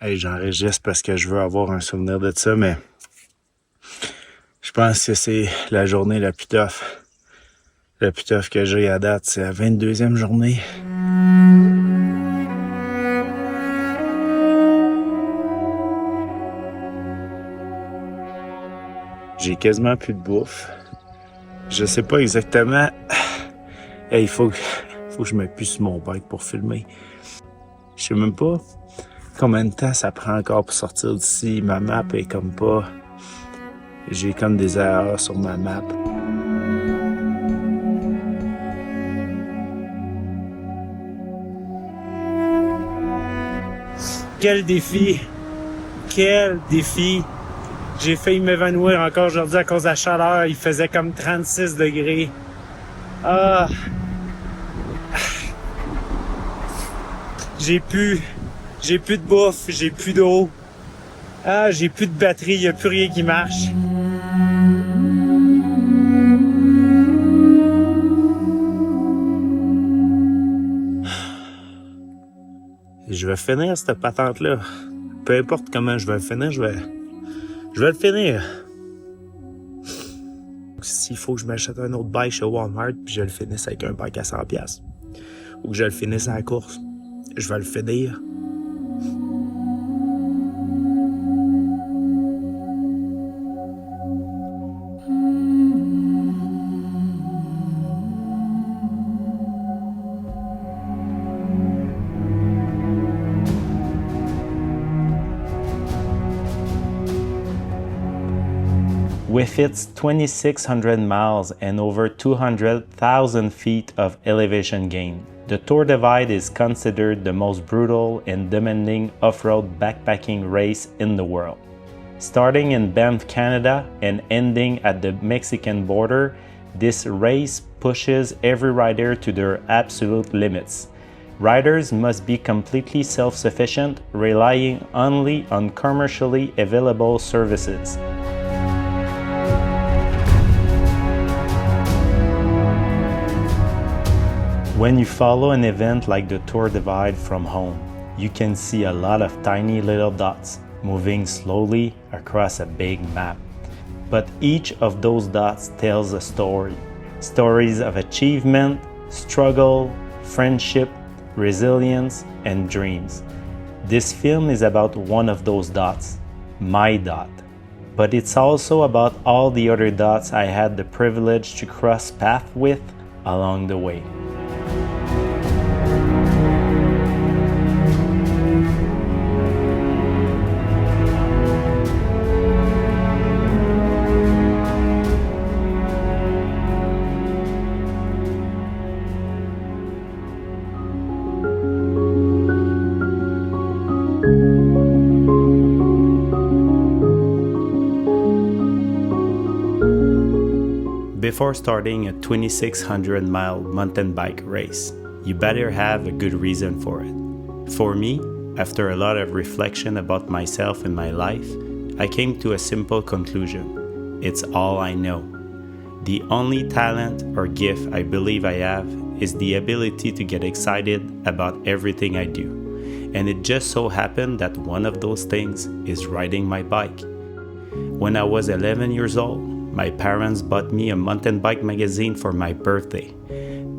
Hey, j'enregistre parce que je veux avoir un souvenir de ça, mais je pense que c'est la journée la plus tough. La plus tough que j'ai à date, c'est la 22e journée. J'ai quasiment plus de bouffe. Je sais pas exactement. Hey, il faut que je me puisse sur mon bike pour filmer. Je sais même pas combien de temps ça prend encore pour sortir d'ici. Ma map est comme pas... J'ai comme des erreurs sur ma map. Quel défi! Quel défi! J'ai failli m'évanouir encore aujourd'hui à cause de la chaleur. Il faisait comme 36 degrés. Ah! J'ai plus de bouffe, j'ai plus d'eau. Ah, j'ai plus de batterie, y a plus rien qui marche. Je vais finir cette patente-là. Peu importe comment je vais le finir, je vais le finir. S'il faut que je m'achète un autre bike chez Walmart puis je le finisse avec un bike à 100$, ou que je le finisse à la course, je vais le finir. With its 2,600 miles and over 200,000 feet of elevation gain, the Tour Divide is considered the most brutal and demanding off-road backpacking race in the world. Starting in Banff, Canada and ending at the Mexican border, this race pushes every rider to their absolute limits. Riders must be completely self-sufficient, relying only on commercially available services. When you follow an event like the Tour Divide from home, you can see a lot of tiny little dots moving slowly across a big map. But each of those dots tells a story. Stories of achievement, struggle, friendship, resilience, and dreams. This film is about one of those dots, my dot. But it's also about all the other dots I had the privilege to cross paths with along the way. Before starting a 2,600-mile mountain bike race, you better have a good reason for it. For me, after a lot of reflection about myself and my life, I came to a simple conclusion. It's all I know. The only talent or gift I believe I have is the ability to get excited about everything I do. And it just so happened that one of those things is riding my bike. When I was 11 years old, my parents bought me a mountain bike magazine for my birthday.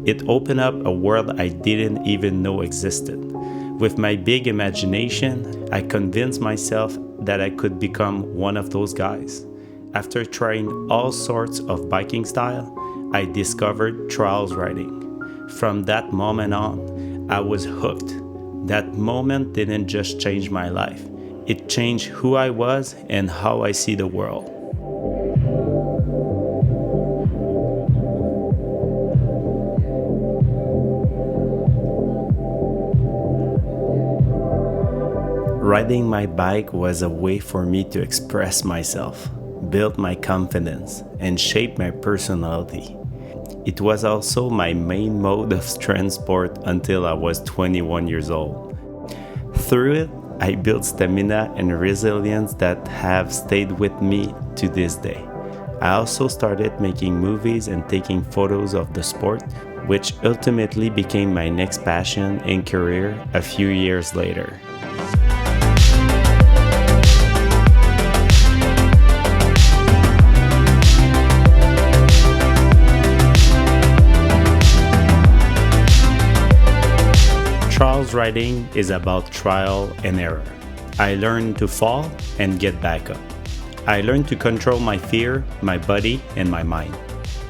It opened up a world I didn't even know existed. With my big imagination, I convinced myself that I could become one of those guys. After trying all sorts of biking style, I discovered trials riding. From that moment on, I was hooked. That moment didn't just change my life. It changed who I was and how I see the world. Riding my bike was a way for me to express myself, build my confidence, and shape my personality. It was also my main mode of transport until I was 21 years old. Through it, I built stamina and resilience that have stayed with me to this day. I also started making movies and taking photos of the sport, which ultimately became my next passion and career a few years later. Trials riding is about trial and error. I learned to fall and get back up. I learned to control my fear, my body, and my mind.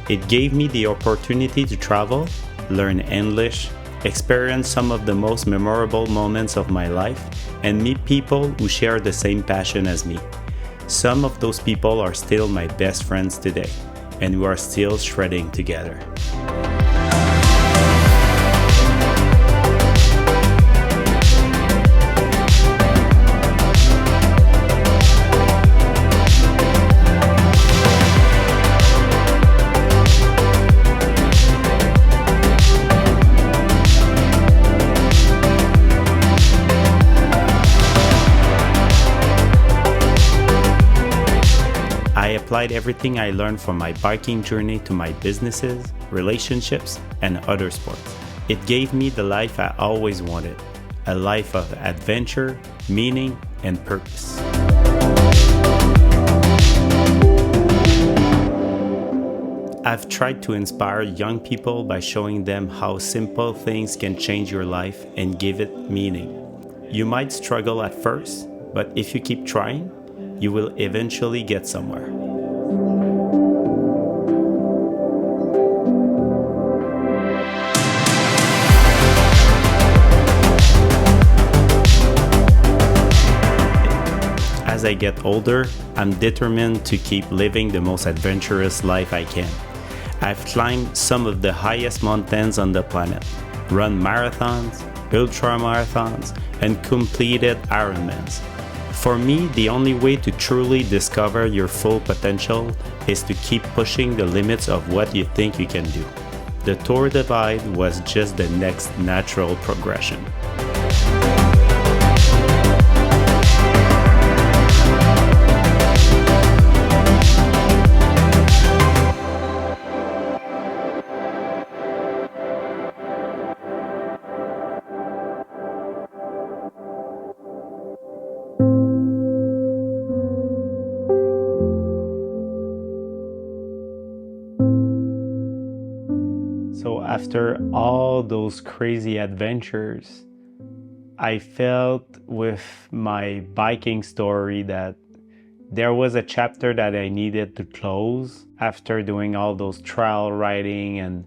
It gave me the opportunity to travel, learn English, experience some of the most memorable moments of my life, and meet people who share the same passion as me. Some of those people are still my best friends today, and we are still shredding together. I applied everything I learned from my biking journey to my businesses, relationships, and other sports. It gave me the life I always wanted, a life of adventure, meaning, and purpose. I've tried to inspire young people by showing them how simple things can change your life and give it meaning. You might struggle at first, but if you keep trying, you will eventually get somewhere. As I get older, I'm determined to keep living the most adventurous life I can. I've climbed some of the highest mountains on the planet, run marathons, ultramarathons, and completed Ironmans. For me, the only way to truly discover your full potential is to keep pushing the limits of what you think you can do. The Tour Divide was just the next natural progression. So after all those crazy adventures, I felt with my biking story that there was a chapter that I needed to close after doing all those trial riding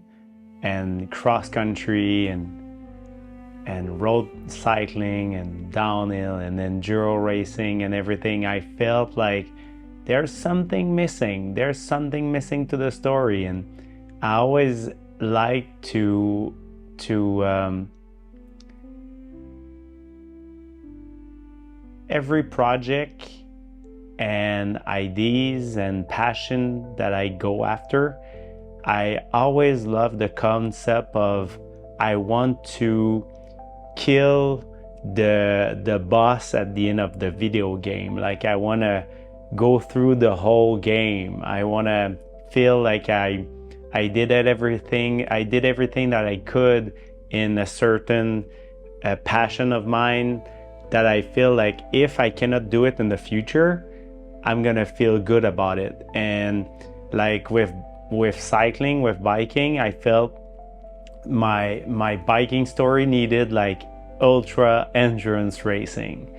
and cross country and road cycling and downhill and enduro racing and everything. I felt like there's something missing. There's something missing to the story, and I always like to every project and ideas and passion that I go after, I always love the concept of I want to kill the boss at the end of the video game. Like I want to go through the whole game. I want to feel like I did everything that I could in a certain passion of mine, that I feel like if I cannot do it in the future, I'm gonna feel good about it. And like with cycling, with biking, I felt my biking story needed like ultra endurance racing.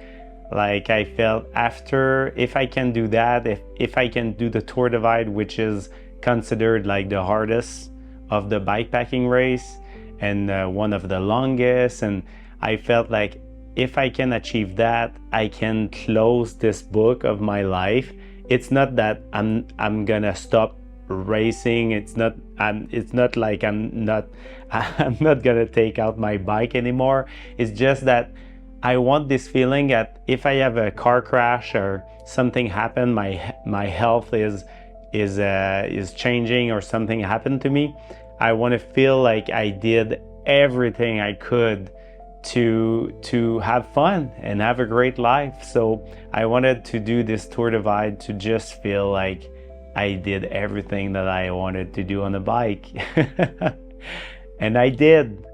Like I felt after, if I can do that, if I can do the Tour Divide, which is considered like the hardest of the bikepacking race and one of the longest, and I felt like if I can achieve that, I can close this book of my life. It's not that I'm gonna stop racing. It's not like I'm not gonna take out my bike anymore. It's just that I want this feeling that if I have a car crash or something happen, my health is changing or something happened to me, I want to feel like I did everything I could to have fun and have a great life. So I wanted to do this Tour Divide to just feel like I did everything that I wanted to do on a bike. And I did.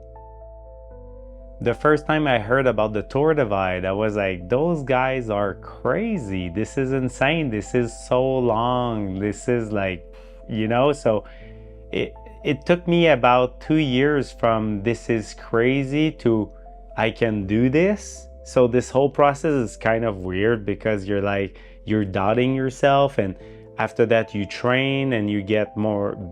The first time I heard about the Tour Divide, I was like, those guys are crazy. This is insane. This is so long. This is like, so it took me about 2 years from this is crazy to I can do this. So this whole process is kind of weird because you're doubting yourself, and after that you train and you get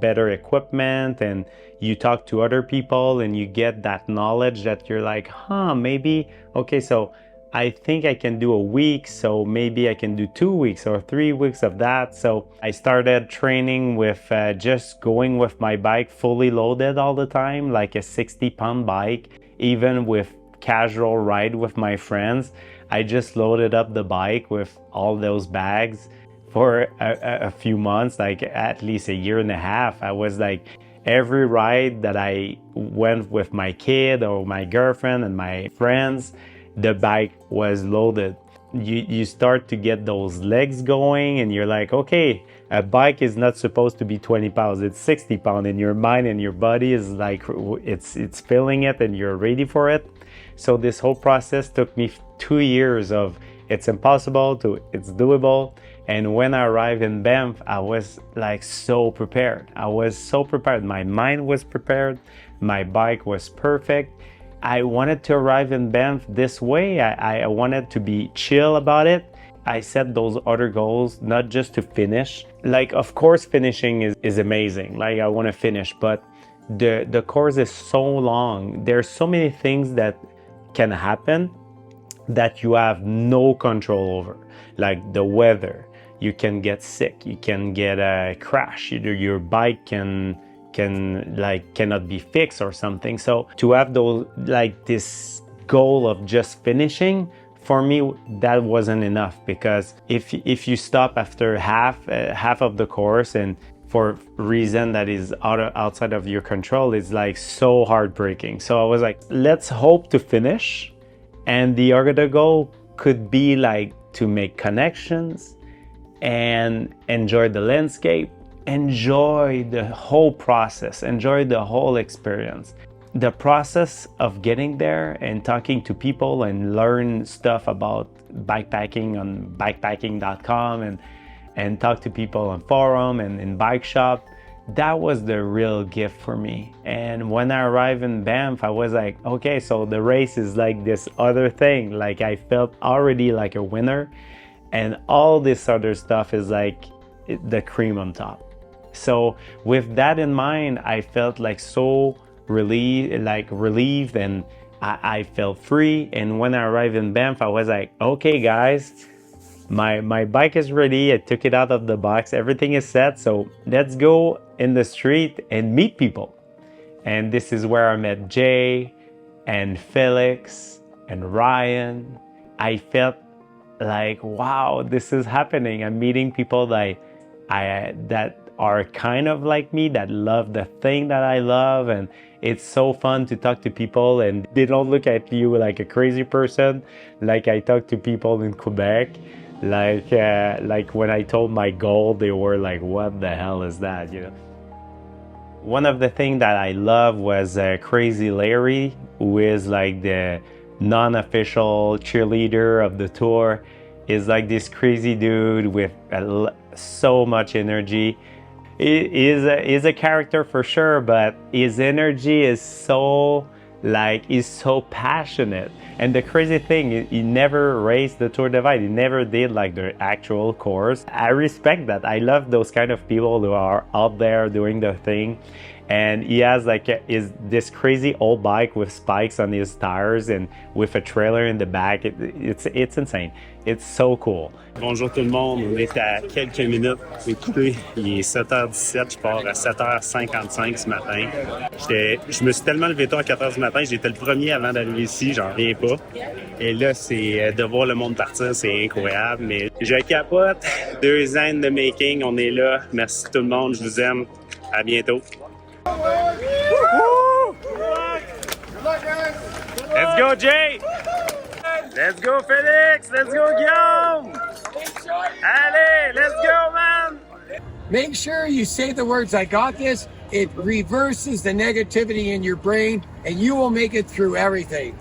better equipment and you talk to other people and you get that knowledge that you're like, maybe, okay, so I think I can do a week, so maybe I can do 2 weeks or 3 weeks of that. So I started training with just going with my bike fully loaded all the time, like a 60-pound bike, even with casual ride with my friends. I just loaded up the bike with all those bags for a few months, like at least a year and a half. I was like, every ride that I went with my kid or my girlfriend and my friends, the bike was loaded. You start to get those legs going and you're like, okay, a bike is not supposed to be 20 pounds, it's 60 pounds, and your mind and your body is like, it's feeling it and you're ready for it. So this whole process took me 2 years of it's impossible to it's doable. And when I arrived in Banff, I was like so prepared. My mind was prepared. My bike was perfect. I wanted to arrive in Banff this way. I wanted to be chill about it. I set those other goals, not just to finish. Like, of course, finishing is amazing. Like, I want to finish, but the course is so long. There's so many things that can happen that you have no control over, like the weather. You can get sick. You can get a crash. Your bike cannot be fixed or something. So to have those, like, this goal of just finishing, for me that wasn't enough, because if you stop after half of the course and for reason that is outside of your control, it's like so heartbreaking. So I was like, let's hope to finish, and the other goal could be like to make connections and enjoy the landscape, enjoy the whole process, enjoy the whole experience. The process of getting there and talking to people and learn stuff about bikepacking on bikepacking.com and talk to people on forum and in bike shop, that was the real gift for me. And when I arrived in Banff, I was like, okay, so the race is like this other thing. Like, I felt already like a winner, and all this other stuff is like the cream on top. So with that in mind, I felt like so relieved, and I felt free. And when I arrived in Banff, I was like, okay guys, my bike is ready. I took it out of the box, everything is set, so let's go in the street and meet people. And this is where I met Jay and Felix and Ryan. I felt like, wow, this is happening. I'm meeting people that are kind of like me, that love the thing that I love, and it's so fun to talk to people, and they don't look at you like a crazy person like I talk to people in Quebec. Like when I told my goal, they were like, what the hell is that, you know? One of the things that I love was Crazy Larry, who is like the non-official cheerleader of the tour. Is like this crazy dude with so much energy. He is a character for sure, but his energy is so, like, he's so passionate. And the crazy thing, he never raced the Tour Divide. He never did like the actual course. I respect that. I love those kind of people who are out there doing the thing. And he has like this crazy old bike with spikes on his tires and with a trailer in the back. It's insane. It's so cool. Bonjour tout le monde, on est à quelques minutes. Écoutez, il est 7h17, je pars à 7h55 ce matin. Je me suis tellement levé tôt à 4h du matin, j'étais le premier avant d'arriver ici, j'en reviens pas. Et là, c'est de voir le monde partir, c'est incroyable. Mais je capote, 2 ans de making, on est là. Merci tout le monde, je vous aime. À bientôt. Let's go, Jay! Let's go, Felix! Let's go, Guillaume! Allez, let's go, man! Make sure you say the words, I got this. It reverses the negativity in your brain, and you will make it through everything.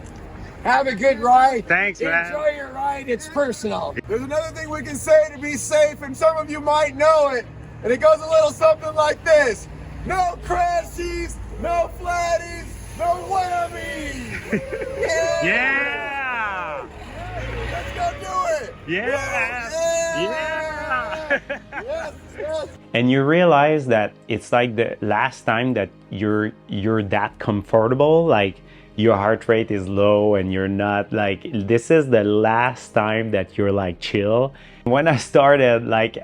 Have a good ride. Thanks, man. Enjoy your ride. It's personal. There's another thing we can say to be safe, and some of you might know it. And it goes a little something like this. No crashies, no flatties, No way, I mean. Yeah. Yeah! Let's go do it. Yeah! Yeah! Yes, yes. And you realize that it's like the last time that you're that comfortable, like your heart rate is low and you're not like, this is the last time that you're like chill. When I started, like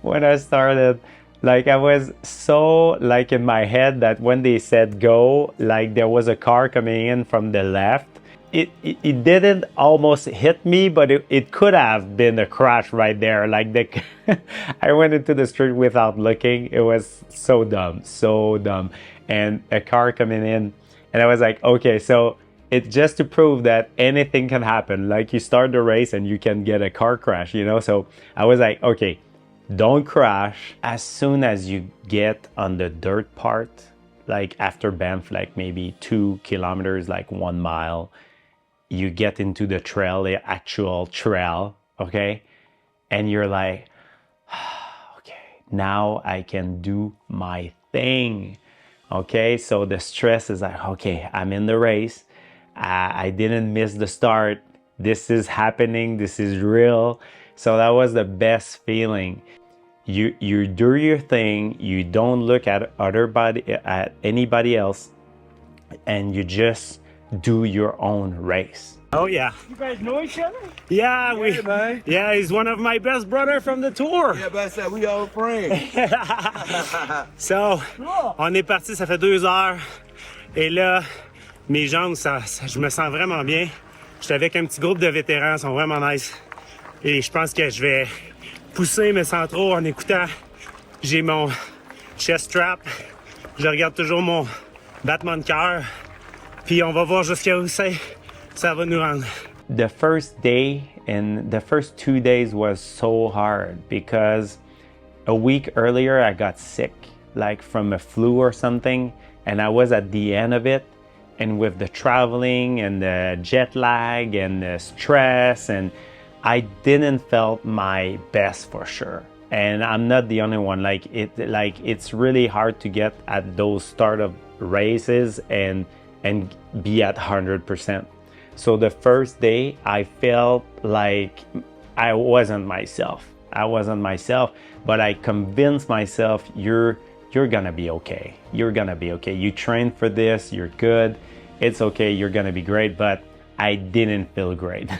when I started, like I was so like in my head that when they said go, like there was a car coming in from the left. It didn't almost hit me, but it could have been a crash right there. Like I went into the street without looking. It was so dumb, so dumb. And a car coming in, and I was like, okay, so it's just to prove that anything can happen. Like you start the race and you can get a car crash, you know? So I was like, okay, don't crash. As soon as you get on the dirt part, like after Banff, like maybe 2 kilometers, like 1 mile, you get into the trail, the actual trail, okay? And you're like, okay, now I can do my thing, okay? So the stress is like, okay, I'm in the race. I didn't miss the start. This is happening, this is real. So that was the best feeling. You do your thing, you don't look at anybody else, and you just do your own race. Oh yeah. You guys know each other? Yeah, man. yeah, he's one of my best brother from the tour. Yeah, but I said we all friends. So, on est parti, ça fait 2 heures. Et là, mes jambes, je me sens vraiment bien. J'étais avec un petit groupe de vétérans, ils sont vraiment nice. Et je pense que je vais pousser, mais sans trop, en écoutant. J'ai mon chest strap. Je regarde toujours mon battement de cœur. Puis on va voir jusqu'à où ça va nous rendre. The first day and the first 2 days was so hard because a week earlier I got sick, like from a flu or something, and I was at the end of it. And with the traveling and the jet lag and the stress, and I didn't felt my best for sure. And I'm not the only one. Like it's really hard to get at those start of races and be at 100%. So the first day I felt like I wasn't myself. But I convinced myself you're gonna be okay. You're gonna be okay. You trained for this, you're good. It's okay, you're gonna be great, but I didn't feel great.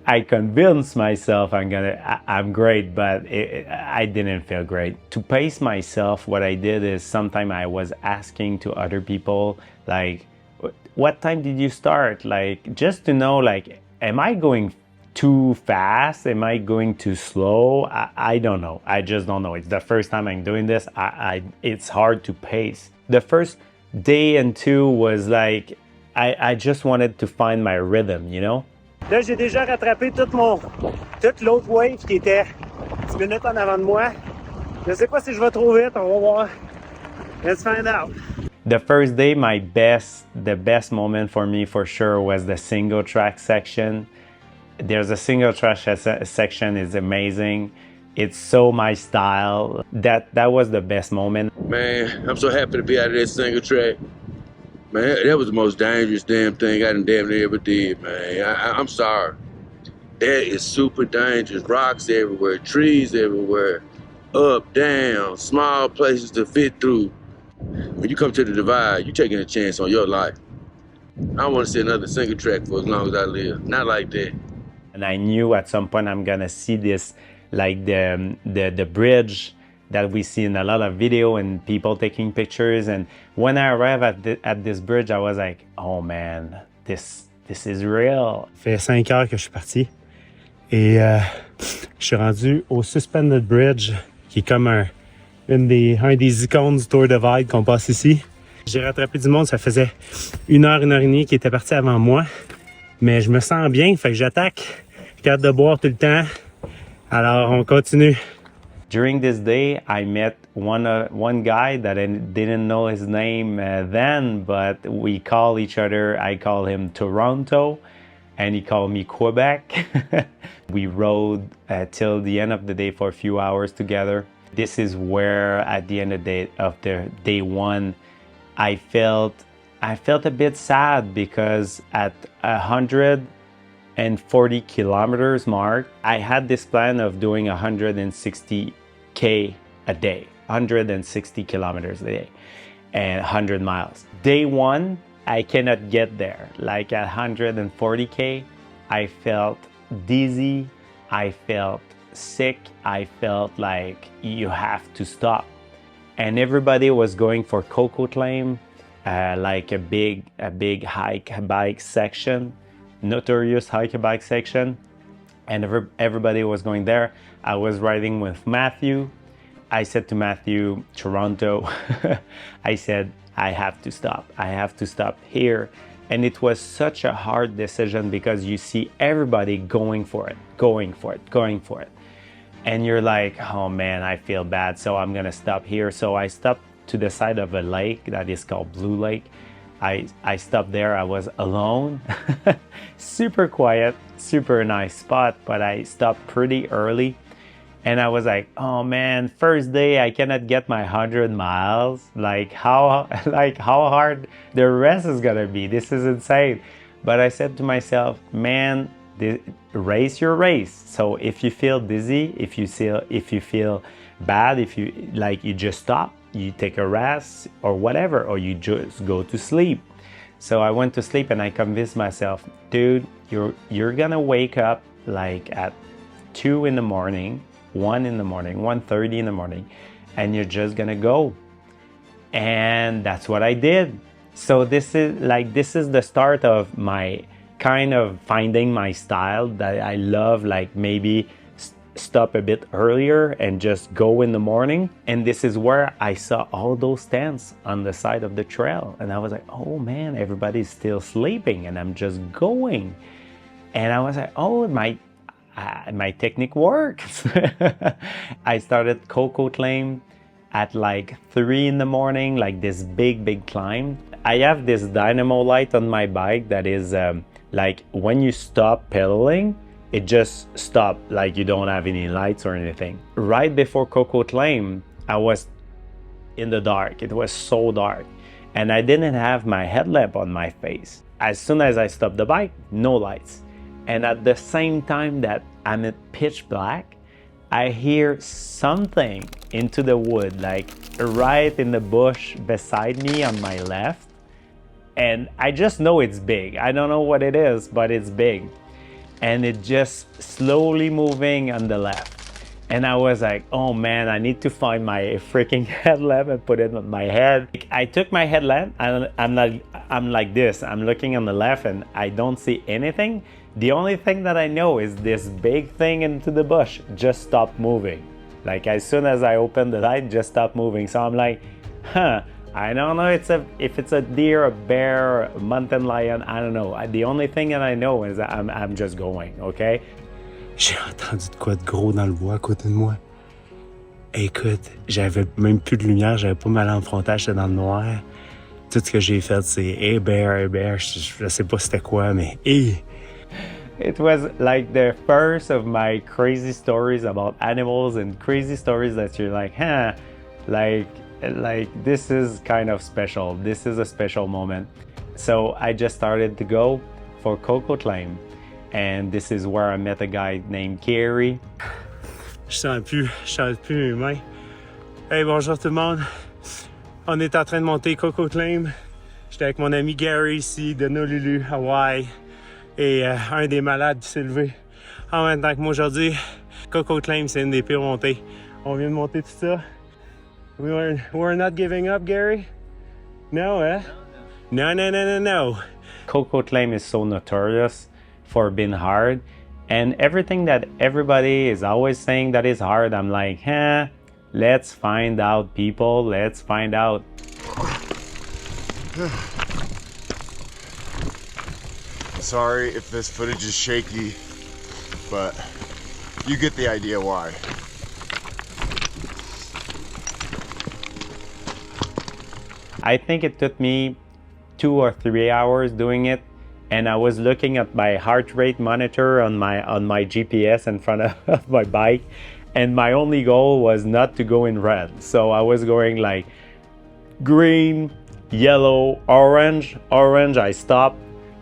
I convinced myself I'm great, but I didn't feel great. To pace myself, what I did is sometimes I was asking to other people, like, what time did you start? Like, just to know, like, am I going too fast? Am I going too slow? I don't know. I just don't know. It's the first time I'm doing this. It's hard to pace. The first day and 2 was like, I just wanted to find my rhythm, you know? Là, j'ai déjà rattrapé toute l'autre wave qui était 10 minutes en avant de moi. Je sais pas si je vais trop vite, on va voir. Let's find out. The first day, the best moment for me for sure was the single track section. There's a single track section, is amazing. It's so my style. That was the best moment. Man, I'm so happy to be out of that single track. Man, that was the most dangerous damn thing I done damn near ever did, man. I'm sorry. That is super dangerous. Rocks everywhere, trees everywhere, up, down, small places to fit through. When you come to the divide, you're taking a chance on your life. I don't want to see another single track for as long as I live. Not like that. And I knew at some point I'm gonna see this, like the bridge that we see in a lot of video and people taking pictures. And when I arrived at this bridge, I was like, oh man, this is real. Ça fait 5 heures que je suis parti. Et je suis rendu au Suspended Bridge, qui est comme un des icônes du Tour de Vague qu'on passe ici. J'ai rattrapé du monde, ça faisait 1 heure et demie qui était parti avant moi. Mais je me sens bien, fait que j'attaque. J'ai hâte de boire tout le temps. Alors, on continue. During this day, I met one guy that I didn't know his name then, but we call each other, I call him Toronto, and he called me Quebec. We rode till the end of the day for a few hours together. This is where, at the end of the day 1, I felt a bit sad because at 140 kilometers mark, I had this plan of doing 160K a day, 160 kilometers a day, and 100 miles. Day one, I cannot get there. Like at 140K, I felt dizzy, I felt sick, I felt like you have to stop. And everybody was going for Coquitlam, like a big hike bike section, notorious hike bike section, and everybody was going there. I was riding with Matthew. I said to Matthew, Toronto, I said, I have to stop. I have to stop here. And it was such a hard decision because you see everybody going for it. And you're like, oh man, I feel bad, so I'm gonna stop here. So I stopped to the side of a lake that is called Blue Lake. I stopped there, I was alone. Super quiet, super nice spot, but I stopped pretty early. And I was like, oh man, first day I cannot get my 100 miles. Like how hard the rest is gonna be. This is insane. But I said to myself, man, race your race. So if you feel dizzy, if you feel bad, if you just stop, you take a rest or whatever, or you just go to sleep. So I went to sleep and I convinced myself, dude, you're gonna wake up like at 2 in the morning, 1 in the morning, 1:30 in the morning, and you're just gonna go. And that's what I did. So this is the start of my kind of finding my style that I love, like maybe stop a bit earlier and just go in the morning. And this is where I saw all those tents on the side of the trail. And I was like, oh man, everybody's still sleeping and I'm just going. And I was like, oh, my technique works. I started Coquitlam at like 3 in the morning, like this big climb. I have this dynamo light on my bike that is like when you stop pedaling, it just stops, like you don't have any lights or anything. Right before Coquitlam, I was in the dark. It was so dark. And I didn't have my headlamp on my face. As soon as I stopped the bike, no lights. And at the same time that I'm at pitch black, I hear something into the wood, like right in the bush beside me on my left. And I just know it's big. I don't know what it is, but it's big. And it just slowly moving on the left. And I was like, oh man, I need to find my freaking headlamp and put it on my head. I took my headlamp and I'm like this. I'm looking on the left and I don't see anything. The only thing that I know is this big thing into the bush just stopped moving. Like as soon as I opened the light, just stopped moving. So I'm like, I don't know if it's a deer, a bear, a mountain lion, I don't know. The only thing that I know is that I'm just going, okay? J'ai entendu de quoi de gros dans le bois à côté de moi. Écoute, j'avais même plus de lumière, j'avais pas ma lampe frontale, j'étais dans le noir. Tout ce que j'ai fait, c'est hey bear, je sais pas c'était quoi, mais hey! It was like the first of my crazy stories about animals and crazy stories that you're like, like this is kind of special. This is a special moment. So I just started to go for Coquitlam. And this is where I met a guy named Gary. Je sens plus mes mains. Hey, bonjour tout le monde. On est en train de monter Coquitlam. J'étais avec mon ami Gary ici de Honolulu, Hawaii. Et un des malades qui s'est levé en même temps que moi aujourd'hui. Coquitlam, c'est une des pires montées. On vient de monter tout ça. We're not giving up, Gary? No, eh? No. Coquitlam is so notorious for being hard. And everything that everybody is always saying that is hard, I'm like, let's find out, people. Let's find out. Sorry if this footage is shaky, but you get the idea why. I think it took me 2 or 3 hours doing it, and I was looking at my heart rate monitor on my GPS in front of my bike, and my only goal was not to go in red. So I was going like green, yellow, orange. Orange, I stop.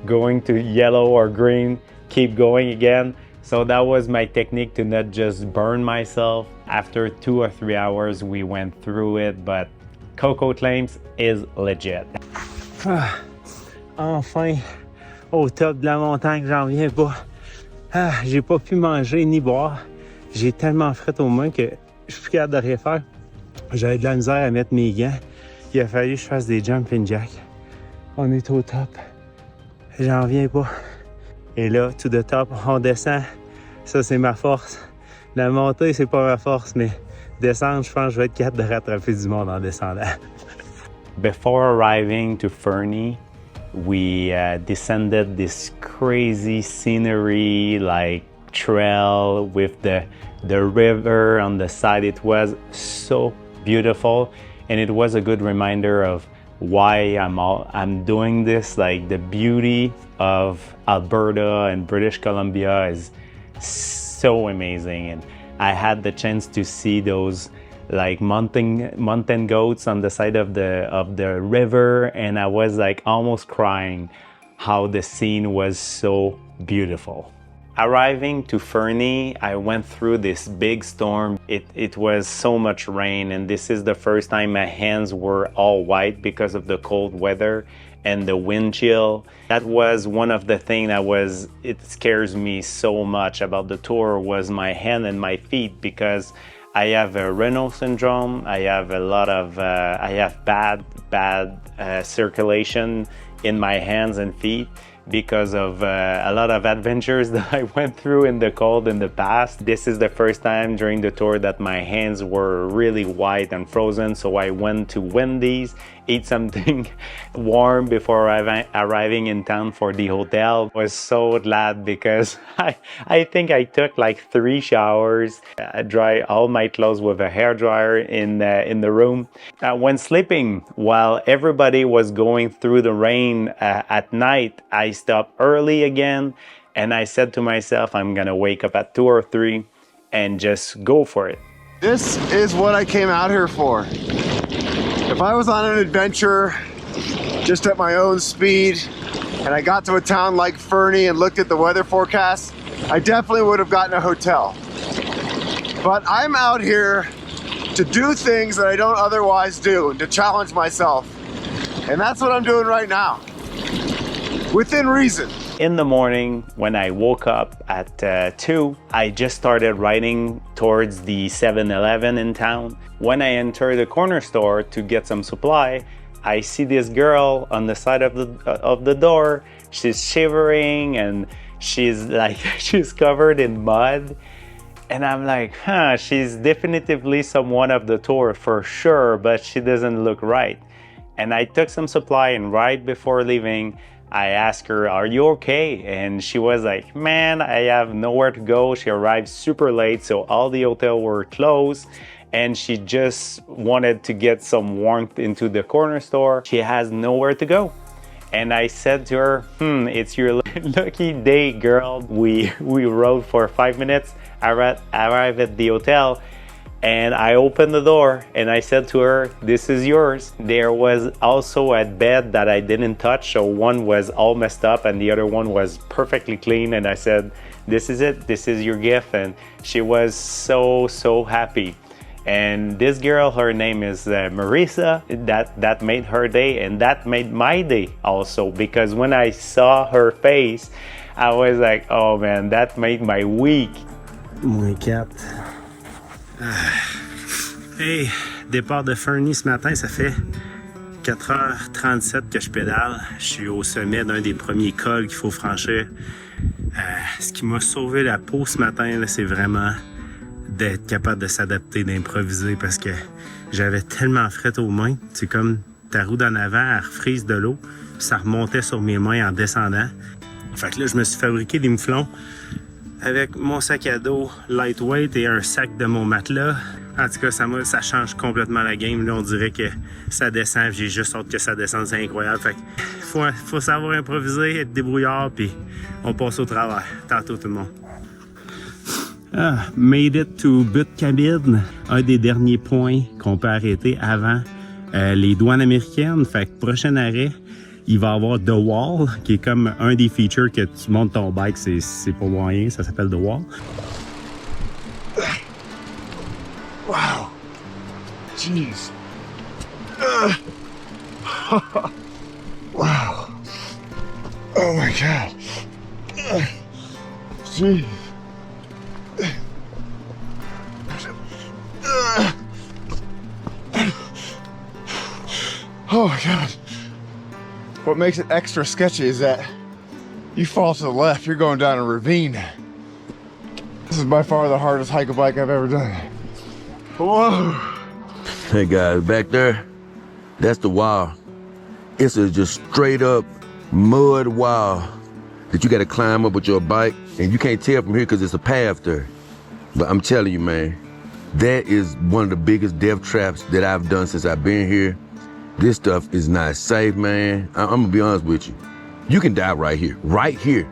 Going to yellow or green, keep going again. So that was my technique to not just burn myself. After 2 or 3 hours, we went through it, but Coco Claims is legit. Enfin, au top de la montagne, j'en reviens pas. J'ai pas pu manger ni boire. J'ai tellement fret aux mains que je suis plus capable de rien faire. J'avais de la misère à mettre mes gants. Il a fallu que je fasse des jumping jacks. On est au top. J'en reviens pas. Et là, to the top, on descend. Ça, c'est ma force. La montée, c'est pas ma force, mais descendre, je pense que je vais être capable de rattraper du monde en descendant. Before arriving to Fernie, we descended this crazy scenery, like trail with the river on the side. It was so beautiful, and it was a good reminder of why I'm doing this. Like, the beauty of Alberta and British Columbia is so amazing, and I had the chance to see those like mountain goats on the side of the river, and I was like almost crying how the scene was so beautiful. Arriving to Fernie, I went through this big storm. It was so much rain, and this is the first time my hands were all white because of the cold weather and the wind chill. That was one of the things it scares me so much about the tour, was my hand and my feet, because I have a Raynaud syndrome. I have I have bad circulation in my hands and feet because of a lot of adventures that I went through in the cold in the past. This is the first time during the tour that my hands were really white and frozen, so I went to Wendy's, ate something warm before arriving in town for the hotel. I was so glad because I think I took like 3 showers. I dried all my clothes with a hairdryer in the room. When sleeping, while everybody was going through the rain at night, I stopped early again, and I said to myself, I'm gonna wake up at 2 or 3 and just go for it. This is what I came out here for. If I was on an adventure just at my own speed and I got to a town like Fernie and looked at the weather forecast, I definitely would have gotten a hotel. But I'm out here to do things that I don't otherwise do and to challenge myself. And that's what I'm doing right now, within reason. In the morning, when I woke up at 2, I just started riding towards the 7-Eleven in town. When I enter the corner store to get some supply, I see this girl on the side of the door. She's shivering and she's covered in mud. And I'm like, she's definitively someone of the tour for sure, but she doesn't look right. And I took some supply, and right before leaving, I asked her, are you okay? And she was like, man, I have nowhere to go. She arrived super late, so all the hotels were closed, and she just wanted to get some warmth into the corner store. She has nowhere to go. And I said to her, it's your lucky day, girl. We rode for 5 minutes. I arrived at the hotel, and I opened the door and I said to her, this is yours. There was also a bed that I didn't touch, so one was all messed up and the other one was perfectly clean, and I said, this is it, this is your gift. And she was so happy. And this girl, her name is Marisa, that made her day, and that made my day also, because when I saw her face, I was like, oh man, that made my week. Moins 4. Hey, départ de Fernie ce matin, ça fait 4h37 que je pédale. Je suis au sommet d'un des premiers cols qu'il faut franchir. Ce qui m'a sauvé la peau ce matin, là, c'est vraiment d'être capable de s'adapter, d'improviser, parce que j'avais tellement fret aux mains. C'est comme ta roue d'en avant, elle refrise de l'eau, puis ça remontait sur mes mains en descendant. Fait que là, je me suis fabriqué des mouflons avec mon sac à dos lightweight et un sac de mon matelas. En tout cas, ça change complètement la game. Là, on dirait que ça descend. J'ai juste hâte que ça descende, c'est incroyable. Fait que faut savoir improviser, être débrouillard, puis on passe au travers. Tantôt, tout le monde. Made it to Butte-Cabine, un des derniers points qu'on peut arrêter avant les douanes américaines. Fait que prochain arrêt, il va y avoir The Wall, qui est comme un des features que tu montes ton bike, c'est pas moyen, ça s'appelle The Wall. Wow. Jeez. Wow. Oh my God. Jeez. Oh my God. What makes it extra sketchy is that you fall to the left, you're going down a ravine. This is by far the hardest hike a bike I've ever done. Whoa. Hey guys, back there, that's the wall. It's a just straight up mud wall that you gotta climb up with your bike, and you can't tell from here because it's a path there. But I'm telling you, man, that is one of the biggest death traps that I've done since I've been here. This stuff is not safe, man. I'm gonna be honest with you. You can die right here. Right here,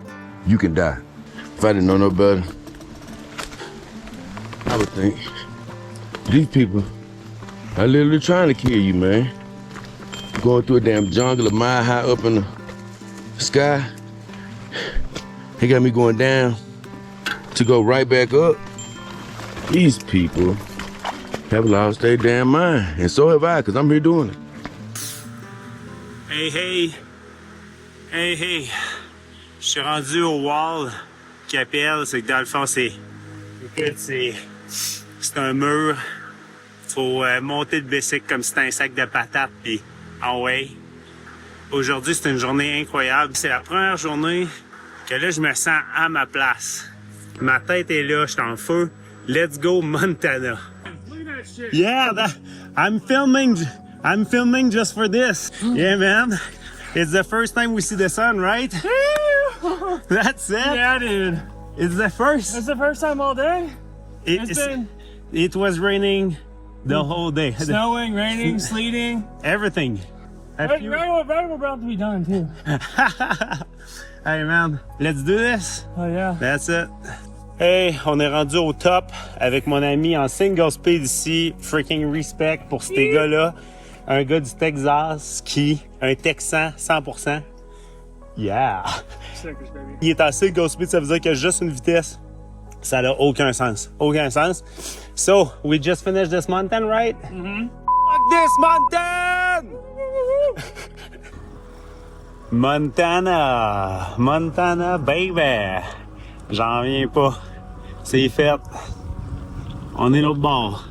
you can die. If I didn't know no better, I would think these people are literally trying to kill you, man. Going through a damn jungle a mile high up in the sky. They got me going down to go right back up. These people have lost their damn mind. And so have I, because I'm here doing it. Hey, hey. Hey, hey. Je suis rendu au wall qui appelle, c'est que dans le fond, c'est un mur. Faut monter le bicycle comme si c'était un sac de patates, puis en way. Aujourd'hui, c'est une journée incroyable. C'est la première journée que là, je me sens à ma place. Ma tête est là, je suis en feu. Let's go, Montana. Yeah, I'm filming just for this. Yeah, man. It's the first time we see the sun, right? That's it. Yeah, dude. It's the first. It's the first time all day. It was raining the whole day. Snowing, raining, sleeting. Everything. Right, we're about to be done too. Hey man, let's do this. Oh yeah. That's it. Hey, on est rendu au top avec mon ami en single speed ici. Freaking respect pour ces gars-là. Un gars du Texas un Texan 100%. Yeah. Stickers, baby. Il est en single speed, ça veut dire qu'il y a juste une vitesse. Ça n'a aucun sens. Aucun sens. So, we just finished this mountain, right? Mm-hmm. Fuck this mountain! Montana, baby! J'en viens pas. C'est fait. On est l'autre bord.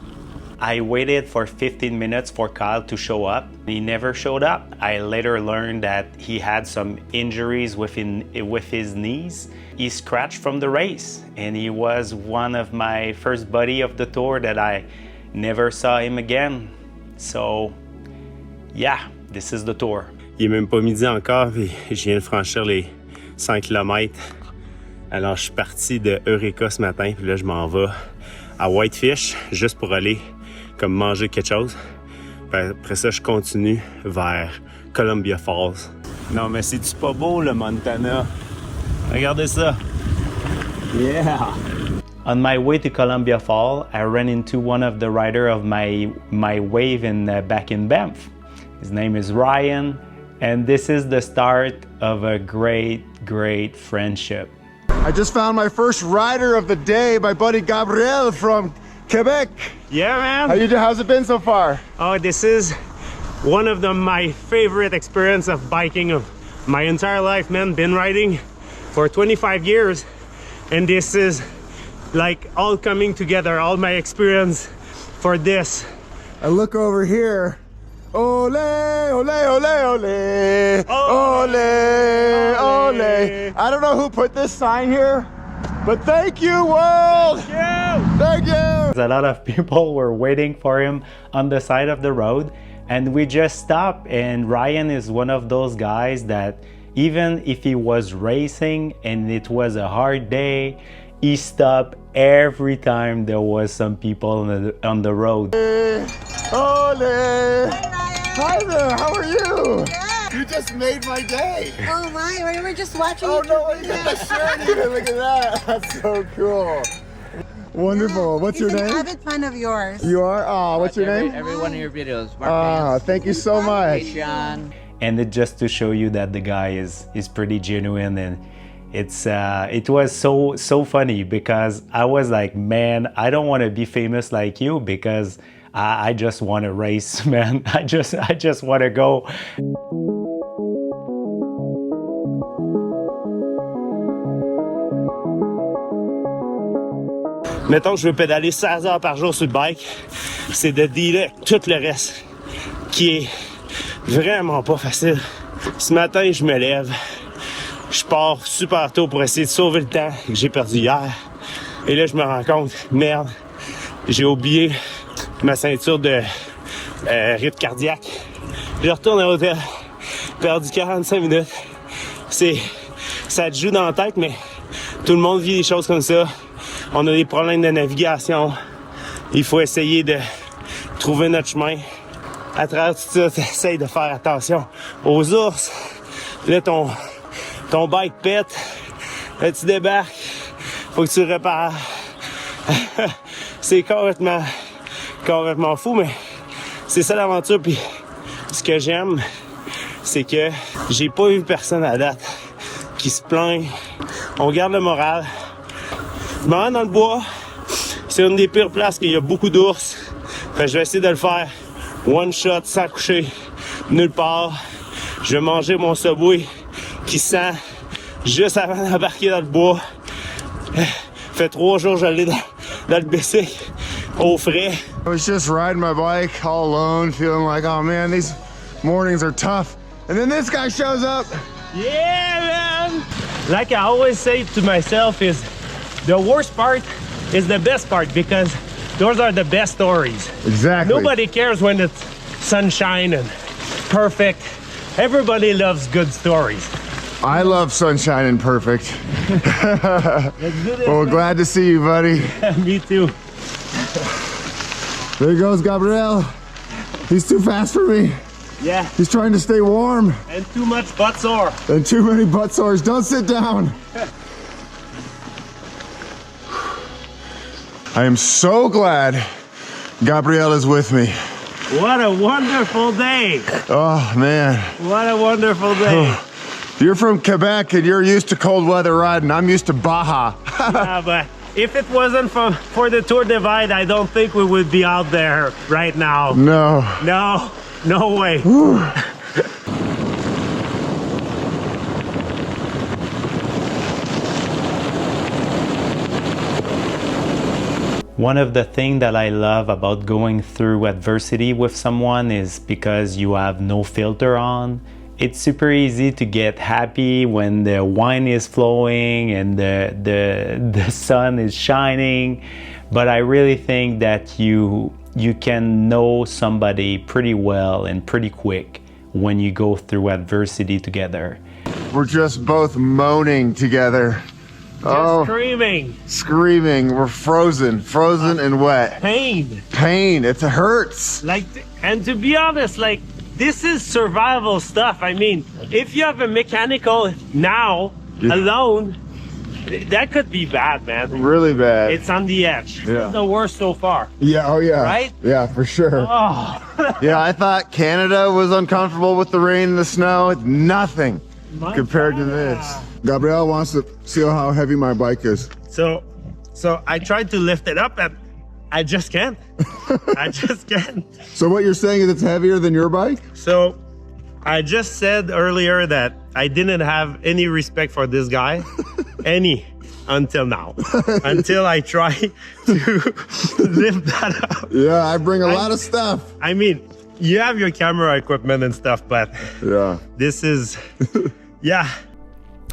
I waited for 15 minutes for Kyle to show up. He never showed up. I later learned that he had some injuries with his knees. He scratched from the race, and he was one of my first buddy of the tour that I never saw him again. So, yeah, this is the tour. Il est même pas midi encore, puis je viens de franchir les 100 km. Alors, je suis parti de Eureka ce matin, puis là, je m'en vais à Whitefish, juste pour aller comme manger quelque chose. Puis après ça, je continue vers Columbia Falls. Non, mais c'est-tu pas beau, le Montana? Regardez ça. Yeah! On my way to Columbia Falls, I ran into one of the riders of my wave back in Banff. His name is Ryan, and this is the start of a great, great friendship. I just found my first rider of the day, my buddy Gabriel from Quebec. Yeah, man. How's it been so far? Oh, this is one of my favorite experience of biking of my entire life, man. Been riding for 25 years, and this is like all coming together, all my experience for this. I look over here. Ole, ole, ole, ole, ole, ole. I don't know who put this sign here, but thank you, world. Thank you. A lot of people were waiting for him on the side of the road, and we just stopped. And Ryan is one of those guys that even if he was racing and it was a hard day, he stopped every time there was some people on the road. Ole. Hi there, how are you? Yeah. You just made my day. Oh my, we were just watching Oh you. no, look at the shirt even, look at that. That's so cool. Wonderful. What's your He's an name? avid fan of yours. You are? Oh, what's your name? Every one of your videos. Thank you so much. Patreon. And it just to show you that the guy is pretty genuine, and it was so funny because I was like, man, I don't want to be famous like you because I just want to race, man. I just want to go. Mettons que je veux pédaler 16 heures par jour sur le bike, c'est de dealer tout le reste qui est vraiment pas facile. Ce matin, je me lève, je pars super tôt pour essayer de sauver le temps que j'ai perdu hier. Et là, je me rends compte, merde, j'ai oublié ma ceinture de rythme cardiaque. Je retourne à l'hôtel, perdu 45 minutes. Ça te joue dans la tête, mais tout le monde vit des choses comme ça. On a des problèmes de navigation. Il faut essayer de trouver notre chemin. À travers tout ça, tu essaies de faire attention aux ours. Là, ton bike pète. Là, tu débarques. Faut que tu le répares. C'est complètement fou, mais c'est ça l'aventure. Puis ce que j'aime, c'est que j'ai pas vu personne à date qui se plaint. On garde le moral. Je me rends dans le bois. C'est une des pires places qu'il y a beaucoup d'ours. Fait que je vais essayer de le faire one shot, sans coucher, nulle part. Je vais manger mon Subway qui sent juste avant d'embarquer dans le bois. Fait 3 jours que je l'ai dans le bicycle, au frais. I was just riding my bike all alone, feeling like, oh man, these mornings are tough. And then this guy shows up. Yeah, man! Like I always say to myself is, the worst part is the best part because those are the best stories. Exactly. Nobody cares when it's sunshine and perfect. Everybody loves good stories. I love sunshine and perfect. Let's do this. Well, glad to see you, buddy. Me too. There goes Gabriel. He's too fast for me. Yeah, He's trying to stay warm. and too much butt sore. And too many butt sores. Don't sit down. I am so glad Gabriel is with me. What a wonderful day. Oh man. What a wonderful day. You're from Quebec and you're used to cold weather riding. I'm used to Baja. Yeah, but if it wasn't for the Tour Divide, I don't think we would be out there right now. No. No way. One of the things that I love about going through adversity with someone is because you have no filter on. It's super easy to get happy when the wine is flowing and the sun is shining, but I really think that you can know somebody pretty well and pretty quick when you go through adversity together. We're just both moaning together. Screaming. We're frozen and wet. Pain. It hurts. And to be honest, this is survival stuff. I mean, if you have a mechanical now alone, that could be bad, man. Really bad. It's on the edge. Yeah. It's the worst so far. Yeah. Oh yeah. Right? Yeah, for sure. Oh. Yeah, I thought Canada was uncomfortable with the rain and the snow. It's nothing compared to this. Gabriel wants to see how heavy my bike is. So I tried to lift it up and I just can't. I just can't. So what you're saying is it's heavier than your bike? So I just said earlier that I didn't have any respect for this guy, until now, until I try to lift that up. Yeah, I bring a lot of stuff. I mean, you have your camera equipment and stuff, but yeah, this is, yeah.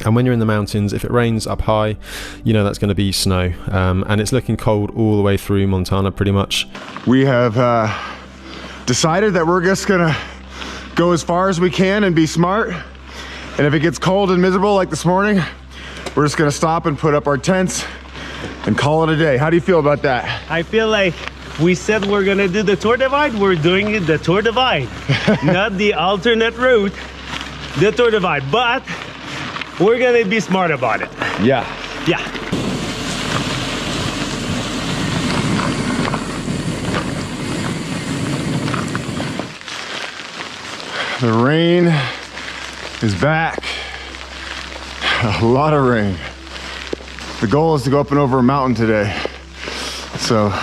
And when you're in the mountains, if it rains up high, you know that's going to be snow. And it's looking cold all the way through Montana pretty much. We have decided that we're just going to go as far as we can and be smart. And if it gets cold and miserable like this morning, we're just going to stop and put up our tents and call it a day. How do you feel about that? I feel like we said we're going to do the Tour Divide. We're doing the Tour Divide, not the alternate route, the Tour Divide. But we're gonna be smart about it. Yeah. Yeah. The rain is back. A lot of rain. The goal is to go up and over a mountain today. So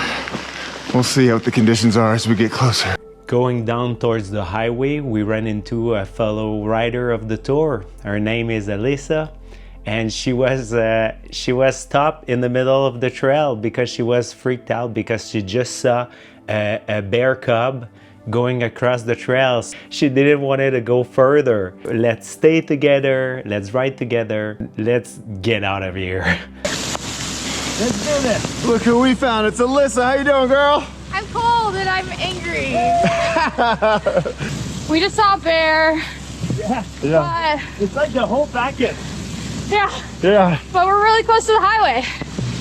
we'll see what the conditions are as we get closer. Going down towards the highway, we ran into a fellow rider of the tour. Her name is Alyssa, and she was stopped in the middle of the trail because she was freaked out because she just saw a bear cub going across the trails. She didn't want it to go further. Let's stay together, let's ride together, let's get out of here. Let's do this. Look who we found. It's Alyssa. How you doing, girl? I'm cold and I'm angry. We just saw a bear. Yeah. It's like the whole packet. Yeah. But we're really close to the highway.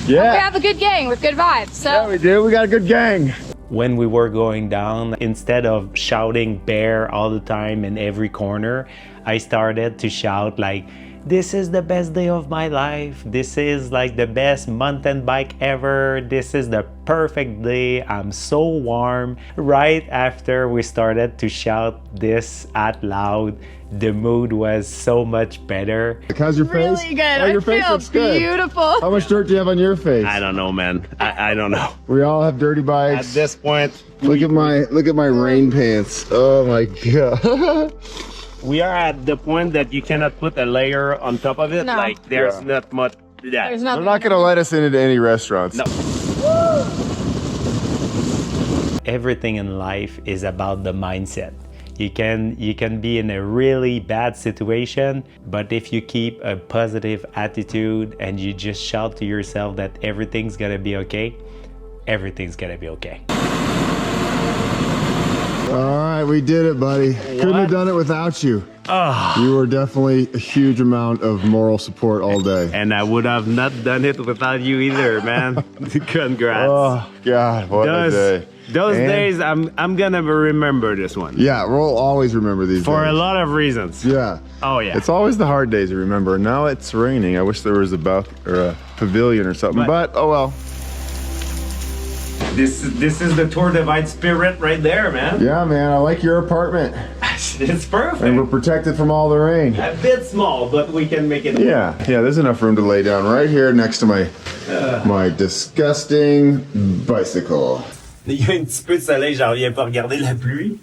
We Yeah. have a good gang with good vibes. So Yeah, we do. We got a good gang. When we were going down, instead of shouting bear all the time in every corner, I started to shout like, this is the best day of my life. This is like the best mountain bike ever. This is the perfect day. I'm so warm. Right after we started to shout this out loud, the mood was so much better. How's your face? really good. Oh, your I face feel looks good. beautiful. How much dirt do you have on your face? I don't know, man. I don't know. We all have dirty At bikes. this point, Look at my rain pants. Oh my god. we are at the point that you cannot put a layer on top of it. No. Like there's Yeah. not much. There's Yeah. They're nothing. not gonna let us into any restaurants. No. Everything in life is about the mindset. You can be in a really bad situation, but if you keep a positive attitude and you just shout to yourself that everything's gonna be okay, everything's gonna be okay. All right, we did it, buddy. Couldn't have done it without you. You were definitely a huge amount of moral support all day. And I would have not done it without you either, man. Congrats. Oh God, what a day. Those And- days, I'm gonna remember this one Yeah, we'll always remember these for days. a lot of reasons. Yeah. Oh yeah. It's always the hard days to remember. Now it's raining. I wish there was a pavilion or something, but oh well. This is the Tour Divide spirit right there, man. Yeah, man, I like your apartment. It's perfect. And we're protected from all the rain. A bit small, but we can make it. Yeah, there's enough room to lay down right here next to my disgusting bicycle. Il y a un petit peu de soleil, j'en reviens pas regarder la pluie.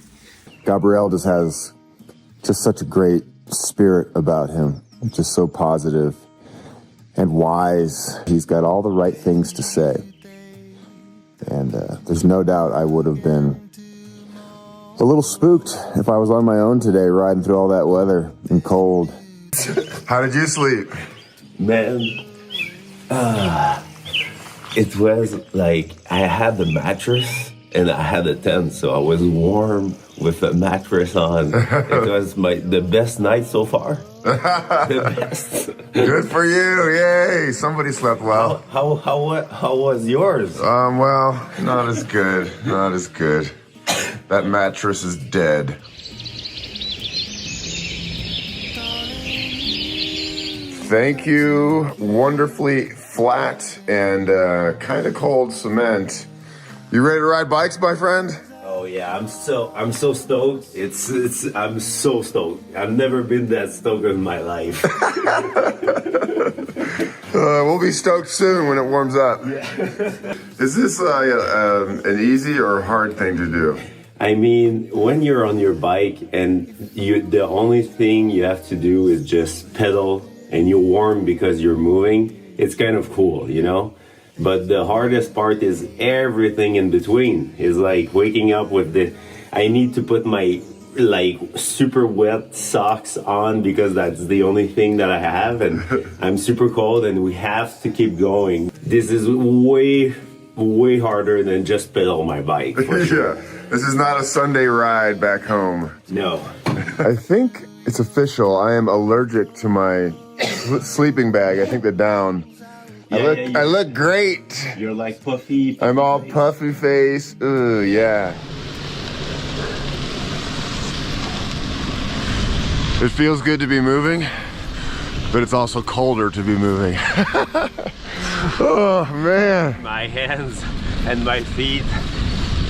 Gabriel just has such a great spirit about him. Just so positive and wise. He's got all the right things to say. And there's no doubt I would have been a little spooked if I was on my own today riding through all that weather and cold. How did you sleep? Man, it was like I had the mattress and I had a tent, so I was warm with a mattress on. It was the best night so far. The best. Good for you! Yay! Somebody slept well. How was yours? Well, not as good. Not as good. That mattress is dead. Thank you. Wonderfully flat and kind of cold cement. You ready to ride bikes, my friend? Oh yeah, I'm so stoked. I'm so stoked. I've never been that stoked in my life. We'll be stoked soon when it warms up. Yeah. Is this an easy or hard thing to do? I mean, when you're on your bike and the only thing you have to do is just pedal and you're warm because you're moving, it's kind of cool, you know? But the hardest part is everything in between. Is like waking up with I need to put my like super wet socks on because that's the only thing that I have, and I'm super cold and we have to keep going. This is way harder than just pedal my bike. For sure. Yeah, this is not a Sunday ride back home. No. I think it's official. I am allergic to my sleeping bag. I think the down. I look great. You're like puffy. I'm all puffy face. Ooh, yeah. It feels good to be moving, but it's also colder to be moving. Oh man. My hands and my feet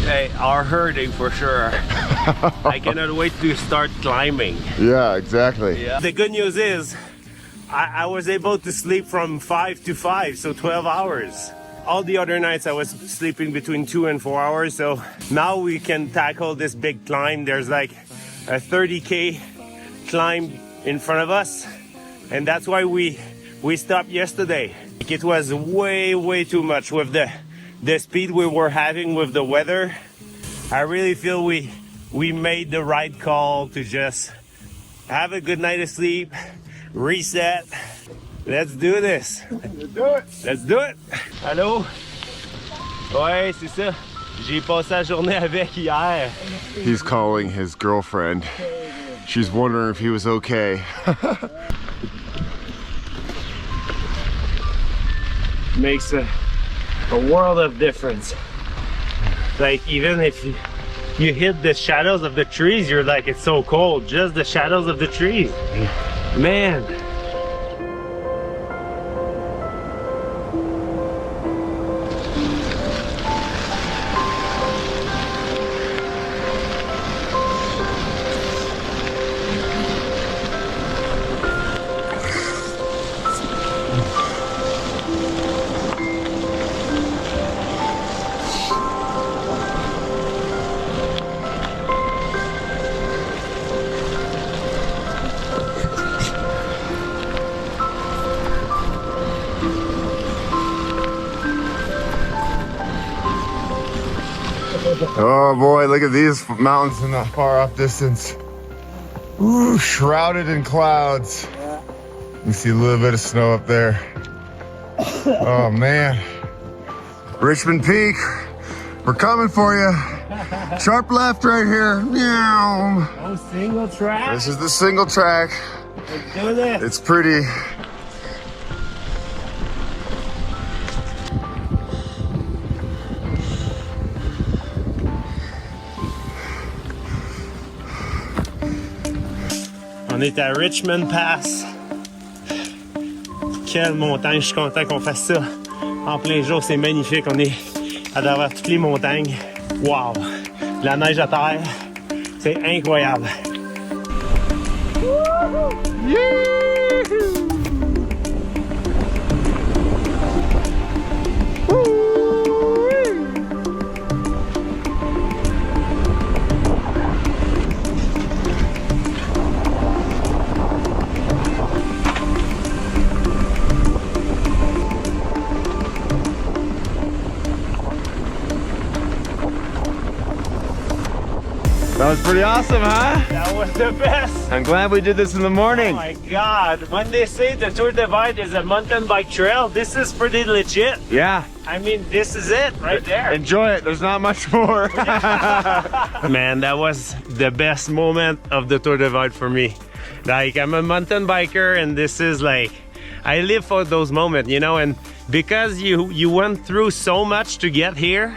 They are hurting for sure. I cannot wait to start climbing. Yeah, exactly. Yeah. The good news is I was able to sleep from 5 to 5, so 12 hours. All the other nights I was sleeping between 2 and 4 hours, so now we can tackle this big climb. There's like a 30K climb in front of us, and that's why we stopped yesterday. It was way too much with the speed we were having with the weather. I really feel we made the right call to just have a good night of sleep, reset. Let's do this. Let's do it. Allô? Ouais, c'est ça. J'ai passé la journée avec hier. He's calling his girlfriend. She's wondering if he was okay. Makes a world of difference. Like, even if you hit the shadows of the trees, you're like, it's so cold. Just the shadows of the trees. Man. Oh boy, look at these mountains in the far off distance. Ooh, shrouded in clouds. You see a little bit of snow up there. Oh man. Richmond Peak, we're coming for you. Sharp left right here. Meow. Oh, single track. This is the single track. Let's do this. It's pretty. On est à Richmond Pass. Quelle montagne, je suis content qu'on fasse ça en plein jour, c'est magnifique. On est à travers toutes les montagnes. Wow! La neige à terre, c'est incroyable. That was pretty awesome, huh? That was the best. I'm glad we did this in the morning. Oh my God. When they say the Tour Divide is a mountain bike trail, this is pretty legit. Yeah. I mean, this is it right there. Enjoy it. There's not much more. Man, that was the best moment of the Tour Divide for me. Like, I'm a mountain biker, and this is like, I live for those moments, you know, and because you went through so much to get here,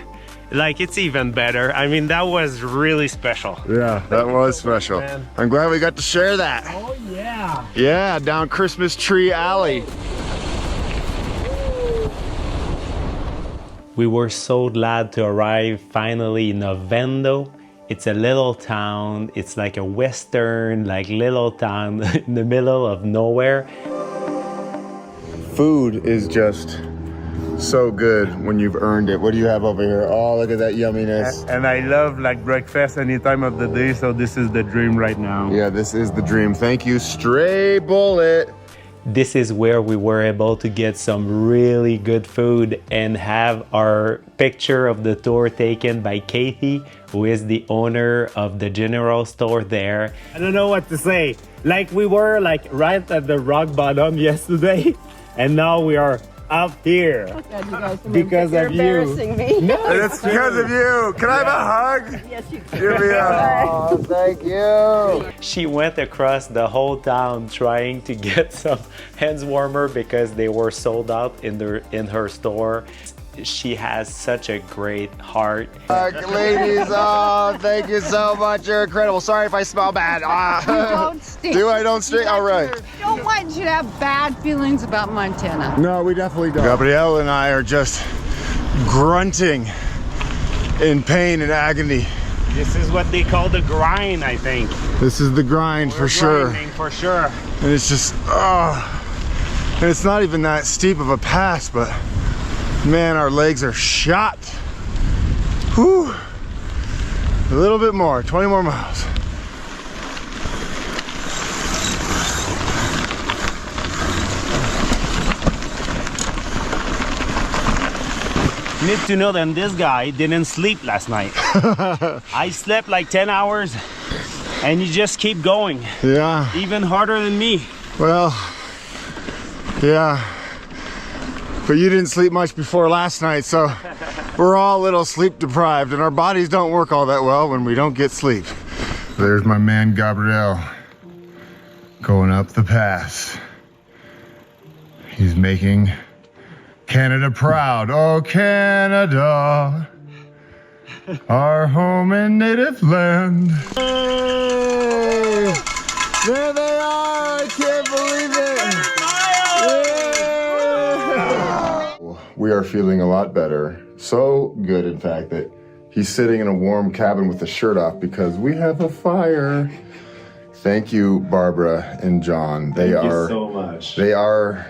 like, it's even better. I mean, that was really special. Yeah, that was special. Man. I'm glad we got to share that. Oh yeah. Yeah, down Christmas Tree Alley. We were so glad to arrive finally in Ovendo. It's a little town. It's like a western, like little town in the middle of nowhere. Food is just so good when you've earned it. What do you have over here? Oh, look at that yumminess. And I love like breakfast any time of the day, so this is the dream right now. Yeah, this is the dream. Thank you, Stray Bullet. This is where we were able to get some really good food and have our picture of the tour taken by Kathy, who is the owner of the general store there. I don't know what to say. Like, we were like right at the rock bottom yesterday, and now we are up here. Oh God, you guys, because you're of you. embarrassing me. No, It's because of you. Can I have a hug? Yes, you can. Give me a oh, thank you. She went across the whole town trying to get some hands warmer because they were sold out in her store. She has such a great heart. Ladies, oh, thank you so much. You're incredible. Sorry if I smell bad. You don't stink. Do I don't stink? All right. Don't want you to have bad feelings about Montana. No, we definitely don't. Gabrielle and I are just grunting in pain and agony. This is what they call the grind, I think. This is the grind for sure. Grinding for sure. And it's just, and it's not even that steep of a pass, but man, our legs are shot. Whew. A little bit more, 20 more miles. You need to know that this guy didn't sleep last night. I slept like 10 hours and you just keep going. Yeah. Even harder than me. Well, yeah. But you didn't sleep much before last night, so we're all a little sleep deprived and our bodies don't work all that well when we don't get sleep. There's my man Gabriel going up the pass. He's making Canada proud. Oh, Canada, our home and native land. Hey, there they are. I can't believe it. Yeah. We are feeling a lot better. So good, in fact, that he's sitting in a warm cabin with the shirt off because we have a fire. Thank you, Barbara and John. Thank you so much. They are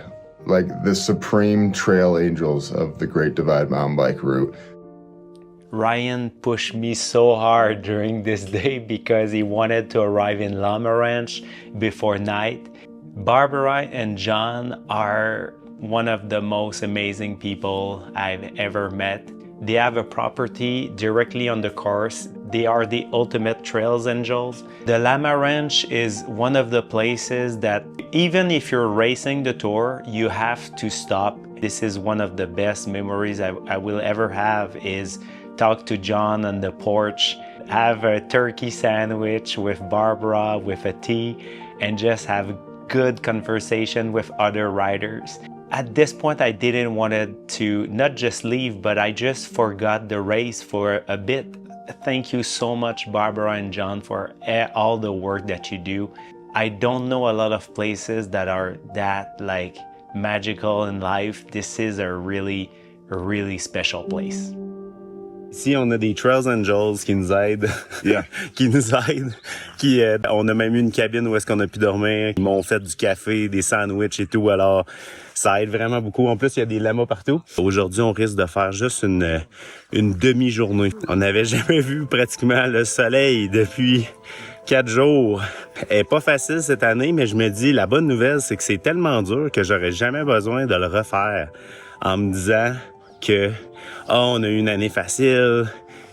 like the supreme trail angels of the Great Divide mountain bike route. Ryan pushed me so hard during this day because he wanted to arrive in Llama Ranch before night. Barbara and John are one of the most amazing people I've ever met. They have a property directly on the course. They are the ultimate trails angels. The Llama Ranch is one of the places that even if you're racing the tour, you have to stop. This is one of the best memories I will ever have, is talk to John on the porch, have a turkey sandwich with Barbara with a tea, and just have good conversation with other riders. At this point, I didn't want to not just leave, but I just forgot the race for a bit. Thank you so much, Barbara and John, for all the work that you do. I don't know a lot of places that are that like magical in life. This is a really special place. Ici, on a des Trails Angels qui nous aident. Yeah. Qui nous aident. On a même eu une cabine où est-ce qu'on a pu dormir. Ils m'ont fait du café, des sandwichs et tout. Alors, ça aide vraiment beaucoup. En plus, il y a des lamas partout. Aujourd'hui, on risque de faire juste une demi-journée. On n'avait jamais vu pratiquement le soleil depuis 4 jours. Elle est pas facile cette année, mais je me dis, la bonne nouvelle, c'est que c'est tellement dur que j'aurais jamais besoin de le refaire en me disant que on a eu une année facile.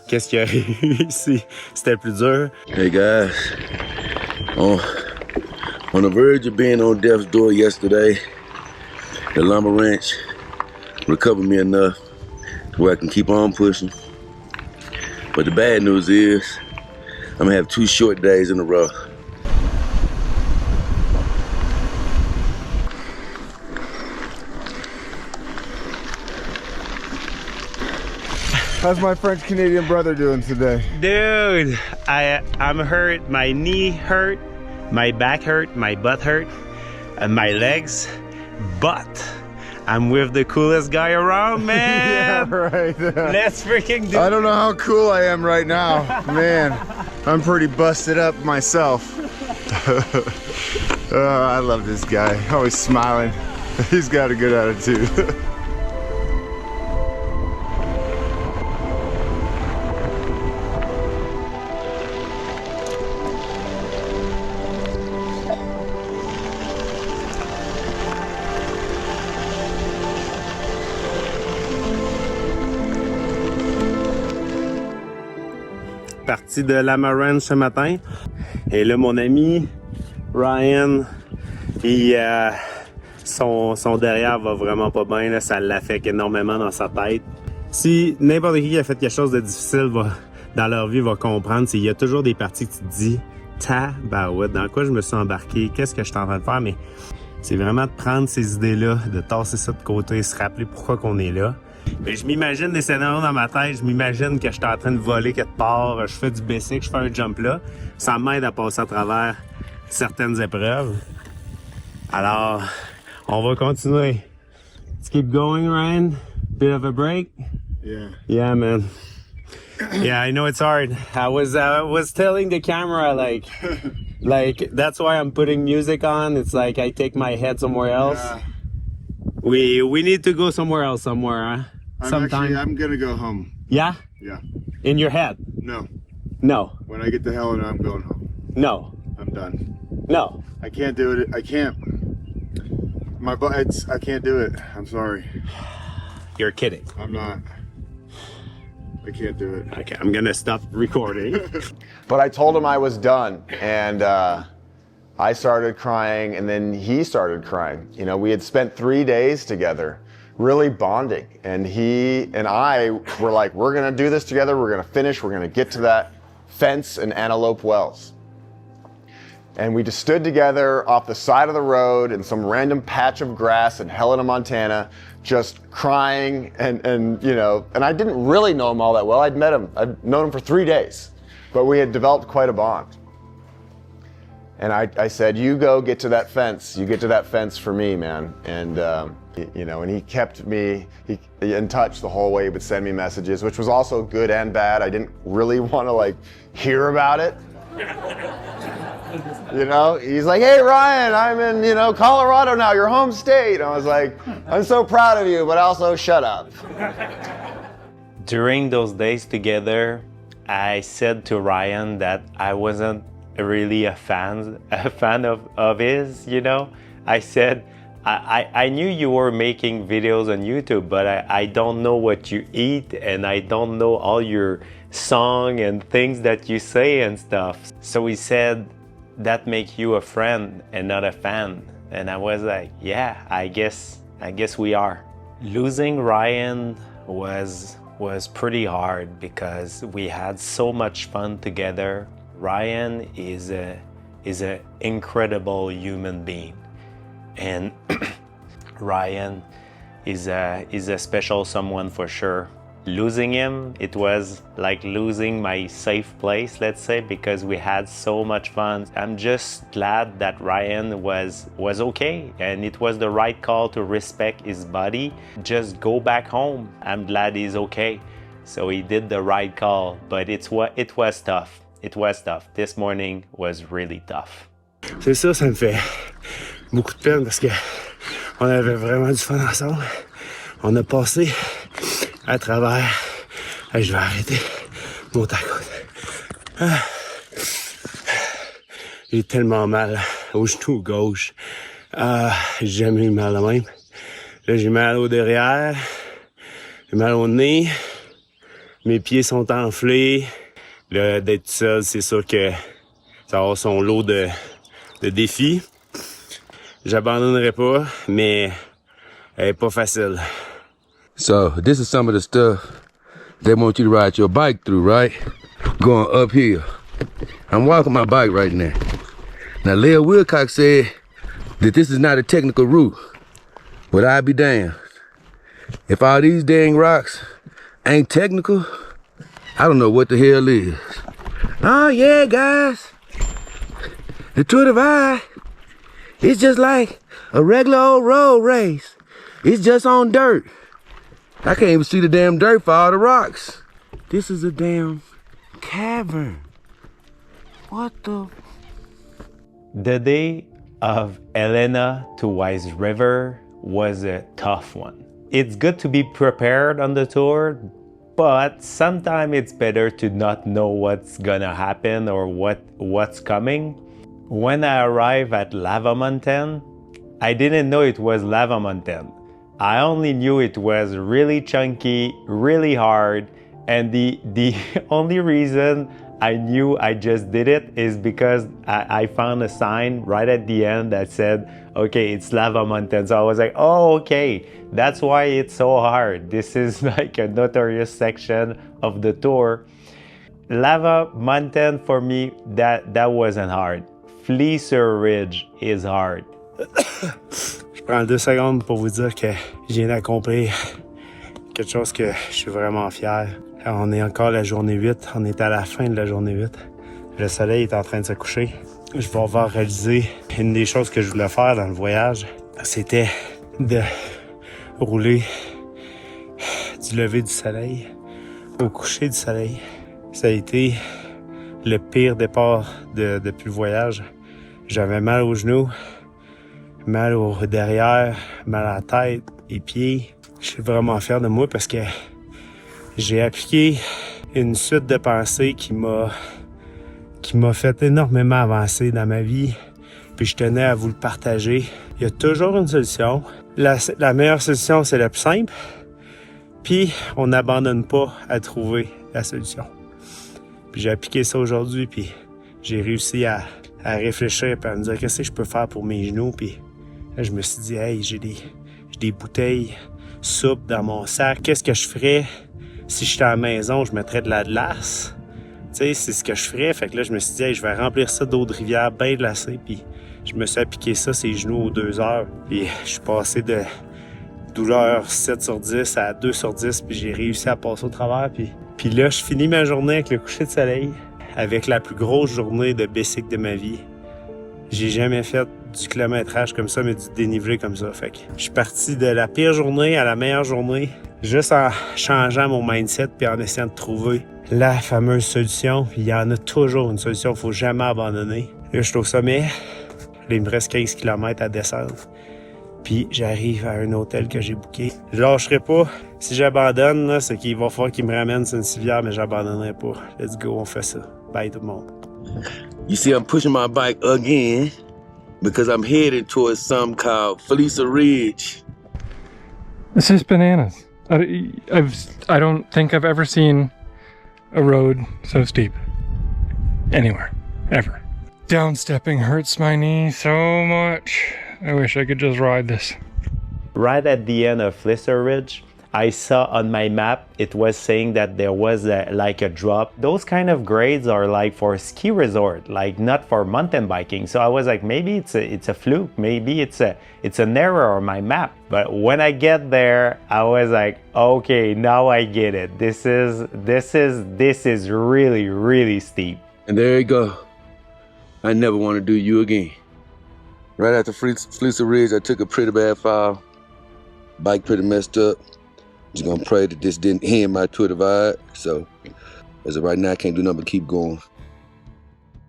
Qu'est-ce qu'il y aurait eu ici? C'était plus dur. Hey guys, on the verge of being on death's door yesterday. The Llama Ranch recovered me enough where I can keep on pushing. But the bad news is I'm gonna have 2 short days in a row. How's my French-Canadian brother doing today? Dude, I'm hurt. My knee hurt, my back hurt, my butt hurt, and my legs. But I'm with the coolest guy around, man. Yeah, right. Let's freaking do it. I don't know how cool I am right now. Man, I'm pretty busted up myself. Oh, I love this guy. Always smiling. He's got a good attitude. Parti de Llama Ranch ce matin. Et là, mon ami Ryan, son derrière va vraiment pas bien. Là, ça l'affecte énormément dans sa tête. Si n'importe qui a fait quelque chose de difficile dans leur vie va comprendre, il y a toujours des parties que tu te dis, tabarouette, dans quoi je me suis embarqué, qu'est-ce que je suis en train de faire, mais c'est vraiment de prendre ces idées-là, de tasser ça de côté, se rappeler pourquoi qu'on est là. Mais je m'imagine des scénarios dans ma tête, je m'imagine que je suis en train de voler quelque part, je fais du basic, je fais un jump là. Ça m'aide à passer à travers certaines épreuves. Alors, on va continuer. Let's keep going, Ryan. Bit of a break. Yeah. Yeah, man. Yeah, I know it's hard. I was telling the camera like that's why I'm putting music on. It's like I take my head somewhere else. Yeah. We need to go somewhere else huh? I'm gonna go home. Yeah? Yeah. In your head? No. No. When I get to Helena, I'm going home. No. I'm done. No. I can't do it. I can't. I can't do it. I'm sorry. You're kidding. I'm not. I can't do it. Okay, I'm gonna stop recording. But I told him I was done, and I started crying, and then he started crying. You know, we had spent 3 days together, really bonding, and he and I were like, we're gonna do this together, we're gonna finish, we're gonna get to that fence in Antelope Wells. And we just stood together off the side of the road in some random patch of grass in Helena, Montana, just crying, and you know, and I didn't really know him all that well. I'd known him for 3 days, but we had developed quite a bond. And I said, you go get to that fence. You get to that fence for me, man. And you know, and he kept me in touch the whole way. He would send me messages, which was also good and bad. I didn't really want to like hear about it. You know, he's like, hey Ryan, I'm in, you know, Colorado now, your home state. I was like, I'm so proud of you, but also shut up. During those days together, I said to Ryan that I wasn't really a fan of his, you know. I said, I knew you were making videos on YouTube, but I don't know what you eat, and I don't know all your song and things that you say and stuff. So he said, that make you a friend and not a fan. And I was like, yeah, I guess we are. Losing Ryan was pretty hard because we had so much fun together. Ryan is a incredible human being, and Ryan is a special someone for sure. Losing him, it was like losing my safe place, let's say, because we had so much fun. I'm just glad that Ryan was okay, and it was the right call to respect his body. Just go back home. I'm glad he's okay. So he did the right call, but it was tough. It was tough. This morning was really tough. C'est ça, ça me fait beaucoup de peine parce que on avait vraiment du fun ensemble. On a passé à travers. Hey, je vais arrêter. Monte à côte. J'ai tellement mal au genou gauche. J'ai jamais eu mal à même. Là, j'ai mal au derrière. J'ai mal au nez. Mes pieds sont enflés. Là, d'être seul, c'est sûr que ça va avoir son lot de défis. J'abandonnerai pas, mais elle est pas facile. So this is some of the stuff they want you to ride your bike through, right? Going uphill. I'm walking my bike right now. Now, Leo Wilcox said that this is not a technical route, but I'll be damned. If all these dang rocks ain't technical, I don't know what the hell is. Oh yeah, guys. The Tour de Divide, it's just like a regular old road race. It's just on dirt. I can't even see the damn dirt for all the rocks. This is a damn cavern. What the? The day of Helena to Wise River was a tough one. It's good to be prepared on the tour, but sometimes it's better to not know what's gonna happen or what's coming. When I arrived at Lava Mountain, I didn't know it was Lava Mountain. I only knew it was really chunky, really hard, and the only reason I knew I just did it is because I found a sign right at the end that said, okay, it's Lava Mountain. So I was like, oh, okay, that's why it's so hard. This is like a notorious section of the tour. Lava Mountain for me, that wasn't hard. Fleecer Ridge is hard. Je prends 2 secondes pour vous dire que je viens d'accomplir quelque chose que je suis vraiment fier. On est encore la journée 8, on est à la fin de la journée 8. Le soleil est en train de se coucher. Je vais avoir réalisé une des choses que je voulais faire dans le voyage, c'était de rouler du lever du soleil au coucher du soleil. Ça a été le pire départ depuis le voyage. J'avais mal aux genoux, mal au derrière, mal à la tête, les pieds. Je suis vraiment fier de moi parce que j'ai appliqué une suite de pensées qui m'a fait énormément avancer dans ma vie. Puis je tenais à vous le partager. Il y a toujours une solution. La meilleure solution, c'est la plus simple. Puis on n'abandonne pas à trouver la solution. Puis j'ai appliqué ça aujourd'hui, puis j'ai réussi à réfléchir et à me dire qu'est-ce que je peux faire pour mes genoux. Puis là, je me suis dit, hey, j'ai des bouteilles souples dans mon sac. Qu'est-ce que je ferais si j'étais à la maison? Je mettrais de la glace. Tu sais, c'est ce que je ferais. Fait que là, je me suis dit, hey, je vais remplir ça d'eau de rivière bien glacée. Puis je me suis appliqué ça, ces genoux, aux 2 heures. Puis je suis passé de douleur 7 sur 10 à 2 sur 10. Puis j'ai réussi à passer au travers. Puis là, je finis ma journée avec le coucher de soleil, avec la plus grosse journée de bicycle de ma vie. J'ai jamais fait du kilométrage comme ça, mais du dénivelé comme ça. Fait que je suis parti de la pire journée à la meilleure journée, juste en changeant mon mindset puis en essayant de trouver la fameuse solution. Puis il y en a toujours une solution, faut jamais abandonner. Là, je suis au sommet. Là, il me reste 15 km à descendre. Puis j'arrive à un hôtel que j'ai booké. Je lâcherai pas. Si j'abandonne, là, c'est qu'il va falloir qu'il me ramène sur une civière, mais j'abandonnerai pas. Let's go, on fait ça. Bye tout le monde. You see, I'm pushing my bike again because I'm headed towards something called Felicia Ridge. This is bananas. I don't think I've ever seen a road so steep anywhere, ever. Downstepping hurts my knee so much. I wish I could just ride this. Right at the end of Felicia Ridge, I saw on my map, it was saying that there was like a drop. Those kind of grades are like for ski resort, like not for mountain biking. So I was like, maybe it's a fluke. Maybe it's an error on my map. But when I get there, I was like, okay, now I get it. This is really, really steep. And there you go. I never want to do you again. Right after Felicia Ridge, I took a pretty bad fall. Bike pretty messed up. Just gonna pray that this didn't end my tour divide. So, as of right now, I can't do nothing but keep going.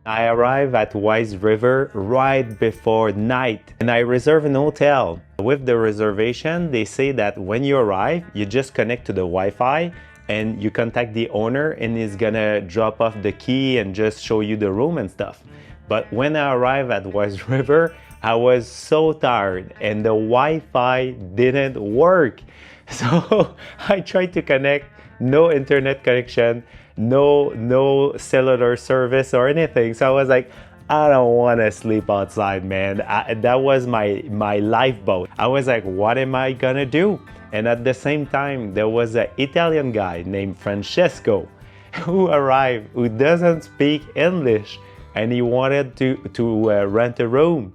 I arrived at Wise River right before night and I reserved an hotel. With the reservation, they say that when you arrive, you just connect to the Wi-Fi and you contact the owner and he's gonna drop off the key and just show you the room and stuff. But when I arrived at Wise River, I was so tired and the Wi-Fi didn't work. So I tried to connect, no internet connection, no cellular service or anything. So I was like, I don't want to sleep outside, man. That was my lifeboat. I was like, what am I gonna do? And at the same time, there was an Italian guy named Francesco who arrived, who doesn't speak English, and he wanted to rent a room.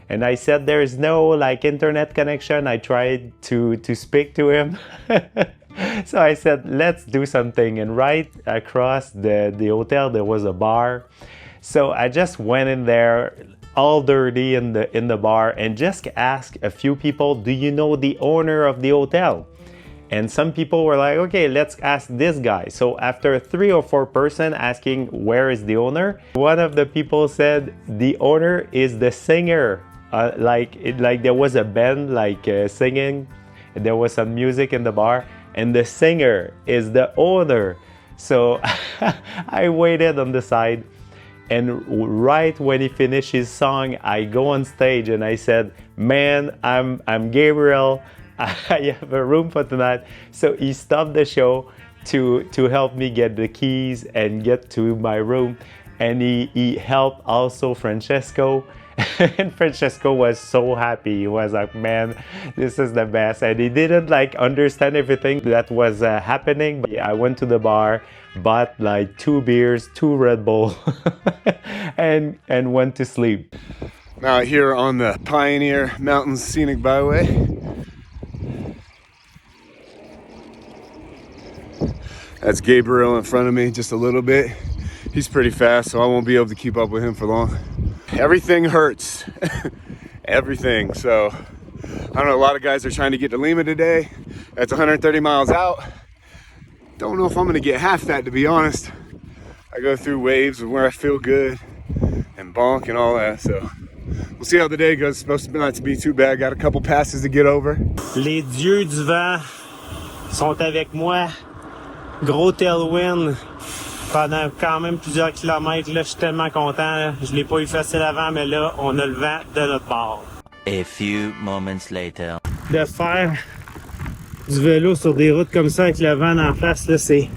And I said, there's no like internet connection. I tried to speak to him. So I said, let's do something. And right across the hotel, there was a bar. So I just went in there, all dirty in the bar, and just asked a few people, do you know the owner of the hotel? And some people were like, okay, let's ask this guy. So after 3 or 4 person asking where is the owner, one of the people said the owner is the singer. Like there was a band singing, and there was some music in the bar, and the singer is the owner. So I waited on the side, and right when he finished his song, I go on stage and I said, man, I'm Gabriel. I have a room for tonight. So he stopped the show to help me get the keys and get to my room, and he helped also Francesco. And Francesco was so happy. He was like, man, this is the best. And he didn't like understand everything that was happening. But I went to the bar, bought like 2 beers, 2 Red Bull, and went to sleep. Now here on the Pioneer Mountains Scenic Byway. That's Gabriel in front of me just a little bit. He's pretty fast, so I won't be able to keep up with him for long. Everything hurts. Everything. So I don't know, a lot of guys are trying to get to Lima today. That's 130 miles out. don't know if I'm gonna get half that, to be honest. I go through waves of where I feel good and bonk and all that, so we'll see how the day goes. It's supposed to not to be too bad. Got a couple passes to get over. Les dieux du vent sont avec moi. Gros tailwind pendant quand même plusieurs kilomètres. Là, je suis tellement content. Là. Je l'ai pas eu facile avant, mais là, on a le vent de notre bord. A few moments later. De faire du vélo sur des routes comme ça avec le vent en face, là, c'est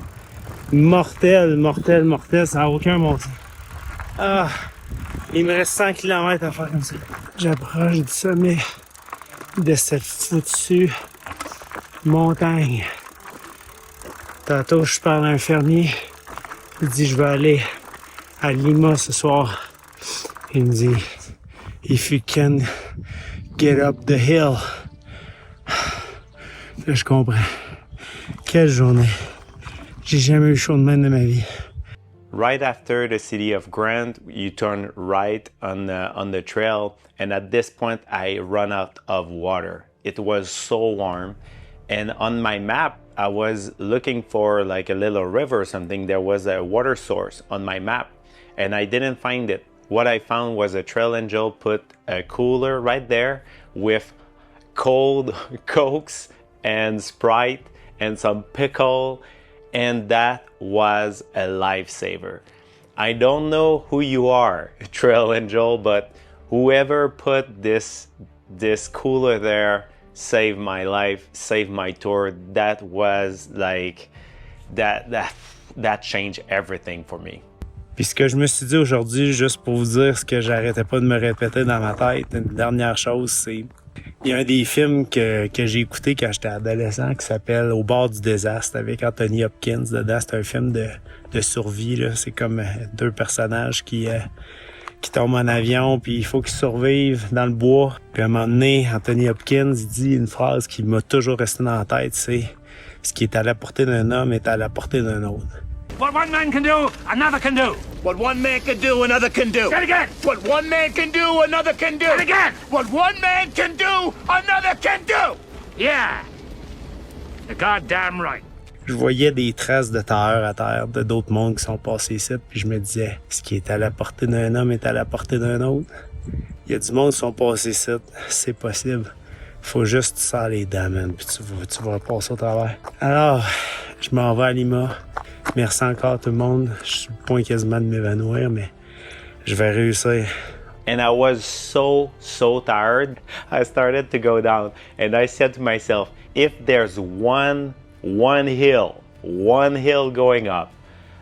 mortel, mortel, mortel. Ça n'a aucun bon sens. Ah, il me reste 100 km à faire comme ça. J'approche du sommet de cette foutue montagne. Tantôt, je parle à un fermier. Il dit, je vais aller à Lima ce soir. Il me dit, if you can get up the hill. Là, je comprends. Quelle journée. J'ai jamais eu chaud de même de ma vie. Right after the city of Grant, you turn right on the trail, and at this point, I run out of water. It was so warm, and on my map, I was looking for like a little river or something. There was a water source on my map, and I didn't find it. What I found was a Trail Angel put a cooler right there with cold Cokes and Sprite and some pickle, and that was a lifesaver. I don't know who you are, Trail Angel, but whoever put this cooler there saved my life, saved my tour. That was like that changed everything for me. Puis ce que je me suis dit aujourd'hui, juste pour vous dire ce que j'arrêtais pas de me répéter dans ma tête, une dernière chose, c'est il y a un des films que j'ai écouté quand j'étais adolescent qui s'appelle Au bord du désastre avec Anthony Hopkins dedans. C'est un film de survie, là. C'est comme deux personnages qui tombent en avion, puis il faut qu'ils survivent dans le bois. Puis à un moment donné, Anthony Hopkins, il dit une phrase qui m'a toujours resté dans la tête, c'est « Ce qui est à la portée d'un homme est à la portée d'un autre ». What one man can do, another can do. What one man can do, another can do. Say it again. What one man can do, another can do. Say it again. What one man can do, another can do. Yeah. You're goddamn right. Je voyais des traces de terre à terre de d'autres mondes qui sont passés ici, puis je me disais, ce qui est à la portée d'un homme est à la portée d'un autre. Il y a du monde qui sont passés ici, c'est possible. Faut juste tu sers les dents, man, puis tu vas passer au travers. Alors, je m'en vais à Lima. Merci encore tout le monde. Je suis au point quasiment de m'évanouir, mais je vais réussir. And I was so tired. I started to go down, and I said to myself, if there's one hill going up,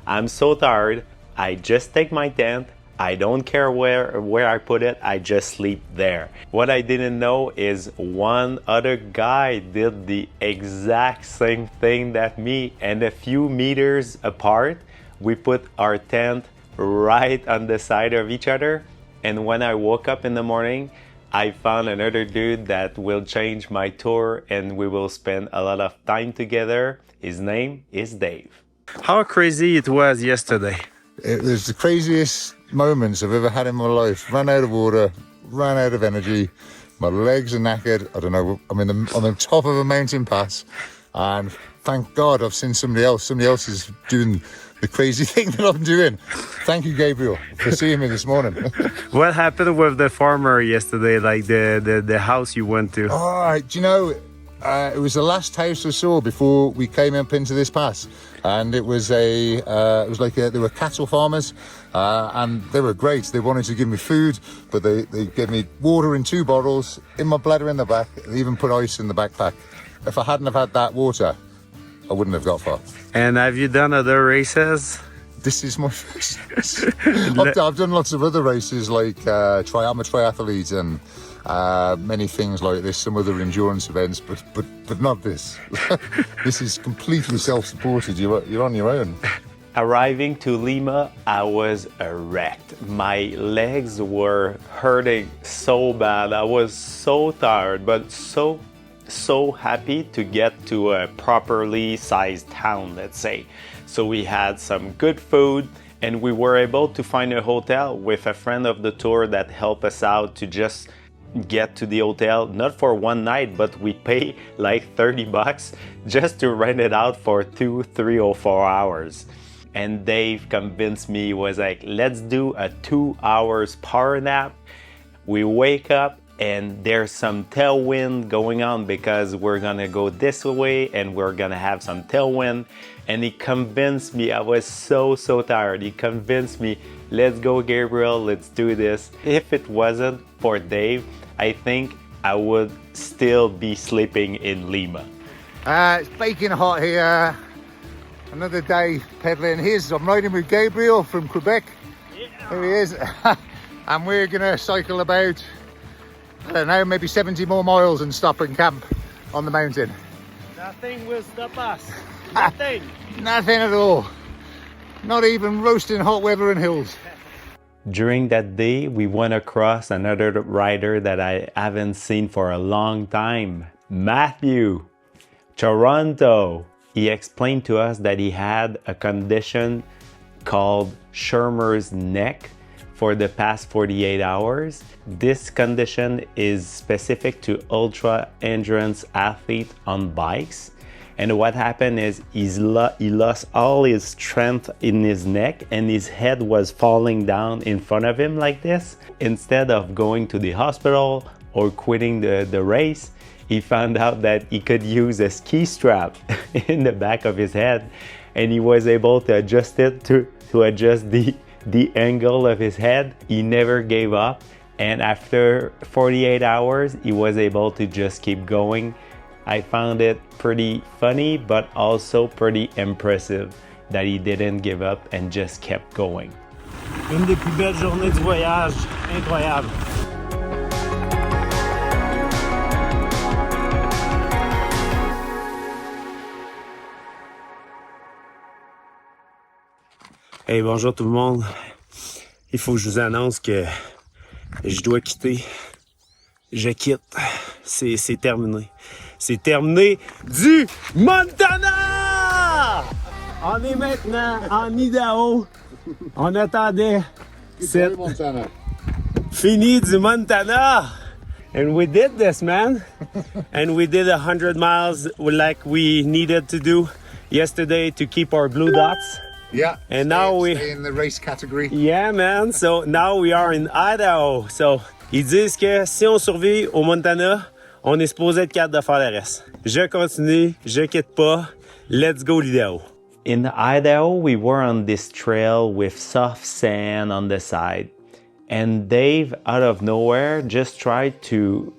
I'm so tired, I just take my tent, I don't care where I put it, I just sleep there. What I didn't know is one other guy did the exact same thing that me, and a few meters apart, we put our tent right on the side of each other. And when I woke up in the morning, I found another dude that will change my tour, and we will spend a lot of time together. His name is Dave. How crazy it was yesterday. It was the craziest moments I've ever had in my life. Ran out of water, ran out of energy. My legs are knackered. I don't know. I'm on the top of a mountain pass, and thank God I've seen somebody else. Somebody else is doing the crazy thing that I'm doing. Thank you, Gabriel, for seeing me this morning. What happened with the farmer yesterday? Like the house you went to? Oh, do you know? It was the last house I saw before we came up into this pass, and it was they were cattle farmers, and they were great. They wanted to give me food, but they gave me water in 2 bottles, in my bladder in the back. They even put ice in the backpack. If I hadn't have had that water, I wouldn't have got far. And have you done other races? This is my first race. I've done lots of other races, like I'm a triathlete and many things like this, some other endurance events, but not this. This is completely self-supported. You're on your own. Arriving to Lima, I was wrecked. My legs were hurting so bad. I was so tired, but so happy to get to a properly sized town, let's say. So we had some good food, and we were able to find a hotel with a friend of the tour that helped us out to just get to the hotel, not for one night, but we pay like $30 just to rent it out for 2, 3 or 4 hours. And Dave convinced me, was like, let's do a 2 hours power nap. We wake up and there's some tailwind going on because we're gonna go this way and we're gonna have some tailwind. And he convinced me, I was so tired. He convinced me, let's go, Gabriel, let's do this. If it wasn't for Dave, I think I would still be sleeping in Lima. It's baking hot here. Another day pedaling. I'm riding with Gabriel from Quebec. Yeah. Here he is. And we're gonna cycle about, I don't know, maybe 70 more miles and stop and camp on the mountain. Nothing will stop us. Nothing. Nothing at all. Not even roasting hot weather and hills. During that day, we went across another rider that I haven't seen for a long time, Matthew, Toronto. He explained to us that he had a condition called Schirmer's neck for the past 48 hours. This condition is specific to ultra endurance athletes on bikes. And what happened is he lost all his strength in his neck and his head was falling down in front of him like this. Instead of going to the hospital or quitting the race, he found out that he could use a ski strap in the back of his head, and he was able to adjust it to adjust the angle of his head. He never gave up, and after 48 hours, he was able to just keep going. I found it pretty funny, but also pretty impressive that he didn't give up and just kept going. Une des plus belles journées du voyage, incroyable. Hey, bonjour tout le monde. Il faut que je vous annonce que je dois quitter. Je quitte. C'est terminé. C'est terminé du Montana! On est maintenant en Idaho. On attendait cette fini du Montana. And we did this, man. And we did 100 miles like we needed to do yesterday to keep our blue dots. Yeah. And now we in the race category. Yeah, man. So now we are in Idaho. So ils disent que si on survit au Montana, on est supposé être capable de faire le reste. Je continue, je quitte pas. Let's go l'Idaho. In Idaho, we were on this trail with soft sand on the side. And Dave, out of nowhere, just tried to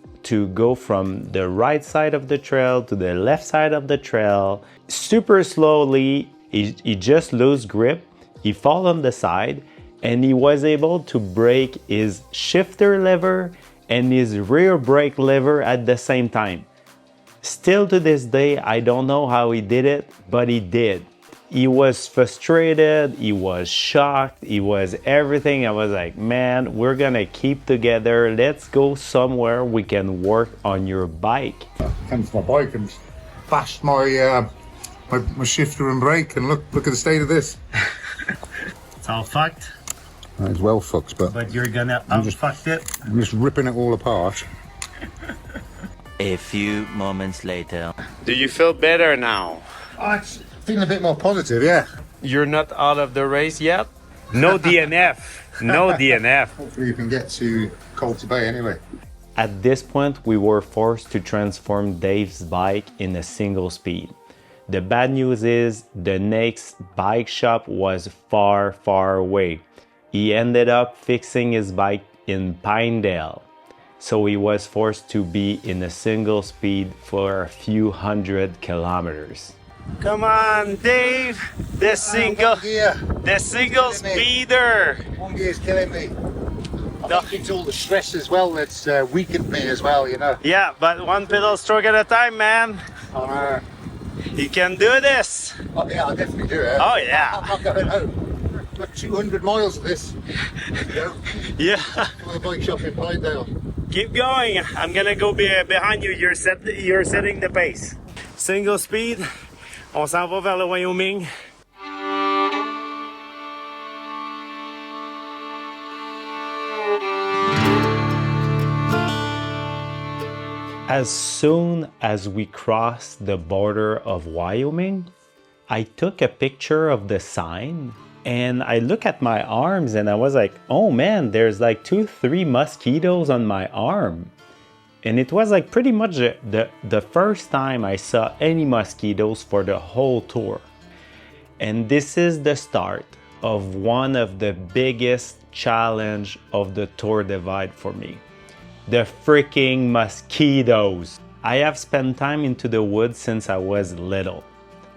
go from the right side of the trail to the left side of the trail. Super slowly, he just lost grip. He fall on the side, and he was able to break his shifter lever and his rear brake lever at the same time. Still to this day, I don't know how he did it, but he did. He was frustrated, he was shocked, he was everything. I was like, man, we're gonna keep together. Let's go somewhere we can work on your bike. Came to my bike and bashed my shifter and brake, and look at the state of this. It's all fucked. It's well fucked, but you're gonna unfuck it. I'm just ripping it all apart. A few moments later. Do you feel better now? Oh, it's feeling a bit more positive, yeah. You're not out of the race yet? No DNF. No DNF. Hopefully you can get to Colty Bay anyway. At this point, we were forced to transform Dave's bike in a single speed. The bad news is the next bike shop was far, far away. He ended up fixing his bike in Pinedale. So he was forced to be in a single speed for a few 100 kilometers. Come on, Dave! The single speeder! One gear's killing me. I think it's all the stress as well that's weakened me as well, you know. Yeah, but one pedal stroke at a time, man. You can do this. Oh, yeah, I'll definitely do it. Oh, yeah. I'm not going home. Got 200 miles of this. Yeah. For the bike shop in Pinedale. Keep going. I'm gonna go behind you. You're setting the pace. Single speed. On s'en va vers le Wyoming. As soon as we crossed the border of Wyoming, I took a picture of the sign and I look at my arms and I was like, oh man, there's like 2-3 mosquitoes on my arm. And it was like pretty much the first time I saw any mosquitoes for the whole tour. And this is the start of one of the biggest challenge of the Tour Divide for me. The freaking mosquitoes. I have spent time into the woods since I was little.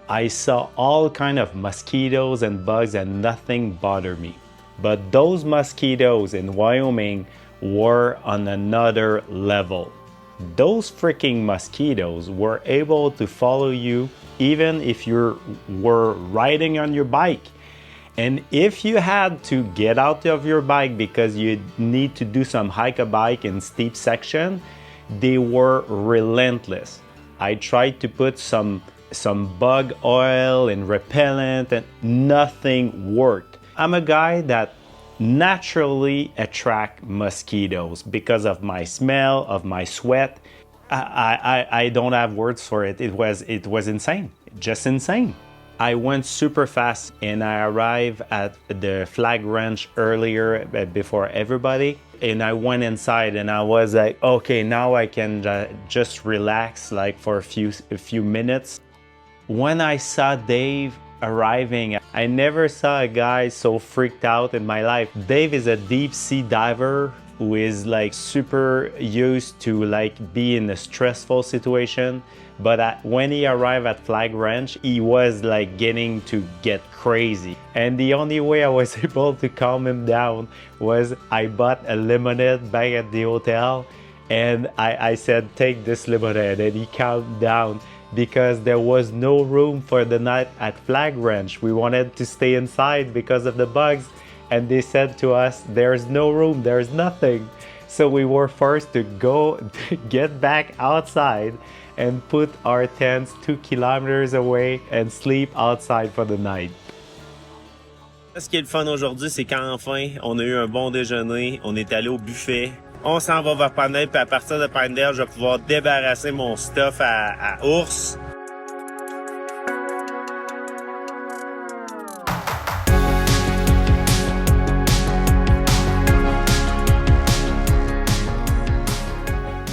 I saw all kind of mosquitoes and bugs and nothing bothered me. But those mosquitoes in Wyoming were on another level. Those freaking mosquitoes were able to follow you even if you were riding on your bike. And if you had to get out of your bike because you need to do some hike-a-bike in steep section, they were relentless. I tried to put some bug oil and repellent and nothing worked. I'm a guy that naturally attract mosquitoes because of my smell, of my sweat. I don't have words for it. It was insane, just insane. I went super fast and I arrived at the flag ranch earlier before everybody. And I went inside and I was like, okay, now I can just relax like for a few minutes. When I saw Dave arriving, I never saw a guy so freaked out in my life. Dave is a deep sea diver who is like super used to like be in a stressful situation. But when he arrived at Flag Ranch, he was like getting to get crazy. And the only way I was able to calm him down was I bought a lemonade back at the hotel and I said, take this lemonade, and he calmed down because there was no room for the night at Flag Ranch. We wanted to stay inside because of the bugs. And they said to us, there's no room, there's nothing. So we were forced to go get back outside and put our tents 2 kilometers away and sleep outside for the night. Ce qui est le fun aujourd'hui, c'est qu'enfin, on a eu un bon déjeuner, on est allé au buffet. On s'en va vers Pinedale, puis à partir de Pinedale, je vais pouvoir débarrasser mon stuff à ours.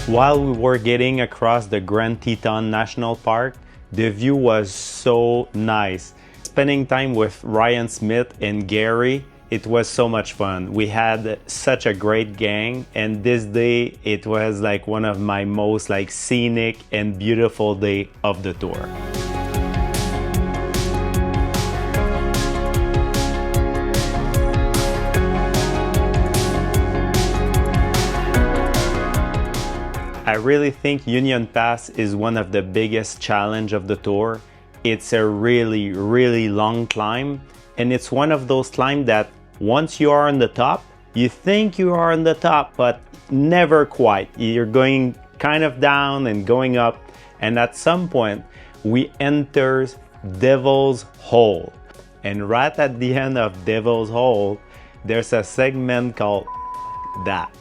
While we were getting across the Grand Teton National Park, the view was so nice. Spending time with Ryan Smith and Gary, it was so much fun. We had such a great gang, and this day it was like one of my most like scenic and beautiful day of the tour. I really think Union Pass is one of the biggest challenge of the tour. It's a really, really long climb, and it's one of those climbs that once you are on the top, you think you are on the top, but never quite. You're going kind of down and going up, and at some point, we enter Devil's Hole. And right at the end of Devil's Hole, there's a segment called that.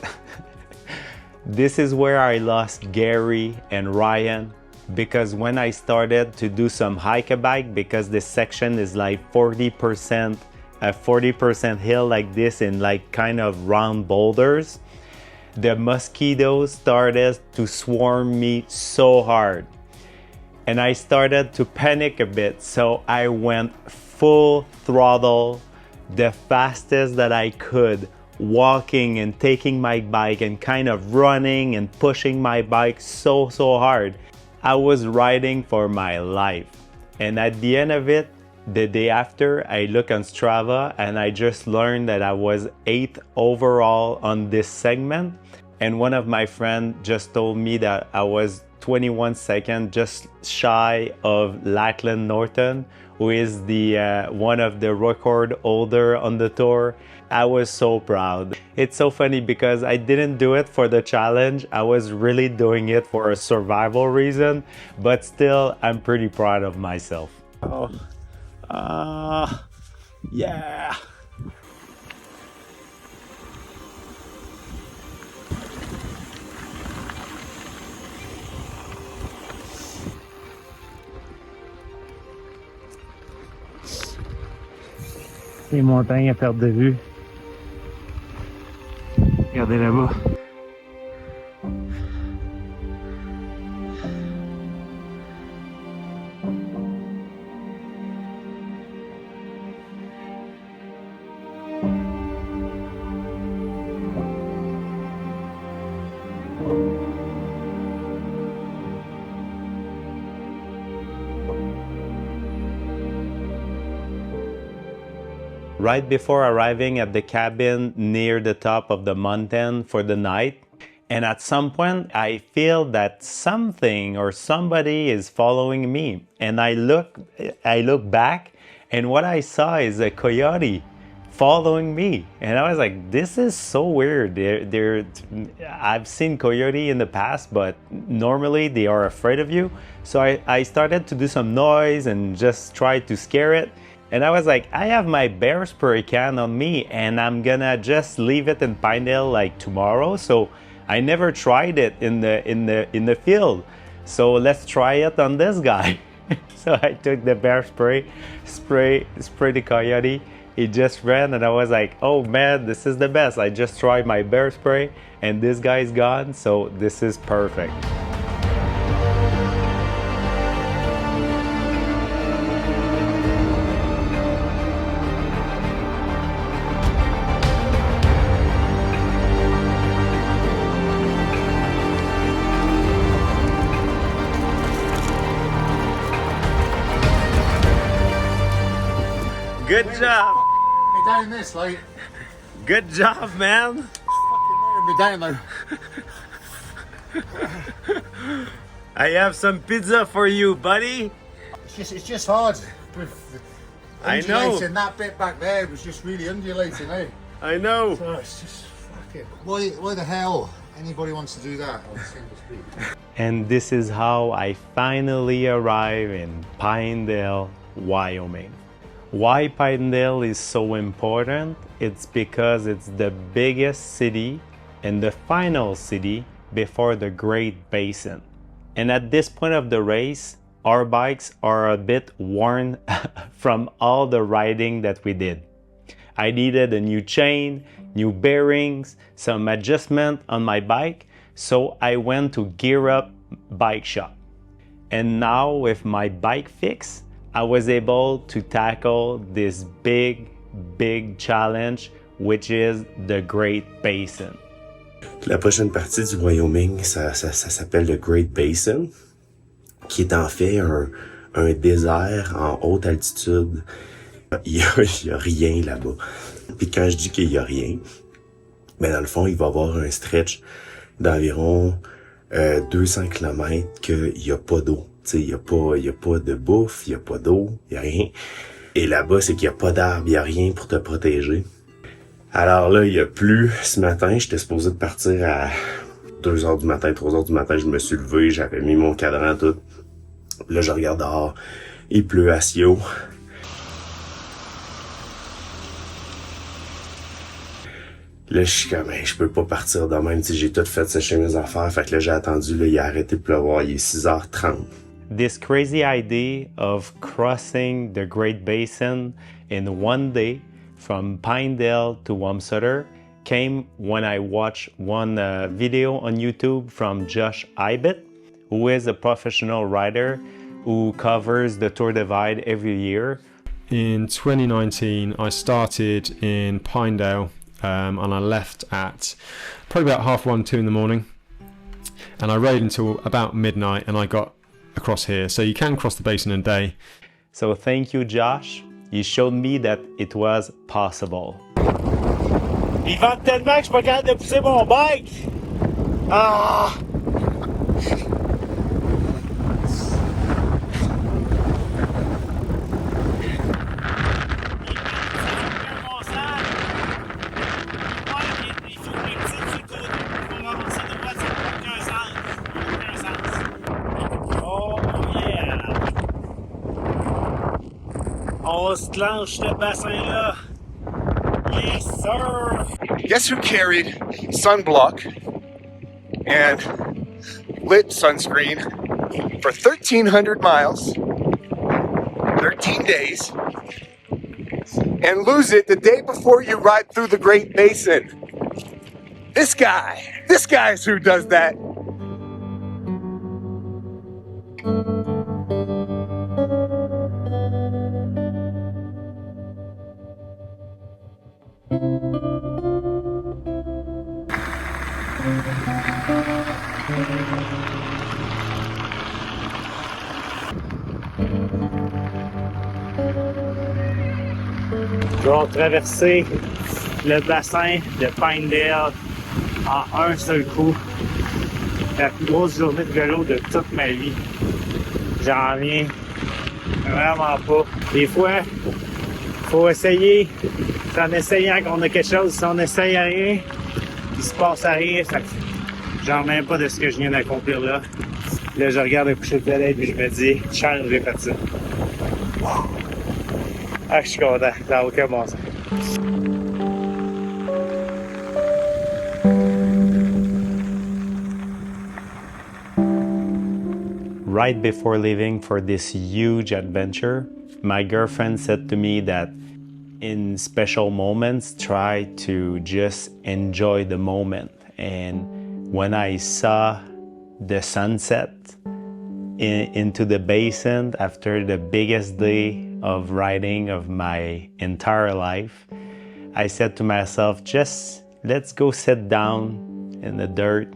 This is where I lost Gary and Ryan, because when I started to do some hike-a-bike, because this section is like 40% hill like this in like kind of round boulders, the mosquitoes started to swarm me so hard. And I started to panic a bit, so I went full throttle, the fastest that I could, walking and taking my bike and kind of running and pushing my bike so hard. I was riding for my life. And at the end of it, the day after, I look on Strava and I just learned that I was 8th overall on this segment. And one of my friends just told me that I was 21 seconds just shy of Lachlan Norton, who is the one of the record holder on the tour. I was so proud. It's so funny because I didn't do it for the challenge. I was really doing it for a survival reason, but still, I'm pretty proud of myself. Yeah. Les montagnes à perte de vue. Regardez là-bas. Right before arriving at the cabin near the top of the mountain for the night, and at some point I feel that something or somebody is following me, and I look back, and what I saw is a coyote following me, and I was like, this is so weird. I've seen coyote in the past, but normally they are afraid of you. So I started to do some noise and just try to scare it. And I was like, I have my bear spray can on me and I'm gonna just leave it in Pinedale like tomorrow. So I never tried it in the field. So let's try it on this guy. So I took the bear spray the coyote. He just ran and I was like, oh man, this is the best. I just tried my bear spray and this guy's gone. So this is perfect. Good job. Me down this, like. Good job, man. Fucking me down now. I have some pizza for you, buddy. It's just hard. I know. Undulating, that bit back there was just really undulating, eh? I know. So it's just fucking. Why the hell anybody wants to do that on single speed? And this is how I finally arrive in Pinedale, Wyoming. Why Pinedale is so important? It's because it's the biggest city and the final city before the Great Basin. And at this point of the race, our bikes are a bit worn from all the riding that we did. I needed a new chain, new bearings, some adjustment on my bike, so I went to Gear Up Bike Shop. And now with my bike fixed, I was able to tackle this big challenge, which is the Great Basin. La prochaine partie du Wyoming, ça s'appelle le Great Basin, qui est en fait un désert en haute altitude. Il y a rien là-bas. Puis quand je dis qu'il y a rien, ben dans le fond, il va y avoir un stretch d'environ 200 km qu'il n'y a pas d'eau. Il n'y a pas de bouffe, il n'y a pas d'eau, il n'y a rien. Et là-bas, c'est qu'il n'y a pas d'arbres, il n'y a rien pour te protéger. Alors là, il y a plu ce matin. J'étais supposé de partir à 2h du matin, 3h du matin. Je me suis levé, j'avais mis mon cadran, tout. Là, je regarde dehors. Il pleut à Sio. Là, je suis comme, je peux pas partir de même. J'ai tout fait sécher mes affaires. Fait que là, j'ai attendu. Là, il a arrêté de pleuvoir. Il est 6h30. This crazy idea of crossing the Great Basin in one day from Pinedale to Wamsutter came when I watched one video on YouTube from Josh Ibett, who is a professional rider who covers the Tour Divide every year. In 2019, I started in Pinedale and I left at probably about 1:30, 2 in the morning. And I rode until about midnight and I got across here. So you can cross the basin in a day. So thank you, Josh. You showed me that it was possible. Il vente tellement que je suis pas capable de pousser mon bike. Ah! On se clenche ce bassin-là. Yes, sir! Guess who carried sunblock and lit sunscreen for 1,300 miles, 13 days, and lose it the day before you ride through the Great Basin. This guy is who does that. Nous allons traverser le bassin de Pinedale en un seul coup. La plus grosse journée de vélo de toute ma vie. J'en reviens vraiment pas. Des fois, faut essayer. C'est en essayant qu'on a quelque chose. Si on essaye à rien, il se passe à rien. Fait que j'en reviens pas de ce que je viens d'accomplir là. Là, je regarde le coucher de soleil et je me dis, Charles, j'ai fait ça. Ah, je suis content. Ça n'a aucun bon sens. Right before leaving for this huge adventure, my girlfriend said to me that in special moments, try to just enjoy the moment. And when I saw the sunset into the basin after the biggest day of riding of my entire life, I said to myself, just let's go sit down in the dirt.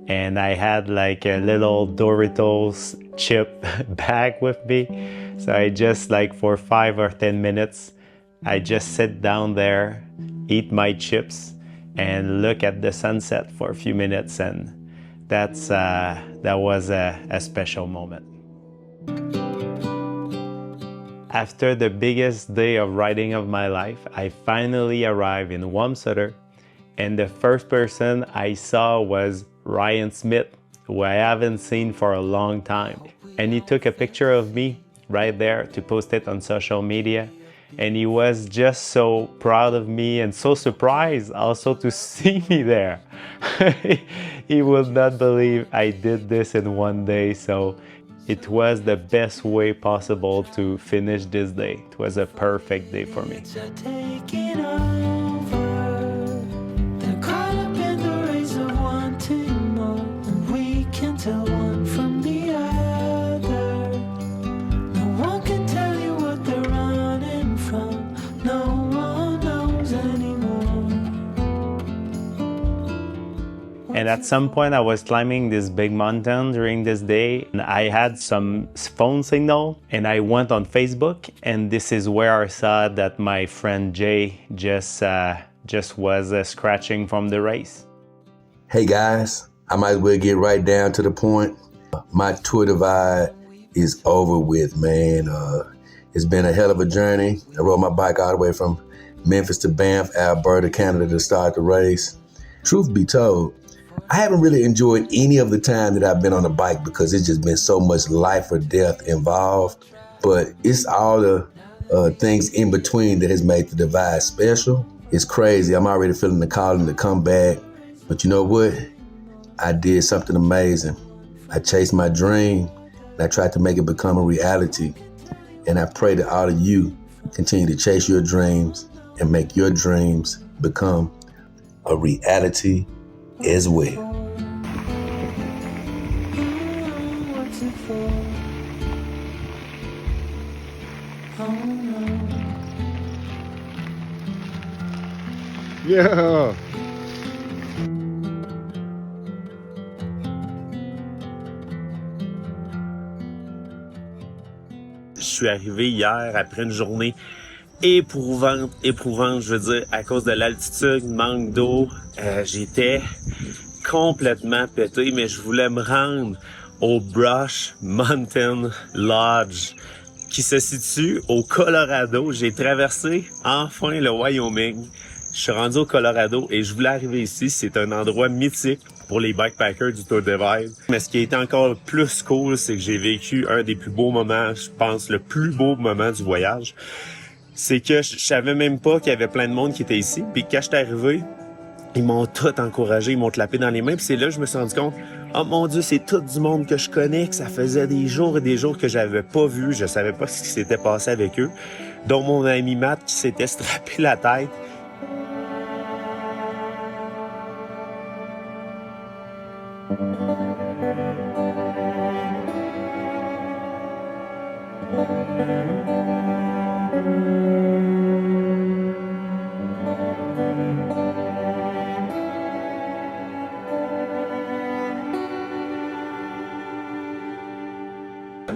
And I had like a little Doritos chip bag with me. So I just like for 5 or 10 minutes, I just sit down there, eat my chips, and look at the sunset for a few minutes. And that was a special moment. After the biggest day of riding of my life, I finally arrived in Wamsutter, and the first person I saw was Ryan Smith, who I haven't seen for a long time. And he took a picture of me right there to post it on social media. And he was just so proud of me and so surprised also to see me there. He would not believe I did this in one day. So it was the best way possible to finish this day. It was a perfect day for me. And at some point I was climbing this big mountain during this day and I had some phone signal and I went on Facebook, and this is where I saw that my friend Jay just was scratching from the race. Hey guys, I might as well get right down to the point. My Tour Divide is over with, man. It's been a hell of a journey. I rode my bike all the way from Memphis to Banff, Alberta, Canada to start the race. Truth be told, I haven't really enjoyed any of the time that I've been on a bike because it's just been so much life or death involved. But it's all the things in between that has made the Divide special. It's crazy. I'm already feeling the calling to come back. But you know what? I did something amazing. I chased my dream and I tried to make it become a reality. And I pray that all of you continue to chase your dreams and make your dreams become a reality as well. Yeah. Je suis arrivé hier après une journée éprouvante, je veux dire, à cause de l'altitude, manque d'eau. J'étais complètement pété, mais je voulais me rendre au Brush Mountain Lodge, qui se situe au Colorado. J'ai traversé enfin le Wyoming. Je suis rendu au Colorado et je voulais arriver ici. C'est un endroit mythique pour les backpackers du Tour Divide. Mais ce qui a été encore plus cool, c'est que j'ai vécu un des plus beaux moments, je pense le plus beau moment du voyage. C'est que je savais même pas qu'il y avait plein de monde qui était ici. Puis quand je suis arrivé, ils m'ont tout encouragé, ils m'ont clapé dans les mains. Puis c'est là que je me suis rendu compte, Oh mon Dieu, c'est tout du monde que je connais, que ça faisait des jours et des jours que j'avais pas vu. Je savais pas ce qui s'était passé avec eux. Dont mon ami Matt qui s'était strappé la tête.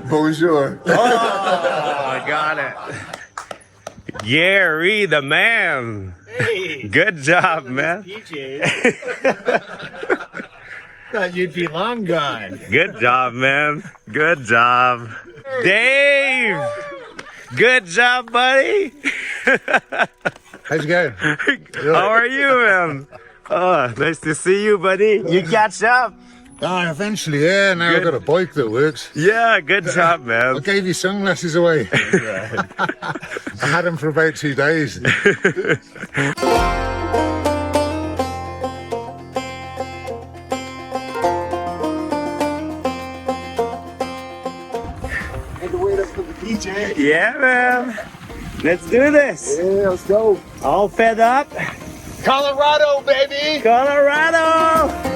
Bonjour. Oh, I got it. Gary, the man. Hey. Good job, man. PJ. Thought you'd be long gone. Good job, man. Good job. Dave! Good job, buddy. How's it going? How are you, man? Oh, nice to see you, buddy. You catch up? Ah, eventually, yeah. Now I've got a bike that works. Yeah, good job, man. I gave you sunglasses away. I had them for about 2 days. Yeah, man. Let's do this. Yeah, let's go. All fed up? Colorado, baby! Colorado!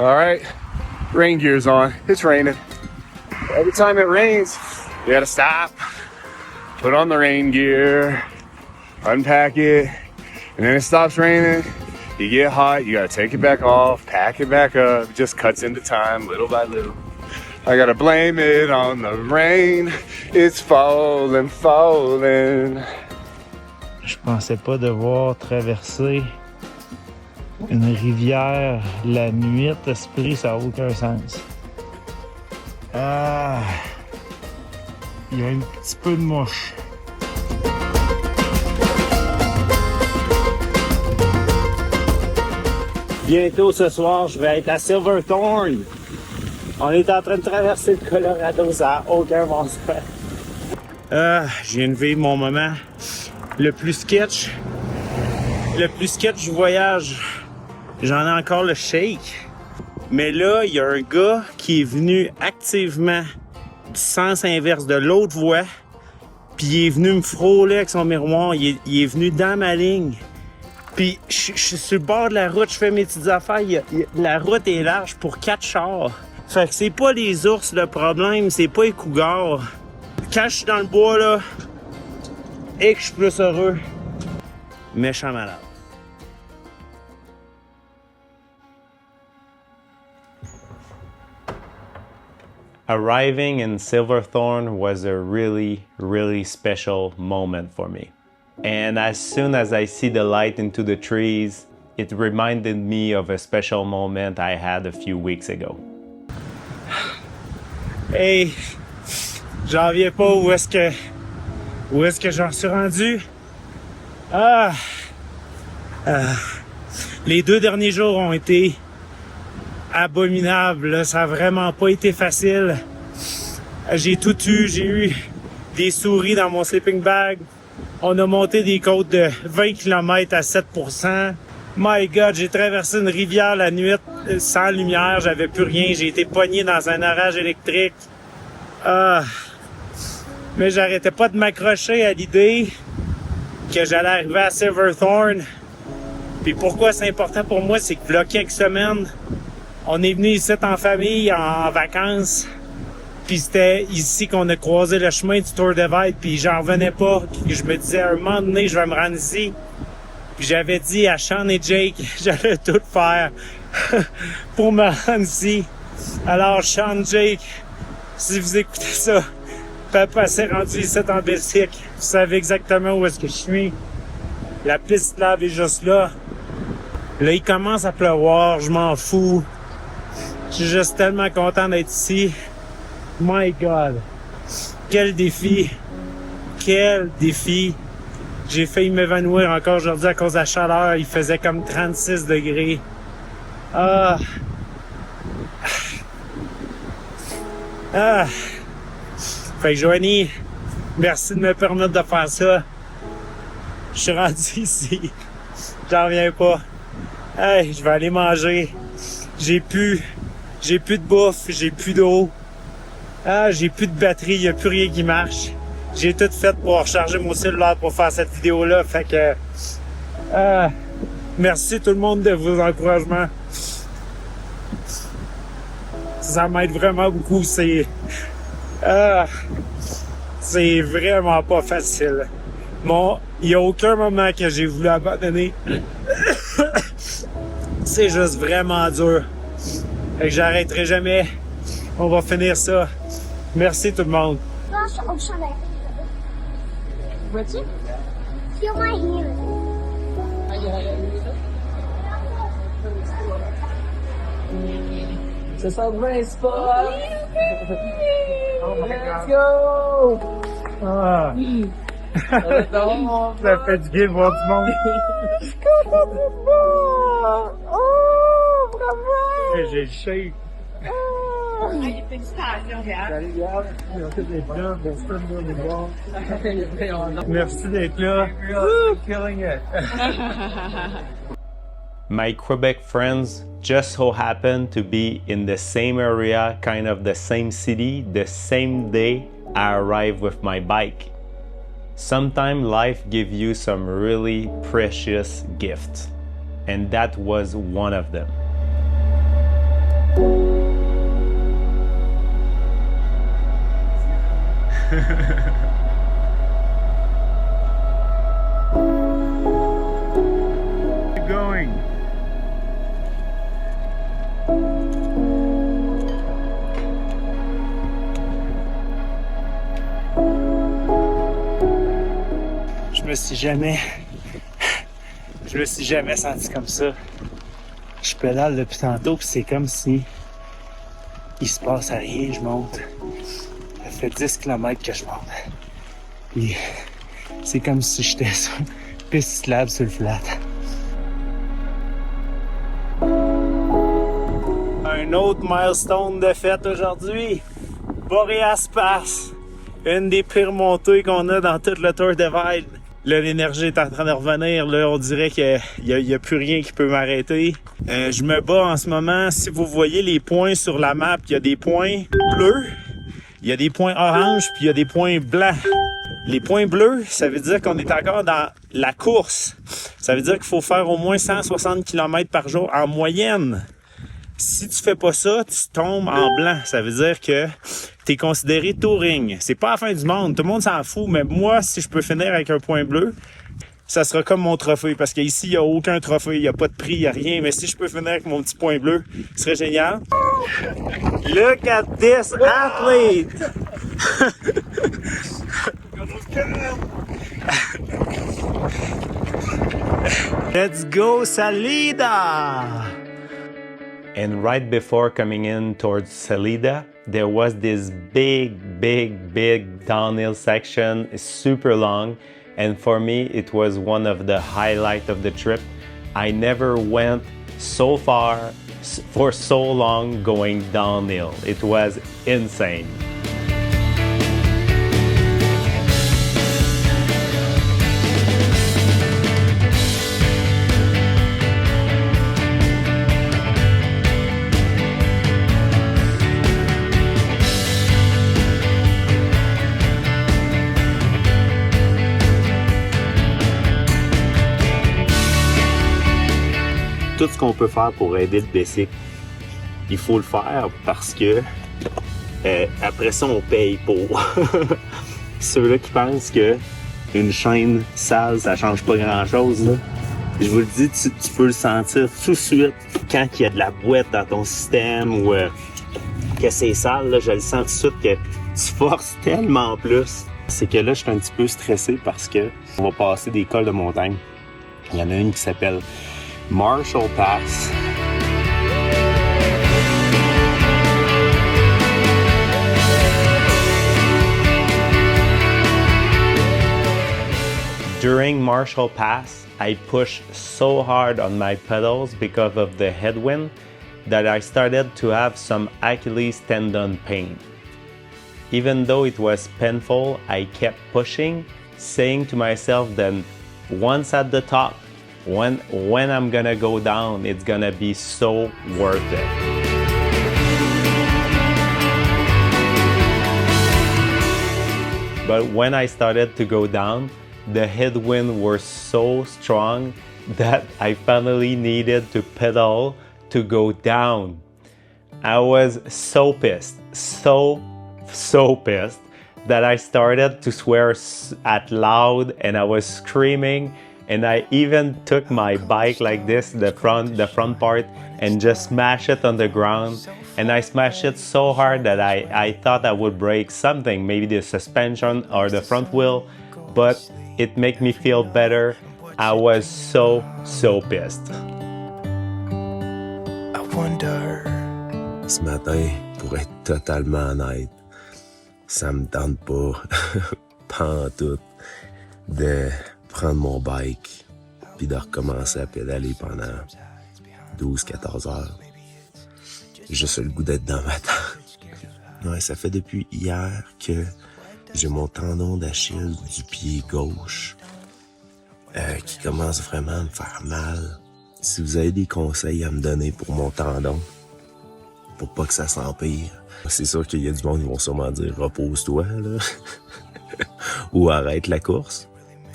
All right, rain gear's on. It's raining. Every time it rains, you gotta stop, put on the rain gear, unpack it, and then it stops raining. You get hot, you gotta take it back off, pack it back up. It just cuts into time little by little. I gotta blame it on the rain. It's falling, falling. Je pensais pas devoir traverser une rivière la nuit, esprit, ça n'a aucun sens. Ah, il y a un petit peu de mouche. Bientôt ce soir, je vais être à Silverthorne. On est en train de traverser le Colorado, ça n'a aucun bon sens. Je viens de vivre mon moment le plus sketch du voyage. J'en ai encore le shake. Mais là, il y a un gars qui est venu activement du sens inverse de l'autre voie. Puis il est venu me frôler avec son miroir. Il est venu dans ma ligne. Puis je suis sur le bord de la route, je fais mes petites affaires. La route est large pour 4 chars. Fait que c'est pas les ours le problème, c'est pas les cougars. Quand je suis dans le bois, là, et que je suis plus heureux, méchant malade. Arriving in Silverthorne was a really, really special moment for me. And as soon as I see the light into the trees, it reminded me of a special moment I had a few weeks ago. Hey, j'en reviens pas où est-ce que j'en suis rendu. Les 2 derniers jours ont été abominable, là. Ça a vraiment pas été facile. J'ai tout eu, j'ai eu des souris dans mon sleeping bag. On a monté des côtes de 20 km à 7%. My God, j'ai traversé une rivière la nuit sans lumière, j'avais plus rien. J'ai été pogné dans un orage électrique. Mais j'arrêtais pas de m'accrocher à l'idée que j'allais arriver à Silverthorne Puis pourquoi c'est important pour moi, c'est que là, quelques semaines, on est venu ici en famille, en vacances. Puis c'était ici qu'on a croisé le chemin du Tour de Vide, puis j'en revenais pas. Puis je me disais, à un moment donné, je vais me rendre ici. Puis j'avais dit à Sean et Jake, j'allais tout faire pour me rendre ici. Alors, Sean, Jake, si vous écoutez ça, papa s'est rendu ici en Belgique. Vous savez exactement où est-ce que je suis. La piste lave est juste là. Là, il commence à pleuvoir, je m'en fous. Je suis juste tellement content d'être ici. My God. Quel défi. Quel défi. J'ai failli m'évanouir encore aujourd'hui à cause de la chaleur. Il faisait comme 36 degrés. Ah. Ah. Fait que Joanie, merci de me permettre de faire ça. Je suis rendu ici. J'en reviens pas. Hey, je vais aller manger. J'ai plus de bouffe, j'ai plus d'eau. Ah, j'ai plus de batterie, il n'y a plus rien qui marche. J'ai tout fait pour recharger mon cellulaire pour faire cette vidéo-là. Fait que... merci tout le monde de vos encouragements. Ça m'aide vraiment beaucoup. C'est vraiment pas facile. Bon, il n'y a aucun moment que j'ai voulu abandonner. C'est juste vraiment dur. Fait que j'arrêterai jamais. On va finir ça. Merci tout le monde. Vois-tu? Feel my hand. C'est ça, race spot! Let's go! Ah. Ça fait du bien de voir du monde. Oh, bravo! J'ai le shake. Merci d'être là. Killing it. My Quebec friends just so happened to be in the same area, kind of the same city, the same day I arrived with my bike. Sometimes life gives you some really precious gifts, and that was one of them. Keep going. Je me suis jamais senti comme ça. Je pédale depuis tantôt, puis c'est comme si il se passe rien, je monte. Ça fait 10 km que je monte. Puis c'est comme si j'étais sur une piste cyclable sur le flat. Un autre milestone de fête aujourd'hui. Boreas Pass. Une des pires montées qu'on a dans tout le Tour de Vide. Là, l'énergie est en train de revenir. Là, on dirait qu'il y a plus rien qui peut m'arrêter. Je me bats en ce moment. Si vous voyez les points sur la map, il y a des points bleus, il y a des points oranges, puis il y a des points blancs. Les points bleus, ça veut dire qu'on est encore dans la course. Ça veut dire qu'il faut faire au moins 160 km par jour en moyenne. Si tu fais pas ça, tu tombes en blanc. Ça veut dire que t'es considéré touring. C'est pas la fin du monde. Tout le monde s'en fout. Mais moi, si je peux finir avec un point bleu, ça sera comme mon trophée. Parce qu'ici, il n'y a aucun trophée. Il n'y a pas de prix, il n'y a rien. Mais si je peux finir avec mon petit point bleu, ce serait génial. Look at this athlete! Let's go, Salida! And right before coming in towards Salida, there was this big downhill section. It's super long. And for me, it was one of the highlights of the trip. I never went so far for so long going downhill. It was insane. tout ce qu'on peut faire pour aider le bicycle, il faut le faire parce que après ça, on paye pour. Ceux-là qui pensent que une chaîne sale, ça change pas grand-chose, là. Je vous le dis, tu peux le sentir tout de suite quand il y a de la boîte dans ton système ou que c'est sale, là, je le sens tout de suite que tu forces tellement plus. C'est que là, je suis un petit peu stressé parce que on va passer des cols de montagne. Il y en a une qui s'appelle Marshall Pass. During Marshall Pass, I pushed so hard on my pedals because of the headwind that I started to have some Achilles tendon pain. Even though it was painful, I kept pushing, saying to myself that once at the top, when I'm gonna go down, it's gonna be so worth it. But when I started to go down, the headwind was so strong that I finally needed to pedal to go down. I was so pissed, so pissed that I started to swear out loud and I was screaming, and I even took my bike like this, the front part, and just smashed it on the ground. And I smashed it so hard that I thought I would break something, maybe the suspension or the front wheel, but it made me feel better. I was so pissed. I wonder. Ce matin, pour être totalement honnête, ça me tente pas, pas en tout, de prendre mon bike puis de recommencer à pédaler pendant 12-14 heures. J'ai juste le goût d'être dans ma tente. Ouais, ça fait depuis hier que j'ai mon tendon d'Achille du pied gauche qui commence vraiment à me faire mal. Si vous avez des conseils à me donner pour mon tendon, pour pas que ça s'empire, c'est sûr qu'il y a du monde qui vont sûrement dire « repose-toi » là, ou « arrête la course ».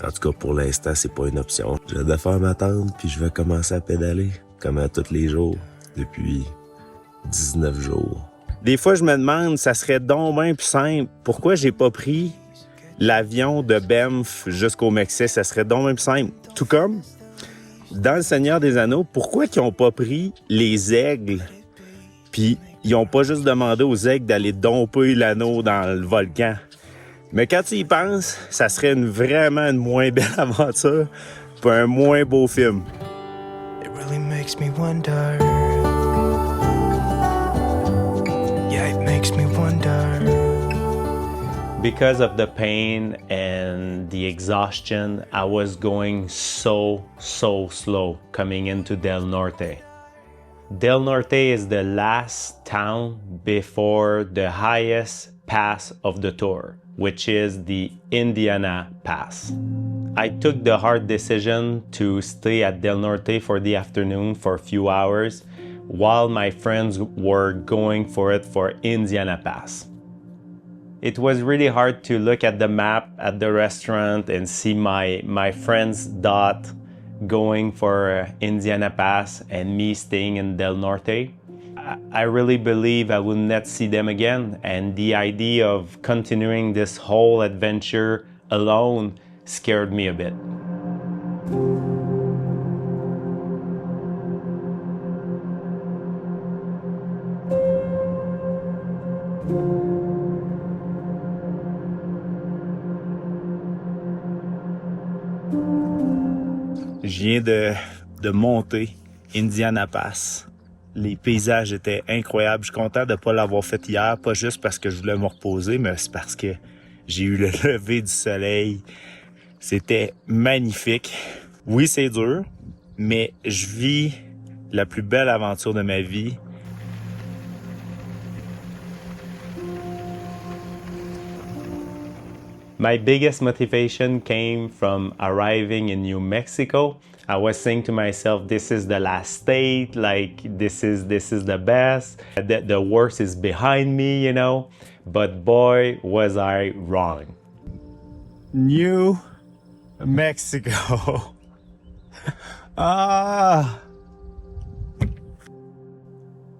En tout cas, pour l'instant, c'est pas une option. Je vais faire ma tente puis je vais commencer à pédaler, comme à tous les jours, depuis 19 jours. Des fois, je me demande, ça serait donc bien plus simple. Pourquoi j'ai pas pris l'avion de Banff jusqu'au Mexique? Ça serait donc bien plus simple. Tout comme, dans Le Seigneur des Anneaux, pourquoi ils ont pas pris les aigles? Puis, ils ont pas juste demandé aux aigles d'aller domper l'anneau dans le volcan. Mais quand tu y penses, ça serait vraiment une moins belle aventure pour un moins beau film. It really makes me wonder. It makes me wonder. Because of the pain and the exhaustion, I was going so slow coming into Del Norte. Del Norte is the last town before the highest pass of the tour, which is the Indiana Pass. I took the hard decision to stay at Del Norte for the afternoon for a few hours, while my friends were going for it for Indiana Pass. It was really hard to look at the map at the restaurant and see my friends Dot going for Indiana Pass and me staying in Del Norte. I really believe I will not see them again, and the idea of continuing this whole adventure alone scared me a bit. Je viens de monter Indiana Pass. Les paysages étaient incroyables. Je suis content de ne pas l'avoir fait hier, pas juste parce que je voulais me reposer, mais c'est parce que j'ai eu le lever du soleil. C'était magnifique. Oui, c'est dur, mais je vis la plus belle aventure de ma vie. My biggest motivation came from arriving in New Mexico. I was saying to myself, this is the last state, like this is the best, the worst is behind me, you know, but boy, was I wrong. New Mexico.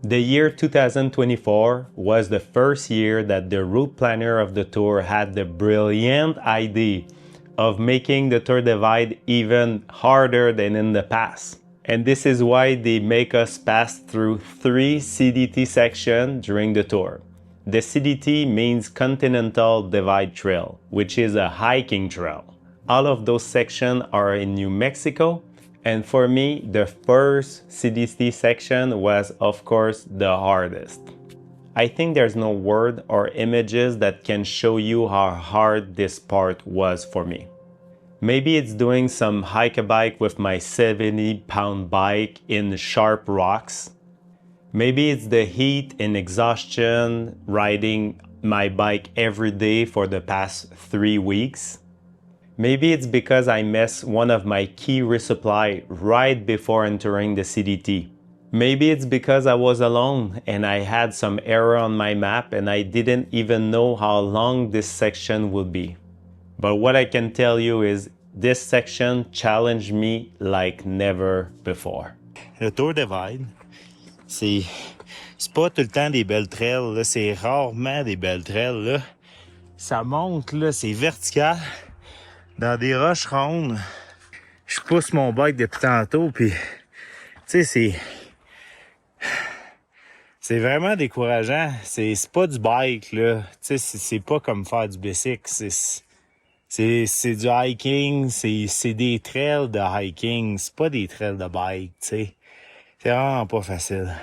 The year 2024 was the first year that the route planner of the tour had the brilliant idea of making the Tour Divide even harder than in the past. And this is why they make us pass through 3 CDT sections during the tour. The CDT means Continental Divide Trail, which is a hiking trail. All of those sections are in New Mexico, and for me, the first CDT section was, of course, the hardest. I think there's no word or images that can show you how hard this part was for me. Maybe it's doing some hike-a-bike with my 70-pound bike in sharp rocks. Maybe it's the heat and exhaustion riding my bike every day for the past 3 weeks. Maybe it's because I missed one of my key resupply right before entering the CDT. Maybe it's because I was alone and I had some error on my map and I didn't even know how long this section would be. But what I can tell you is this section challenged me like never before. Le Tour Divide, c'est pas tout le temps des belles trails, là. C'est rarement des belles trails, là. Ça monte, là, c'est vertical, dans des roches rondes. Je pousse mon bike depuis tantôt, puis tu sais, c'est vraiment décourageant. C'est pas du bike, là. Tu sais, c'est pas comme faire du bicycle. C'est du hiking, c'est des trails de hiking, c'est pas des trails de bike, tu sais. C'est vraiment pas facile.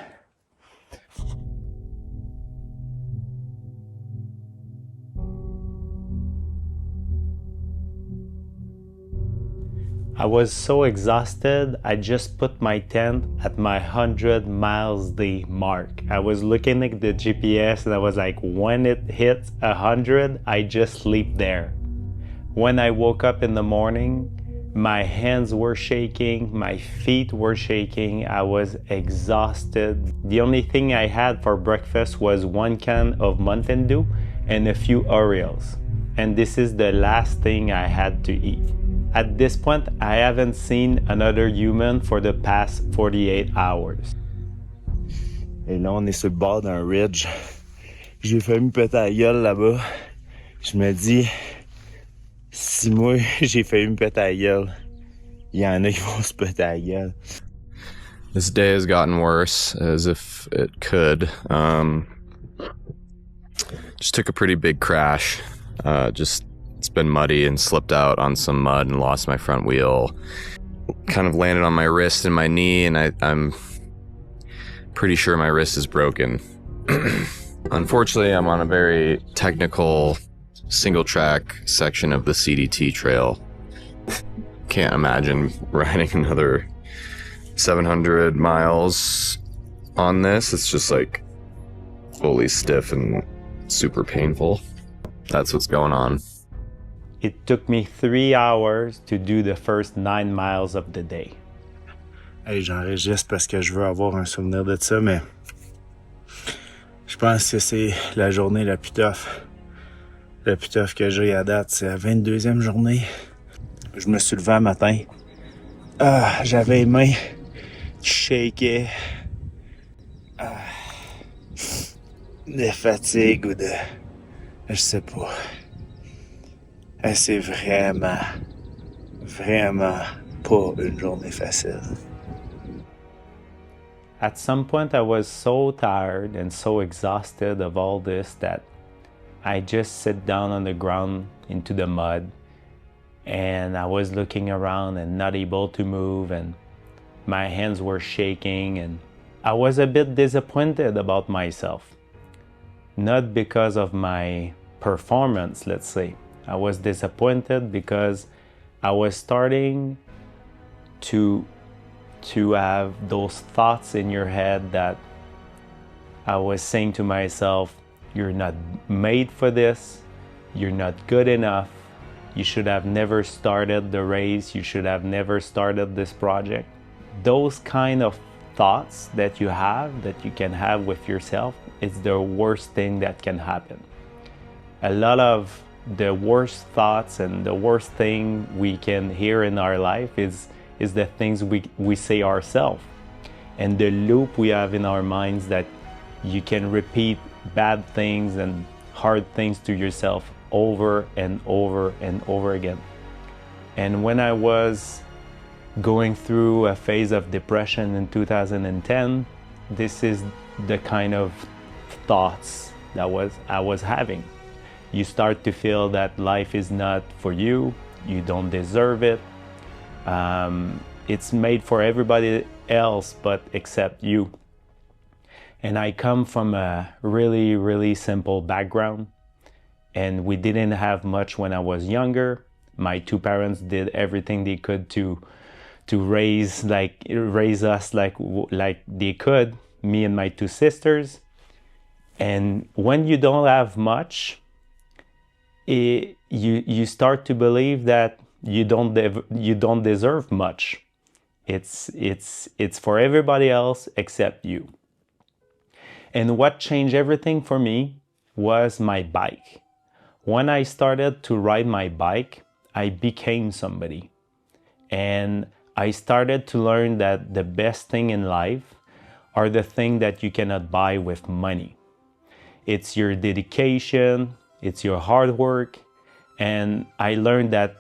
I was so exhausted, I just put my tent at my 100 miles day mark. I was looking at the GPS and I was like, when it hits 100, I just sleep there. When I woke up in the morning, my hands were shaking, my feet were shaking, I was exhausted. The only thing I had for breakfast was 1 can of Mountain Dew and a few Oreos. And this is the last thing I had to eat. At this point, I haven't seen another human for the past 48 hours. Et là, on est sur le bord d'un ridge. J'ai failli me péter la gueule là-bas. Je me dis, si moi, j'ai failli me péter la gueule, il y en a qui vont se péter la gueule. This day has gotten worse, as if it could. Just took a pretty big crash. It's been muddy and slipped out on some mud and lost my front wheel. Kind of landed on my wrist and my knee, and I'm pretty sure my wrist is broken. Unfortunately, I'm on a very technical single track section of the CDT trail. Can't imagine riding another 700 miles on this. It's just like fully stiff and super painful. That's what's going on. It took me 3 hours to do the first 9 miles of the day. Hey, j'enregistre parce que je veux avoir un souvenir de ça, mais je pense que c'est la journée la plus tough. La plus tough que j'ai à date, c'est la 22e journée. Je me suis levé un matin. J'avais les mains qui shakaient. De fatigue ou de... Je sais pas. C'est vraiment pas une journée facile. At some point, I was so tired and so exhausted of all this that I just sit down on the ground into the mud, and I was looking around and not able to move, and my hands were shaking, and I was a bit disappointed about myself. Not because of my performance, let's say. I was disappointed because I was starting to have those thoughts in your head that I was saying to myself, you're not made for this, you're not good enough, you should have never started the race, you should have never started this project. Those kind of thoughts that you can have with yourself, it's the worst thing that can happen. A lot of the worst thoughts and the worst thing we can hear in our life is the things we say ourselves. and the loop we have in our minds that you can repeat bad things and hard things to yourself over and over and over again. And when I was going through a phase of depression in 2010, this is the kind of thoughts that I was having. You start to feel that life is not for you, you don't deserve it. It's made for everybody else but except you. And I come from a really, really simple background, and we didn't have much when I was younger. My two parents did everything they could to raise us like they could, me and my two sisters. And when you don't have much, you start to believe that you don't deserve much. It's for everybody else except you. And what changed everything for me was my bike. When I started to ride my bike, I became somebody. And I started to learn that the best thing in life are the things that you cannot buy with money. It's your dedication, it's your hard work, and I learned that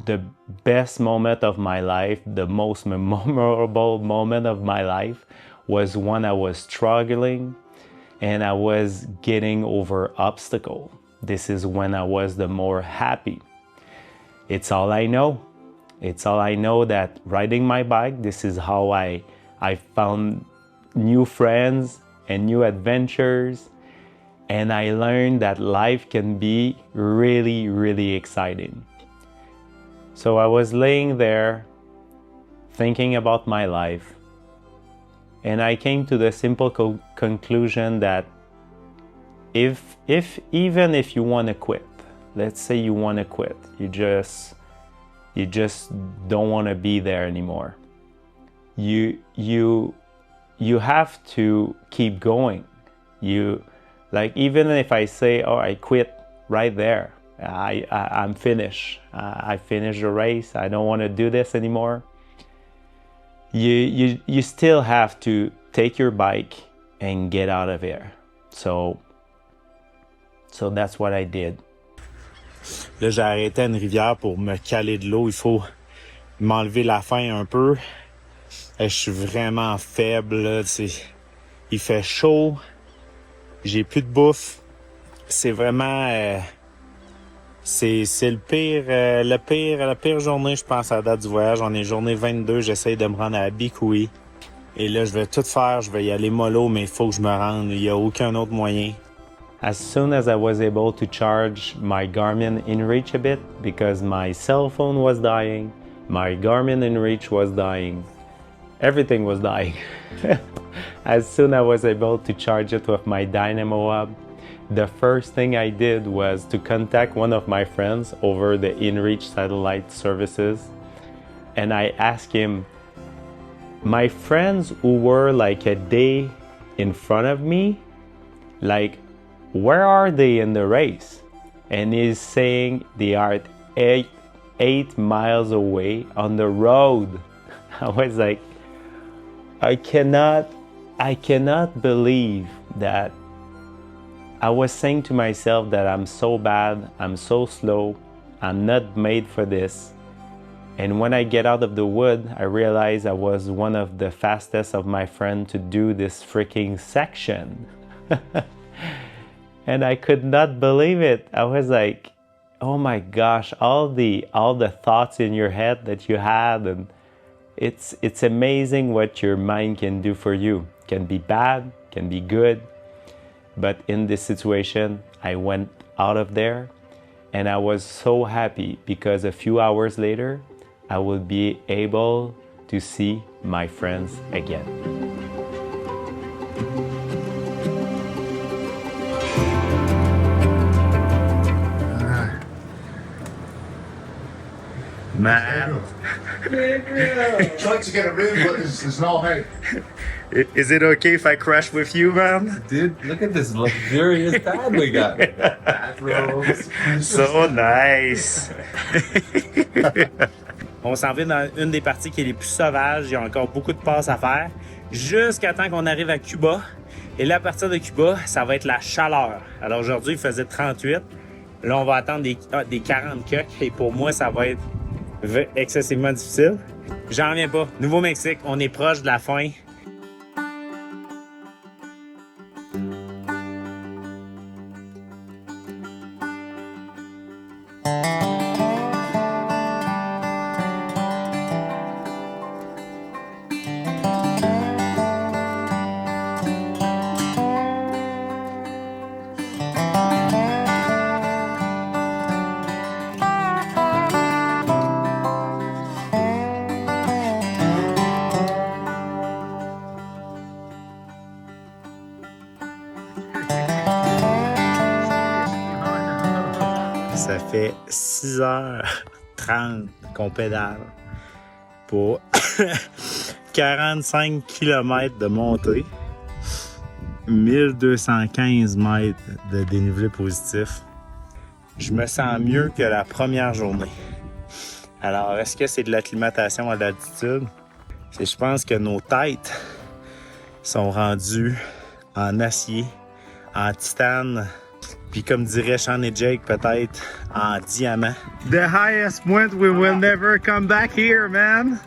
the best moment of my life, the most memorable moment of my life was when I was struggling and I was getting over obstacles. This is when I was the more happy. It's all I know. It's all I know that riding my bike, this is how I found new friends and new adventures. And I learned that life can be really, really exciting. So I was laying there thinking about my life, and I came to the simple conclusion that even if you want to quit, let's say you want to quit, you just don't want to be there anymore. You have to keep going. Even if I say, oh, I quit right there, I'm finished. I finished the race. I don't want to do this anymore. You still have to take your bike and get out of here. So that's what I did. Là, j'ai arrêté à une rivière pour me caler de l'eau. Il faut m'enlever la faim un peu. Je suis vraiment faible, là, il fait chaud. J'ai plus de bouffe. C'est vraiment... c'est la pire journée, je pense, à la date du voyage. On est journée 22, j'essaye de me rendre à Abikoué. Et là, je vais tout faire, je vais y aller mollo, mais il faut que je me rende. Il n'y a aucun autre moyen. As soon as I was able to charge my Garmin InReach a bit, because my cell phone was dying, my Garmin InReach was dying, everything was dying. As soon as I was able to charge it with my Dynamo Hub, the first thing I did was to contact one of my friends over the InReach satellite services, and I asked him, my friends who were like a day in front of me, like, where are they in the race? And he's saying they are 8 miles away on the road. I was like, I cannot believe that. I was saying to myself that I'm so bad, I'm so slow, I'm not made for this. And when I get out of the wood, I realized I was one of the fastest of my friends to do this freaking section. And I could not believe it. I was like, oh my gosh, all the thoughts in your head that you had, and it's amazing what your mind can do for you. It can be bad, can be good. But in this situation, I went out of there and I was so happy because a few hours later, I will be able to see my friends again. Man. Tried to get a room, but there's no hay. Is it okay if I crash with you, man? Dude, look at this luxurious pad we got. Bathrobes. So nice. On s'en va dans une des parties qui est les plus sauvages. Il y a encore beaucoup de passes à faire. jusqu'à temps qu'on arrive à Cuba. Et là, à partir de Cuba, ça va être la chaleur. Alors aujourd'hui, il faisait 38. Là, on va attendre des 40 coques. Et pour moi, ça va être excessivement difficile. J'en reviens pas. Nouveau-Mexique, on est proche de la fin. Ça fait 6h30 qu'on pédale pour 45 km de montée, 1215 mètres de dénivelé positif. Je me sens mieux que la première journée. Alors, est-ce que c'est de l'acclimatation à l'altitude? Je pense que nos têtes sont rendues en acier, en titane, puis comme dirait Sean et Jake, peut-être en diamant. The highest point, we will never come back here, man.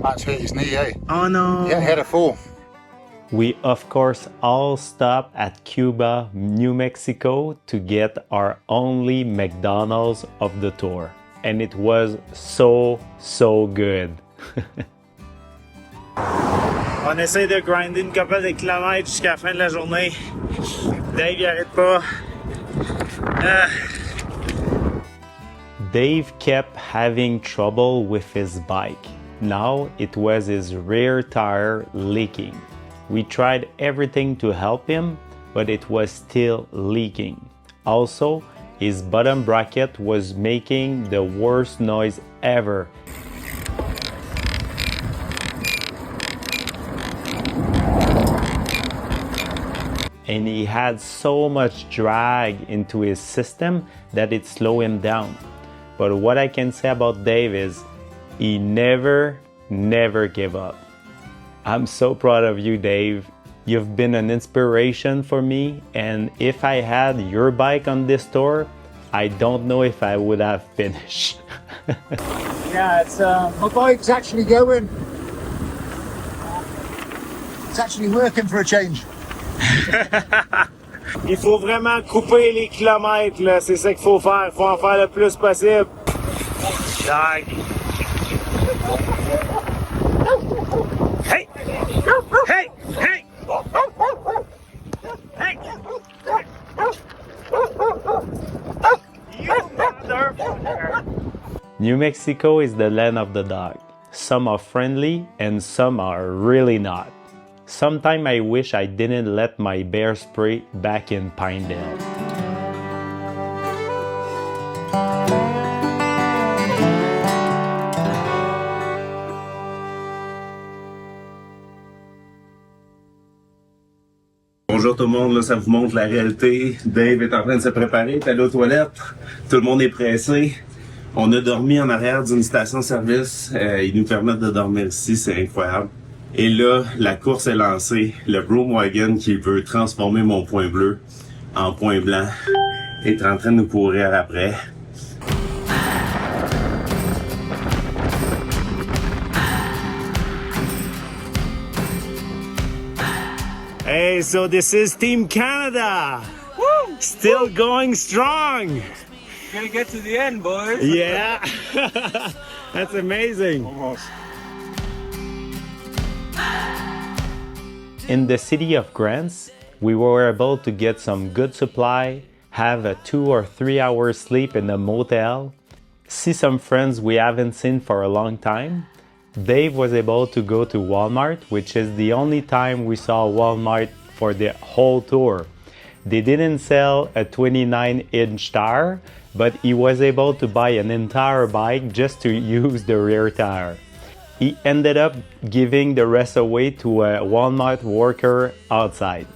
That's hit his knee, eh? Oh no. Yeah, had a fall. We, of course, all stopped at Cuba, New Mexico to get our only McDonald's of the tour. And it was so good. On essaie de grinder une couple de kilomètres jusqu'à la fin de la journée. Dave, il arrête pas. Dave kept having trouble with his bike. Now it was his rear tire leaking. We tried everything to help him, but it was still leaking. Also, his bottom bracket was making the worst noise ever. And he had so much drag into his system that it slowed him down. But what I can say about Dave is he never gave up. I'm so proud of you, Dave. You've been an inspiration for me, and if I had your bike on this tour, I don't know if I would have finished. Yeah, it's my bike's actually going. It's actually working for a change. Il faut vraiment couper les kilomètres, là. C'est ça qu'il faut faire. Il faut en faire le plus possible. Dog. Hey! Hey! Hey! Hey! You motherfucker! New Mexico is the land of the dog. Some are friendly and some are really not. Sometimes I wish I didn't let my bear spray back in Pinedale. Bonjour tout le monde, là ça vous montre la réalité. Dave est en train de se préparer, il est allé aux toilettes. Tout le monde est pressé. On a dormi en arrière d'une station-service. Ils nous permettent de dormir ici, c'est incroyable. Et là, la course est lancée. Le Broom Wagon qui veut transformer mon point bleu en point blanc est en train de nous courir après. Hey, so this is Team Canada. Woo! Still going strong. Gonna get to the end, boys. Yeah. That's amazing. Almost. In the city of Grants, we were able to get some good supply, have a 2 or 3 hour sleep in a motel, see some friends we haven't seen for a long time. Dave was able to go to Walmart, which is the only time we saw Walmart for the whole tour. They didn't sell a 29-inch tire, but he was able to buy an entire bike just to use the rear tire. He ended up giving the rest away to a Walmart worker outside.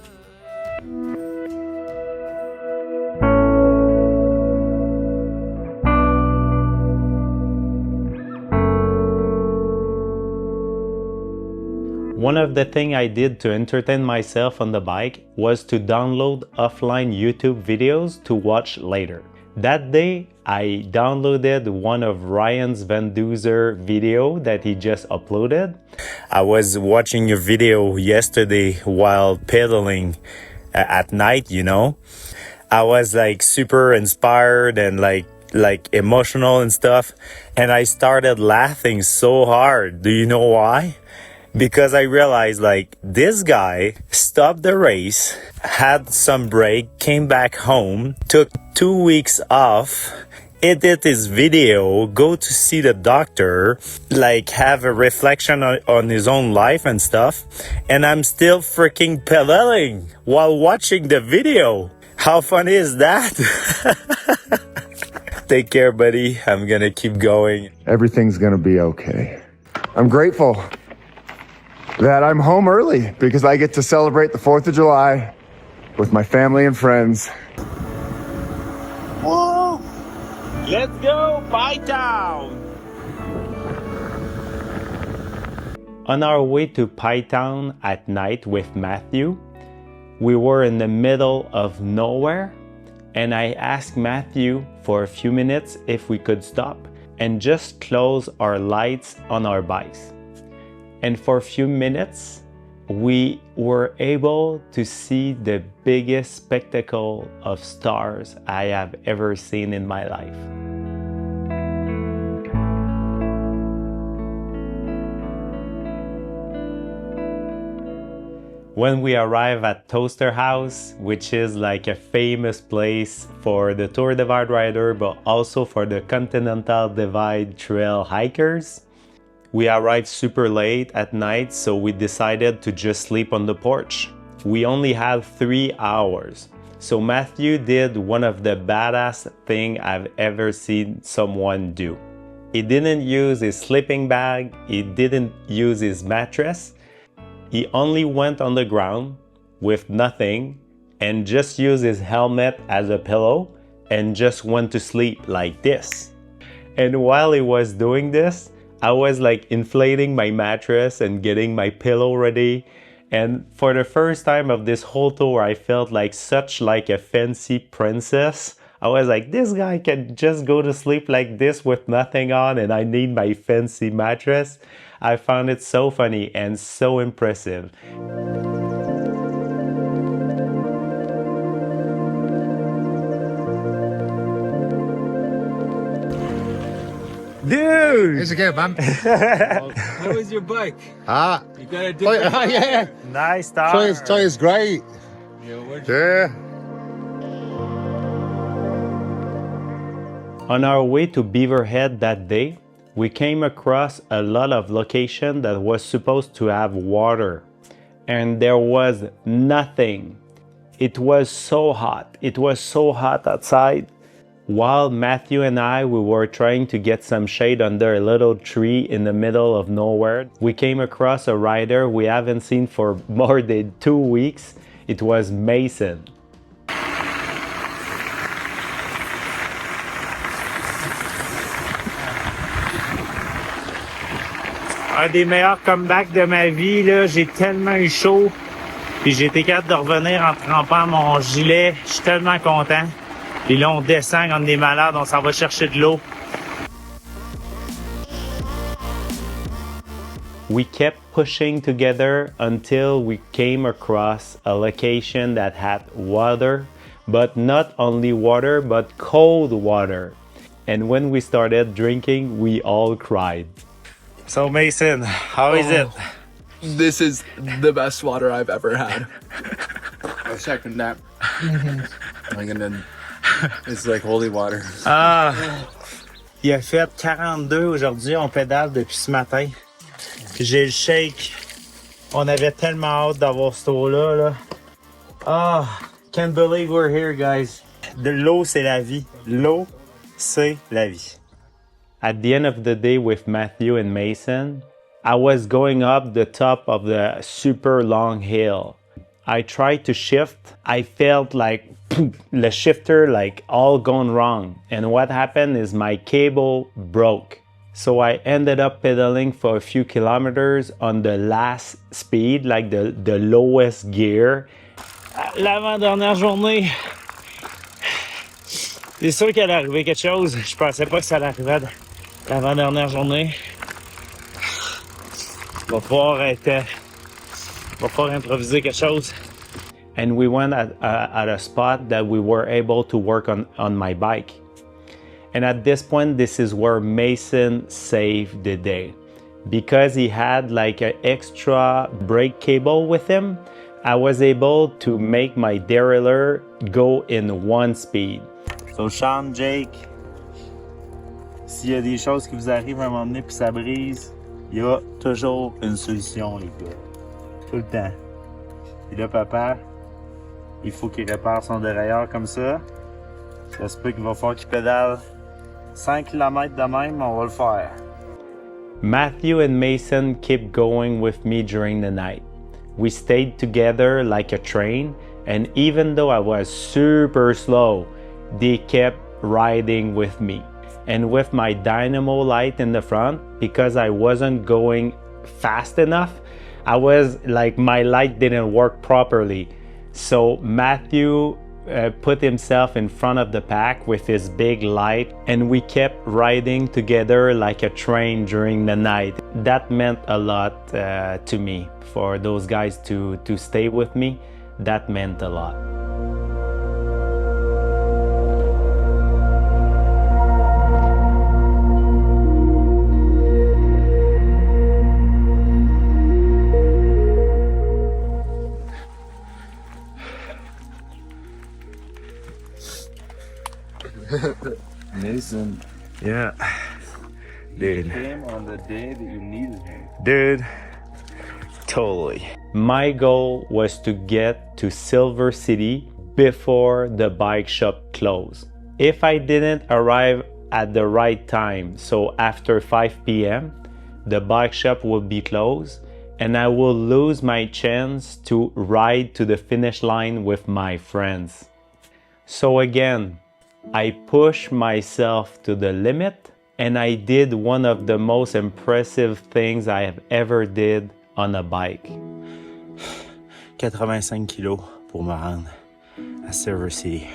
One of the things I did to entertain myself on the bike was to download offline YouTube videos to watch later. That day, I downloaded one of Ryan's Van Duzer video that he just uploaded. I was watching your video yesterday while pedaling at night, you know. I was like super inspired and like emotional and stuff. And I started laughing so hard. Do you know why? Because I realized like this guy stopped the race, had some break, came back home, took 2 weeks off, edit his video, go to see the doctor, like have a reflection on his own life and stuff. And I'm still freaking pedaling while watching the video. How funny is that? Take care, buddy. I'm gonna keep going. Everything's gonna be okay. I'm grateful that I'm home early because I get to celebrate the 4th of July with my family and friends. Whoa! Let's go, Pytown! On our way to Pytown at night with Matthew, we were in the middle of nowhere, and I asked Matthew for a few minutes if we could stop and just close our lights on our bikes. And for a few minutes, we were able to see the biggest spectacle of stars I have ever seen in my life. When we arrive at Toaster House, which is like a famous place for the Tour Divide rider, but also for the Continental Divide Trail hikers, we arrived super late at night, so we decided to just sleep on the porch. We only had 3 hours. So Matthew did one of the badass things I've ever seen someone do. He didn't use his sleeping bag, he didn't use his mattress. He only went on the ground with nothing and just used his helmet as a pillow and just went to sleep like this. And while he was doing this, I was like inflating my mattress and getting my pillow ready. And for the first time of this whole tour, I felt like such like a fancy princess. I was like, this guy can just go to sleep like this with nothing on and I need my fancy mattress. I found it so funny and so impressive. Dude! Here's a go, man. How is your bike? You got a different yeah. Nice tire. Tire's great. Yeah. On our way to Beaverhead that day, we came across a lot of locations that was supposed to have water, and there was nothing. It was so hot. It was so hot outside. While Matthew and we were trying to get some shade under a little tree in the middle of nowhere, we came across a rider we haven't seen for more than 2 weeks. It was Mason. Un des meilleurs comebacks de ma vie, là, j'ai tellement eu chaud, puis j'ai été capable de revenir en trempant mon gilet. Je suis tellement content. Puis là, on descend comme des malades, on s'en va chercher de l'eau. We kept pushing together until we came across a location that had water, but not only water, but cold water. And when we started drinking, we all cried. So Mason, how is it? This is the best water I've ever had. I second that. Like, and then it's like holy water. Il a fait 42 aujourd'hui, on pédale depuis ce matin. J'ai le shake. On avait tellement hâte d'avoir cette eau-là. Can't believe we're here, guys. De l'eau, c'est la vie. L'eau, c'est la vie. At the end of the day with Matthew and Mason, I was going up the top of the super long hill. I tried to shift. I felt like the shifter like all gone wrong. And what happened is my cable broke. So I ended up pedaling for a few kilometers on the last speed, like the lowest gear. L'avant-dernière journée, c'est sûr qu'il allait arriver quelque chose. Je pensais pas que ça allait arriver l'avant-dernière journée. Va falloir improviser quelque chose. And we went at a spot that we were able to work on my bike. And at this point, this is where Mason saved the day. Because he had like an extra brake cable with him, I was able to make my derailleur go in one speed. So Sean, Jake, s'il y a des choses qui vous arrivent à un moment donné puis ça brise, il y a toujours une solution, les gars. Tout le temps. Et là, papa, il faut qu'il répare son dérailleur comme ça. Ça se peut qu'il va falloir qu'il pédale 5 km de même, on va le faire. Matthew and Mason kept going with me during the night. We stayed together like a train, and even though I was super slow, they kept riding with me. And with my dynamo light in the front, because I wasn't going fast enough, I was like, my light didn't work properly. So Matthew put himself in front of the pack with his big light, and we kept riding together like a train during the night. That meant a lot to me. For those guys to stay with me, that meant a lot. Mason. Yeah. Dude. Came on the day that you needed him. Dude. Totally. My goal was to get to Silver City before the bike shop closed. If I didn't arrive at the right time, so after 5 p.m., the bike shop will be closed and I will lose my chance to ride to the finish line with my friends. So again, I pushed myself to the limit and I did one of the most impressive things I have ever did on a bike. 85 kilos pour me rendre à Silver City.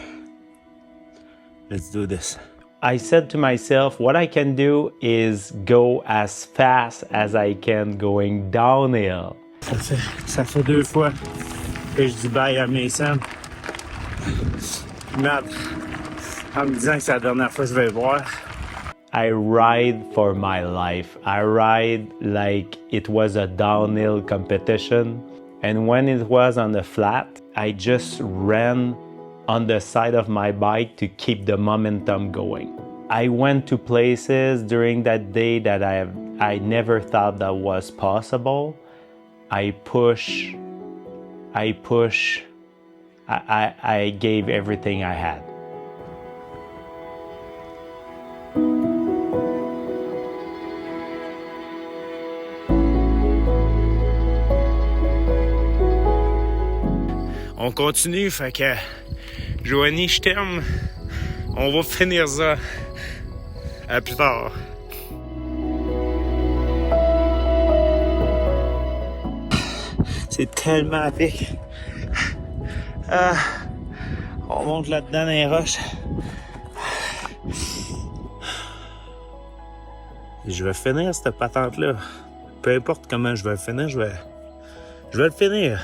Let's do this. I said to myself, what I can do is go as fast as I can going downhill. Ça fait 2 fois que je dis bye à Mason. Merde. En me disant que c'est la dernière fois que je vais voir. I ride for my life. I ride like it was a downhill competition. And when it was on the flat, I just ran on the side of my bike to keep the momentum going. I went to places during that day that I never thought that was possible. I gave everything I had. On continue, fait que Joanie, je t'aime. On va finir ça. À plus tard. C'est tellement épique. On monte là-dedans dans les roches. Je vais finir cette patente-là. Peu importe comment je vais le finir, je vais le finir.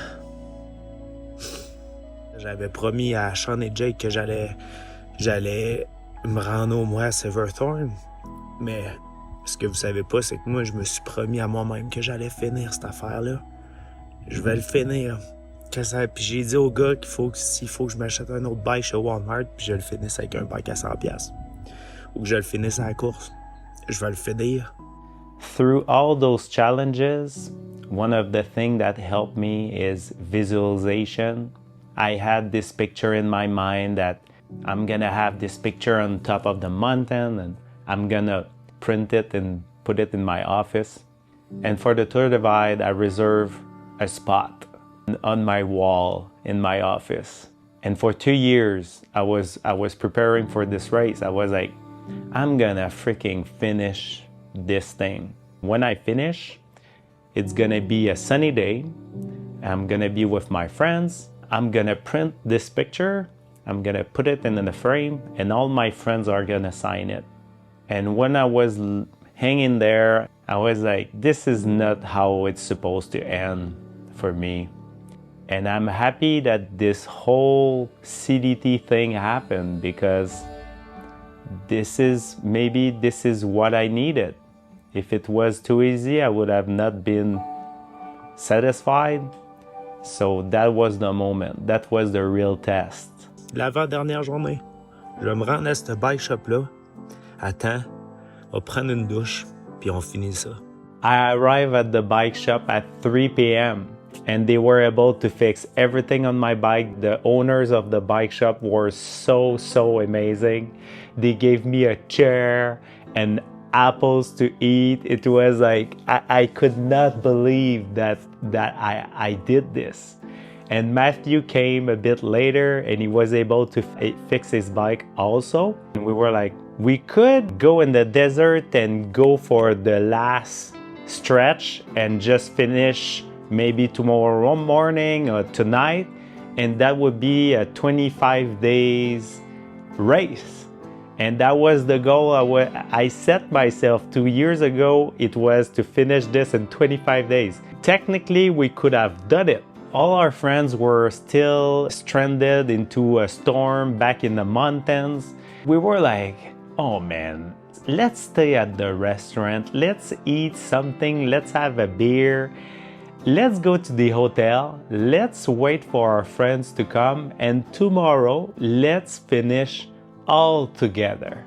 J'avais promis à Sean et Jake que j'allais me rendre au moins à Silverthorne. Mais ce que vous savez pas, c'est que moi, je me suis promis à moi-même que j'allais finir cette affaire-là. Je vais le finir. Puis j'ai dit au gars s'il faut que je m'achète un autre bike chez Walmart, puis je le finisse avec un bike à 100$. Ou que je le finisse à la course. Je vais le finir. Through all those challenges, one of the things that helped me is visualization. I had this picture in my mind that I'm gonna have this picture on top of the mountain and I'm gonna print it and put it in my office. And for the Tour Divide, I reserved a spot on my wall in my office. And for 2 years, I was preparing for this race. I was like, I'm gonna freaking finish this thing. When I finish, it's gonna be a sunny day. I'm gonna be with my friends. I'm gonna print this picture. I'm gonna put it in the frame, and all my friends are gonna sign it. And when I was hanging there, I was like, this is not how it's supposed to end for me. And I'm happy that this whole CDT thing happened, because this is what I needed. If it was too easy, I would have not been satisfied. So that was the moment. That was the real test. L'avant-dernière journée, je vais me rendre à ce bike shop-là. Attends, on va prendre une douche, puis on finit ça. I arrived at the bike shop at 3 p.m. and they were able to fix everything on my bike. The owners of the bike shop were so amazing. They gave me a chair and apples to eat. It was like, I could not believe that I did this. And Matthew came a bit later and he was able to fix his bike also. And we were like, we could go in the desert and go for the last stretch and just finish maybe tomorrow morning or tonight, and that would be a 25 days race. And that was the goal I set myself 2 years ago. It was to finish this in 25 days. Technically, we could have done it. All our friends were still stranded into a storm back in the mountains. We were like, oh man, let's stay at the restaurant. Let's eat something. Let's have a beer. Let's go to the hotel. Let's wait for our friends to come. And tomorrow, let's finish all together.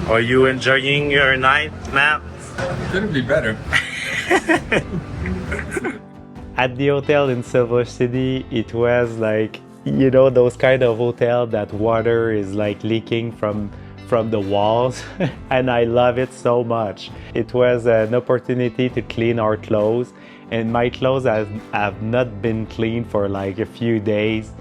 Are you enjoying your night, Matt? Couldn't be better. At the hotel in Silver City, it was like, you know, those kind of hotel that water is like leaking from the walls. And I love it so much. It was an opportunity to clean our clothes, and my clothes have not been cleaned for like a few days.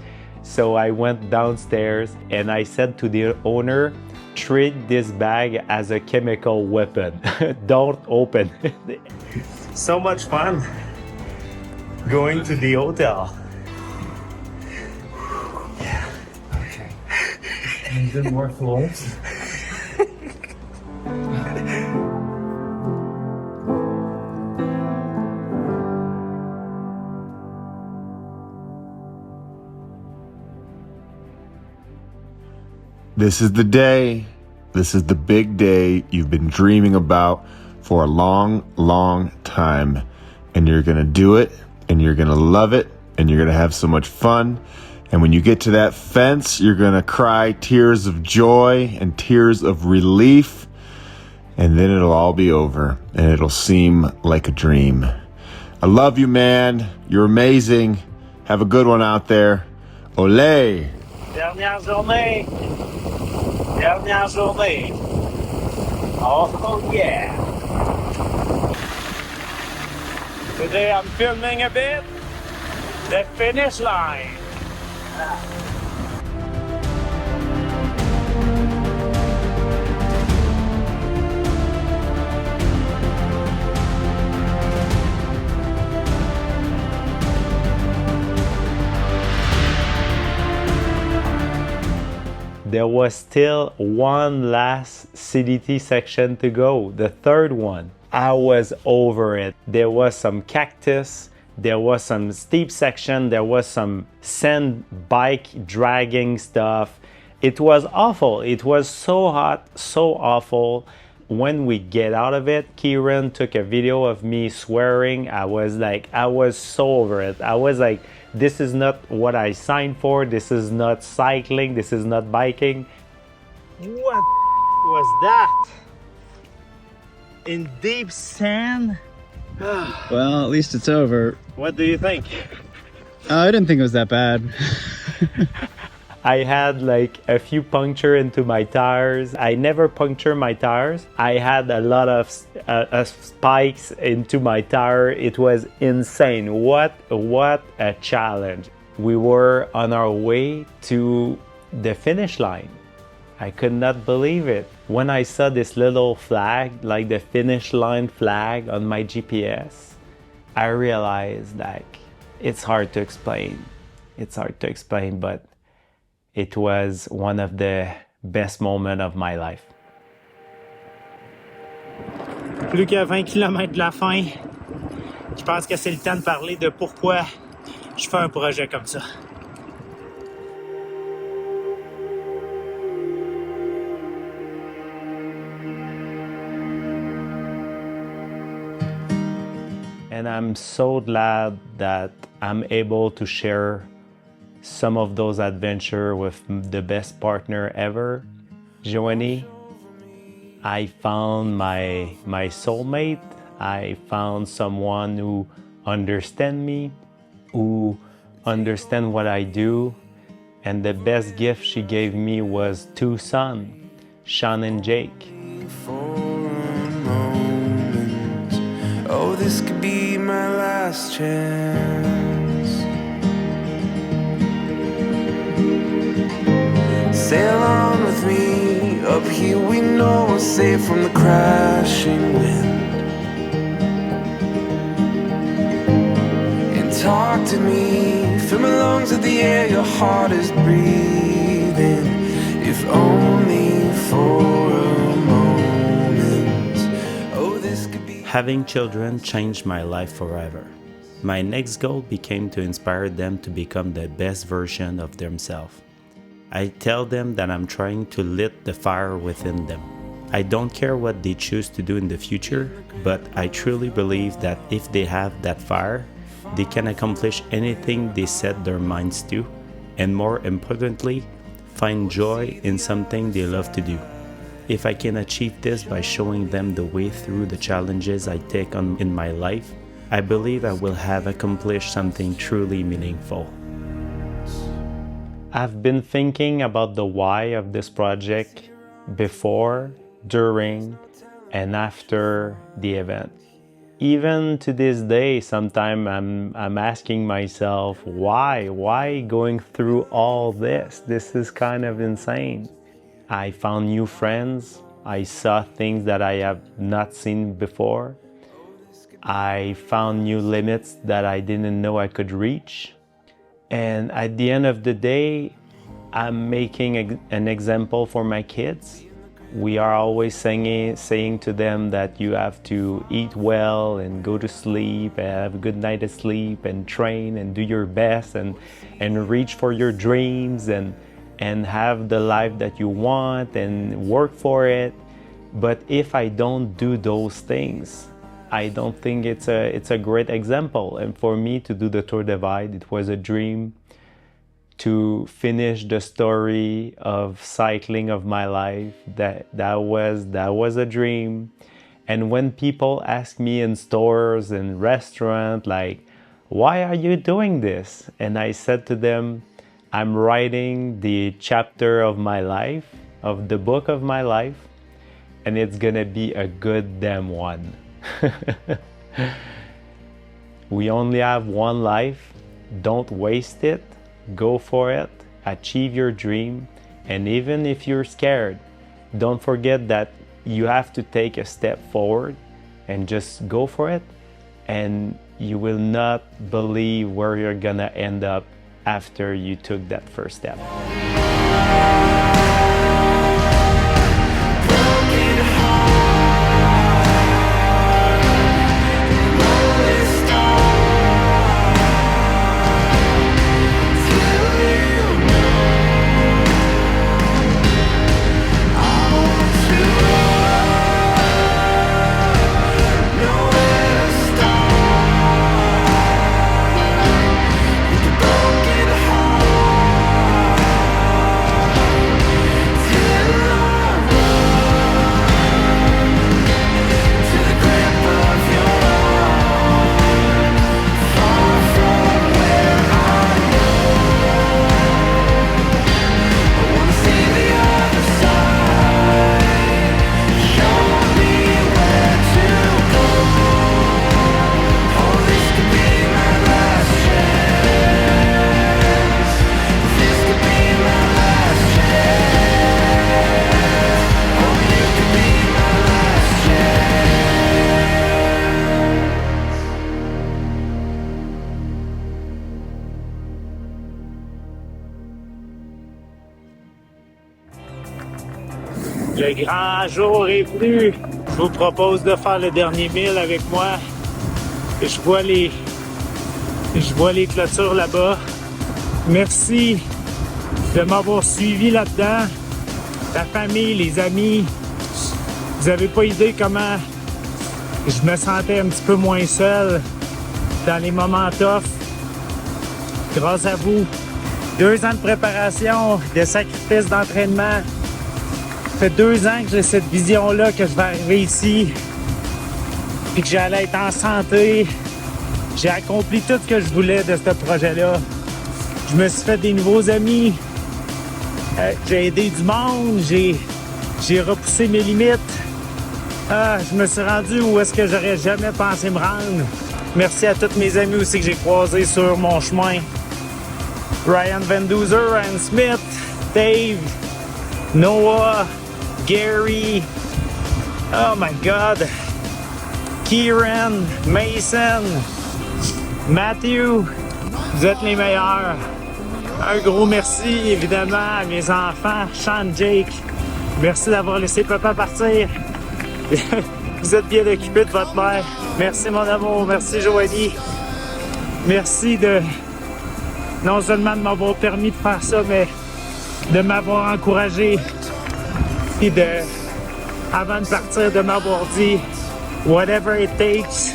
So I went downstairs and I said to the owner, treat this bag as a chemical weapon. Don't open it. So much fun going to the hotel. Yeah. Okay. Is there more floors? This is the day. This is the big day you've been dreaming about for a long, long time. And you're going to do it, and you're going to love it, and you're going to have so much fun. And when you get to that fence, you're going to cry tears of joy and tears of relief. And then it'll all be over, and it'll seem like a dream. I love you, man. You're amazing. Have a good one out there. Olé! Dernière journée. Dernière journée. Oh yeah. Today I'm filming a bit. The finish line. There was still one last CDT section to go, the third one. I was over it. There was some cactus, there was some steep section, there was some sand bike dragging stuff. It was awful. It was so hot, so awful. When we get out of it, Kieran took a video of me swearing. I was so over it. I was like, this is not what I signed for. This is not cycling. This is not biking. What was that? In deep sand? Well, at least it's over. What do you think? I didn't think it was that bad. I had like a few puncture into my tires. I never puncture my tires. I had a lot of spikes into my tire. It was insane. What a challenge. we were on our way to the finish line. I could not believe it. When I saw this little flag, like the finish line flag on my GPS, I realized that it's hard to explain. It's hard to explain, but it was one of the best moments of my life. Plus qu'à 20 km de la fin, je pense que c'est le temps de parler de pourquoi je fais un projet comme ça. And I'm so glad that I'm able to share some of those adventures with the best partner ever, Joanie. I found my soulmate. I found someone who understands me, who understands what I do. And the best gift she gave me was 2 sons, Sean and Jake. Oh, this could be my last chance. Sail on with me, up here we know we're safe from the crashing wind. And talk to me, fill my lungs with the air your heart is breathing. If only for a moment. Oh, this could be. Having children changed my life forever. My next goal became to inspire them to become the best version of themselves. I tell them that I'm trying to lit the fire within them. I don't care what they choose to do in the future, but I truly believe that if they have that fire, they can accomplish anything they set their minds to, and more importantly, find joy in something they love to do. If I can achieve this by showing them the way through the challenges I take on in my life, I believe I will have accomplished something truly meaningful. I've been thinking about the why of this project before, during, and after the event. Even to this day, sometimes I'm asking myself, why going through all this? This is kind of insane. I found new friends. I saw things that I have not seen before. I found new limits that I didn't know I could reach. And at the end of the day, I'm making an example for my kids. We are always saying to them that you have to eat well and go to sleep and have a good night of sleep and train and do your best and reach for your dreams and have the life that you want and work for it. But if I don't do those things, I don't think it's a great example. And for me to do the Tour Divide, it was a dream to finish the story of cycling of my life. That was a dream. And when people ask me in stores and restaurants, like, why are you doing this? And I said to them, I'm writing the chapter of my life, of the book of my life, and it's gonna be a good damn one. We only have one life. Don't waste it. Go for it. Achieve your dream. And even if you're scared, don't forget that you have to take a step forward and just go for it. And you will not believe where you're gonna end up after you took that first step. Le grand jour est venu. Je vous propose de faire le dernier 1000 avec moi. Je vois les clôtures là-bas. Merci de m'avoir suivi là-dedans. La famille, les amis. Vous avez pas idée comment je me sentais un petit peu moins seul dans les moments tough. Grâce à vous. 2 ans de préparation, de sacrifice, d'entraînement. Ça fait 2 ans que j'ai cette vision-là que je vais arriver ici. Puis que j'allais être en santé. J'ai accompli tout ce que je voulais de ce projet-là. Je me suis fait des nouveaux amis. J'ai aidé du monde. J'ai repoussé mes limites. Je me suis rendu où est-ce que j'aurais jamais pensé me rendre. Merci à tous mes amis aussi que j'ai croisés sur mon chemin. Ryan Van Duzer, Ryan Smith, Dave, Noah, Gary. Oh my God. Kieran, Mason, Matthew. Vous êtes les meilleurs. Un gros merci évidemment à mes enfants, Sean, Jake. Merci d'avoir laissé papa partir. Vous êtes bien occupés de votre mère. Merci mon amour, merci Joanie. Merci de non seulement de m'avoir permis de faire ça, mais de m'avoir encouragé. Et de, avant de partir, de m'avoir dit whatever it takes.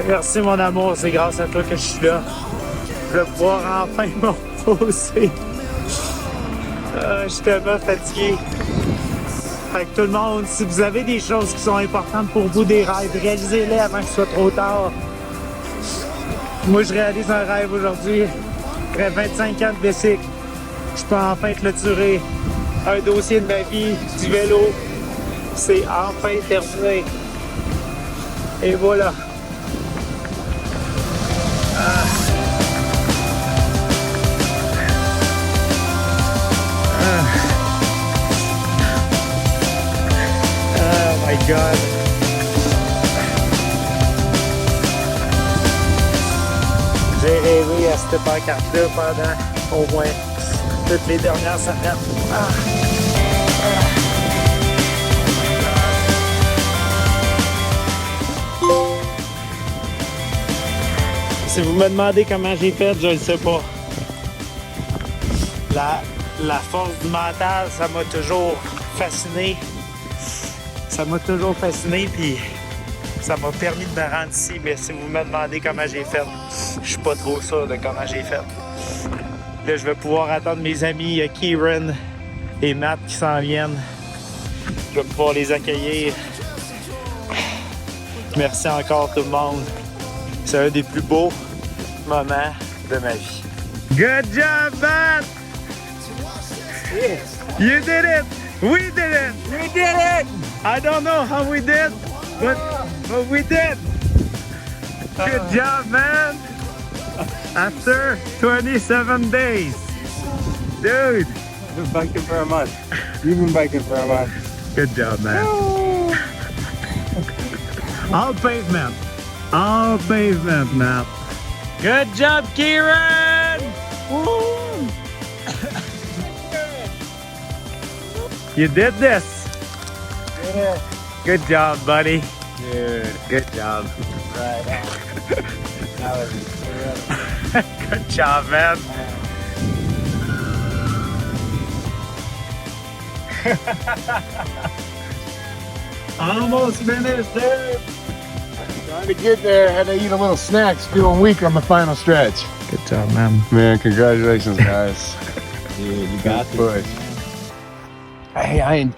Merci mon amour, c'est grâce à toi que je suis là. Je vais pouvoir enfin me reposer. Je suis tellement fatigué. Fait que tout le monde, si vous avez des choses qui sont importantes pour vous, des rêves, réalisez-les avant que ce soit trop tard. Moi, je réalise un rêve aujourd'hui. Après 25 ans de bicycle, je peux enfin clôturer un dossier de ma vie, du vélo. C'est enfin terminé. Et voilà. Oh my God. J'ai rêvé à cette pancarte-là pendant au moins toutes les dernières semaines. Si vous me demandez comment j'ai fait, je ne sais pas. La force du mental, ça m'a toujours fasciné. Ça m'a toujours fasciné, puis ça m'a permis de me rendre ici. Mais si vous me demandez comment j'ai fait, je suis pas trop sûr de comment j'ai fait. Là, je vais pouvoir attendre mes amis Kieran et Matt qui s'en viennent. Je vais pouvoir les accueillir. Merci encore tout le monde. C'est un des plus beaux moments de ma vie. Good job, Matt! Yeah. You did it! We did it! We did it! I don't know how we did, but we did! Good job, man! After 27 days. Dude! I've been biking for a month. You've been biking for a month. Good job, man. All pavement. All pavement, Matt. Good job, Kieran! Woo! You did this. Yeah. Good job, buddy. Dude. Good job. Right. That was incredible. Good job, man. Almost finished, dude. Trying to get there, had to eat a little snacks, feeling weak on the final stretch. Good job, man. Man, congratulations, guys. Dude, you got this. Push. Hey, I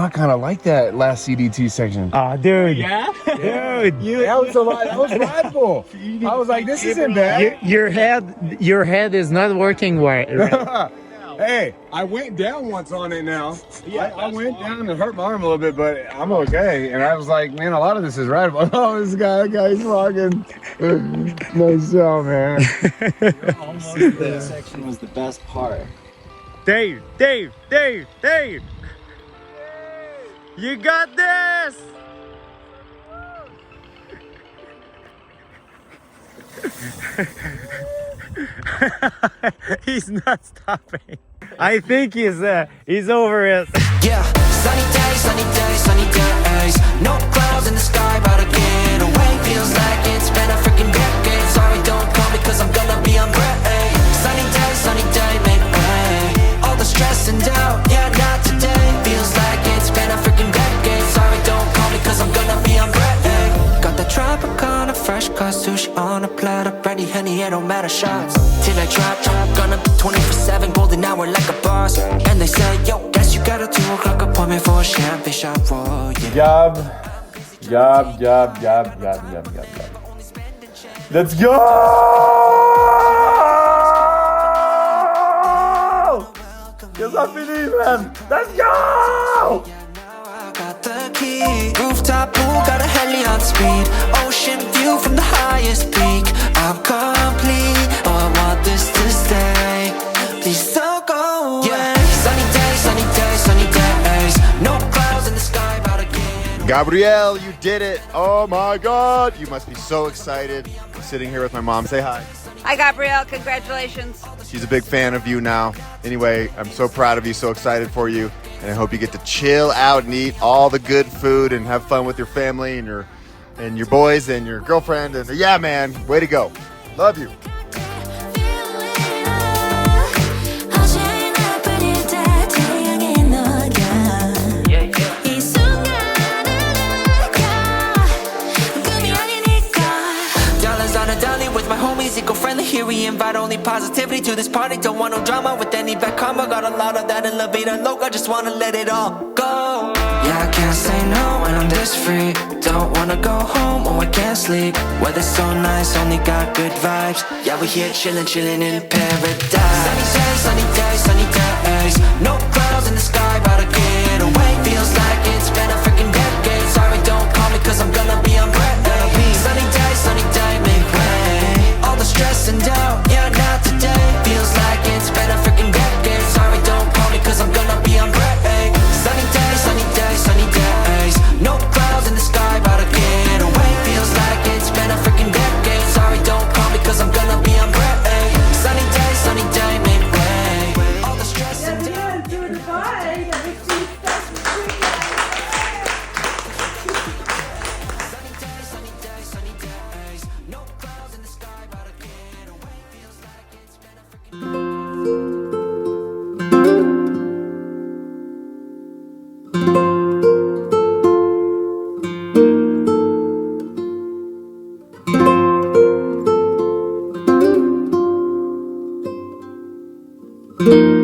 kind of like that last CDT section. Oh, dude. Yeah? Dude. That was a lot. That was prideful. I was like, this isn't bad. Your head is not working right. Hey, I went down once on it now. I went down and hurt my arm a little bit, but I'm okay. And I was like, man, a lot of this is rideable. Oh, this guy's rocking. Nice job, man. Almost that section was the best part. Dave. You got this. He's not stopping. I think he's over it. Yeah, sunny days, sunny days. No clouds in the sky, about to get away. Feels like it's been a freaking decade. Sorry, don't call me, cause I'm gonna be on break. Sunny day, make way. All the stress and doubt, yeah, not today. Feels like it's been a freaking decade. Sorry, don't call me, cause I'm gonna be on break. Got the Tropicana, fresh cut sushi on a platter. Brandy, Henny, it don't matter, shots till I drop. Gonna be 24/7, golden hour like a boss. And they say, yo, guess you got a 2 o'clock appointment for a champagne shot. Whoa, yeah. Gab. Let's go! Yes, I believe, man. Let's go! Got the key. Rooftop pool, got a heli on speed. Ocean view from the highest peak. I'm complete. Oh, I want this to stay. Please don't go away. Yeah. Sunny days. No clouds in the sky, about to get. Gabrielle, you did it. Oh my God. You must be so excited. I'm sitting here with my mom. Say hi. Hi, Gabrielle. Congratulations. She's a big fan of you now. Anyway, I'm so proud of you, so excited for you. And I hope you get to chill out and eat all the good food and have fun with your family and your boys and your girlfriend. And yeah, man, way to go. Love you. With my homies, eco-friendly, here we invite only positivity to this party. Don't want no drama with any bad karma. Got a lot of that in La Vida Loca, just wanna let it all go. Yeah, I can't say no when I'm this free. Don't wanna go home, oh I can't sleep. Weather's so nice, only got good vibes. Yeah, we here chillin' in paradise. Sunny days. No clouds in the sky, about to get away. Feels like it's been a freaking decade. Sorry, don't call me, cause I'm gonna be on break. Sunny day, make way. All the stress and doubt, yeah, not today. Feels like it's been a freaking decade. Sorry, don't call me, cause I'm gonna be on break. Sunny days. No clouds in the sky, about to get away. Feels like it's been a freaking decade. Sorry, don't call me, cause I'm gonna be on break. Sunny day, make way. All the stress and doubt. Thank you.